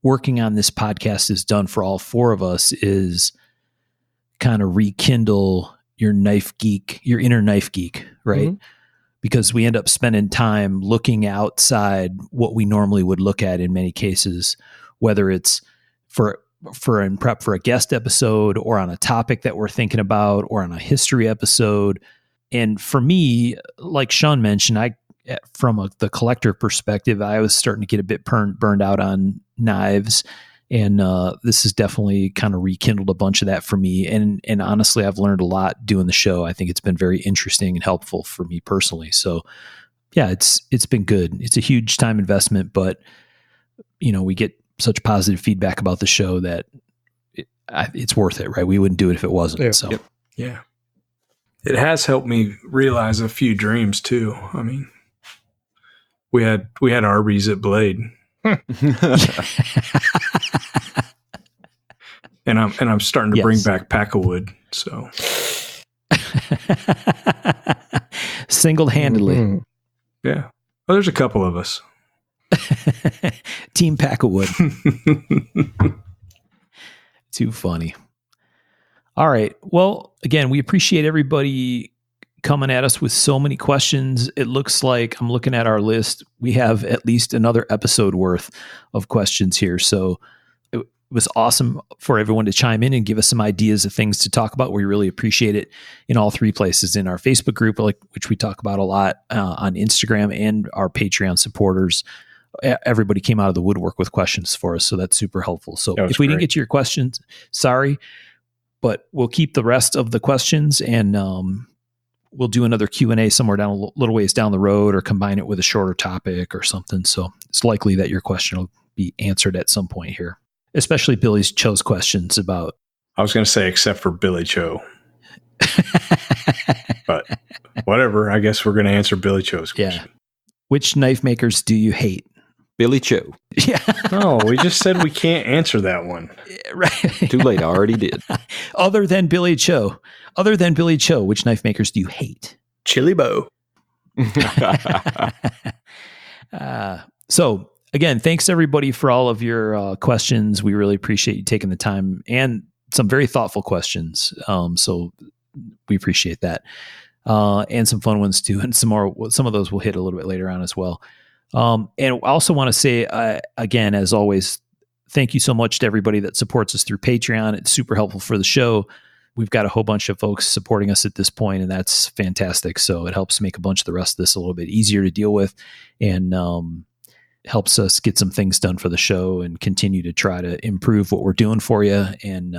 working on this podcast has done for all four of us is kind of rekindle your inner knife geek, right? Mm-hmm. Because we end up spending time looking outside what we normally would look at in many cases, whether it's for in prep for a guest episode or on a topic that we're thinking about or on a history episode. And for me, like Sean mentioned, from the collector perspective, I was starting to get a bit burned out on knives. And this has definitely kind of rekindled a bunch of that for me. And honestly, I've learned a lot doing the show. I think it's been very interesting and helpful for me personally. So yeah, it's been good. It's a huge time investment, but you know, we get such positive feedback about the show that it's worth it, right? We wouldn't do it if it wasn't. Yeah. So yeah, it has helped me realize a few dreams too. I mean, we had Arby's at Blade. And I'm starting to bring back Pack-A-Wood. So single-handedly. Mm-hmm. Yeah. Well, there's a couple of us. Team Pack-A-Wood. Too funny. All right. Well, again, we appreciate everybody coming at us with so many questions. It looks like, I'm looking at our list, we have at least another episode worth of questions here. So it was awesome for everyone to chime in and give us some ideas of things to talk about. We really appreciate it in all three places, in our Facebook group, which we talk about a lot, on Instagram, and our Patreon supporters. Everybody came out of the woodwork with questions for us, so that's super helpful. So if we didn't get to your questions, sorry, but we'll keep the rest of the questions, and we'll do another Q&A somewhere down a little ways down the road, or combine it with a shorter topic or something. So it's likely that your question will be answered at some point here, especially Billy Cho's questions about. I was going to say, except for Billy Cho. But whatever, I guess we're going to answer Billy Cho's question. Yeah. Which knife makers do you hate? Billy Cho. Yeah. No, we just said we can't answer that one. Right. Too late. I already did. Other than Billy Cho, which knife makers do you hate? Chili Bow. So again, thanks everybody for all of your questions. We really appreciate you taking the time, and some very thoughtful questions. So we appreciate that. And some fun ones too. And some of those we'll hit a little bit later on as well. And I also want to say, again, as always, thank you so much to everybody that supports us through Patreon. It's super helpful for the show. We've got a whole bunch of folks supporting us at this point, and that's fantastic. So it helps make a bunch of the rest of this a little bit easier to deal with, and helps us get some things done for the show and continue to try to improve what we're doing for you, and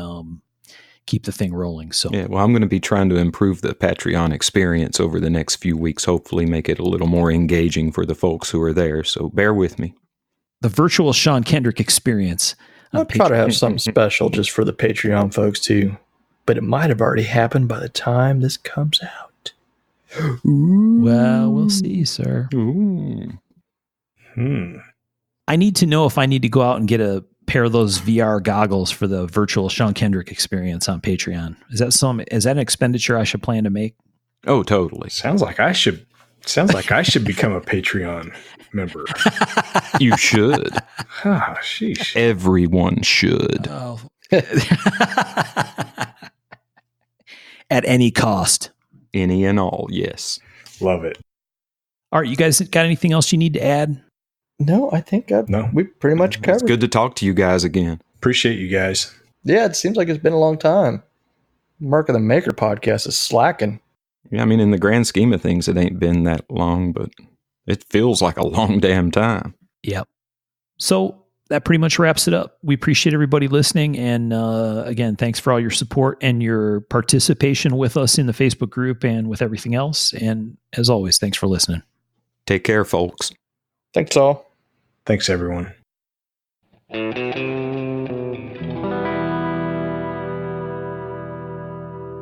keep the thing rolling. So yeah, well, I'm going to be trying to improve the Patreon experience over the next few weeks, hopefully make it a little more engaging for the folks who are there. So bear with me. The virtual Sean Kendrick experience. I'll try to have something special just for the Patreon folks too, but it might have already happened by the time this comes out. Well, we'll see, sir. I need to know if I need to go out and get a pair of those VR goggles for the virtual Sean Kendrick experience on Patreon. Is that an expenditure I should plan to make? Oh, totally. Sounds like I should become a Patreon member. You should. Sheesh. Everyone should. Oh. At any cost. Any and all, yes. Love it. All right, you guys got anything else you need to add? No, I think we pretty much covered. It's good to talk to you guys again. Appreciate you guys. Yeah, it seems like it's been a long time. Mark of the Maker podcast is slacking. Yeah, I mean, in the grand scheme of things, it ain't been that long, but it feels like a long damn time. Yep. So that pretty much wraps it up. We appreciate everybody listening. And again, thanks for all your support and your participation with us in the Facebook group and with everything else. And as always, thanks for listening. Take care, folks. Thanks all. Thanks, everyone.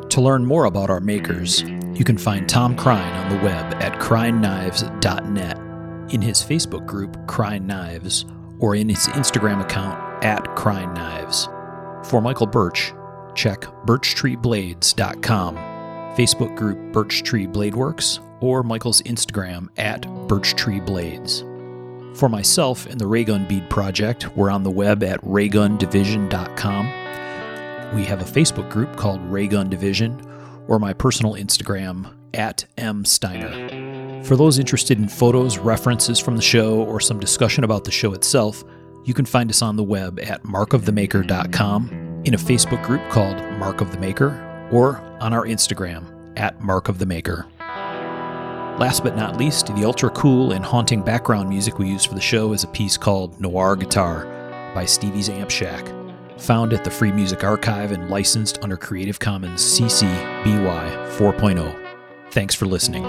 To learn more about our makers, you can find Tom Crine on the web at crineknives.net, in his Facebook group, Crine Knives, or in his Instagram account at Crine Knives. For Michael Birch, check birchtreeblades.com, Facebook group Birch Tree Blade Works, or Michael's Instagram at birchtreeblades. For myself and the Raygun Bead Project, we're on the web at raygundivision.com. We have a Facebook group called Raygun Division, or my personal Instagram at msteiner. For those interested in photos, references from the show, or some discussion about the show itself, you can find us on the web at markofthemaker.com, in a Facebook group called Mark of the Maker, or on our Instagram at Mark of the Maker. Last but not least, the ultra cool and haunting background music we use for the show is a piece called Noir Guitar by Stevie's Amp Shack, found at the Free Music Archive and licensed under Creative Commons CC BY 4.0. Thanks for listening.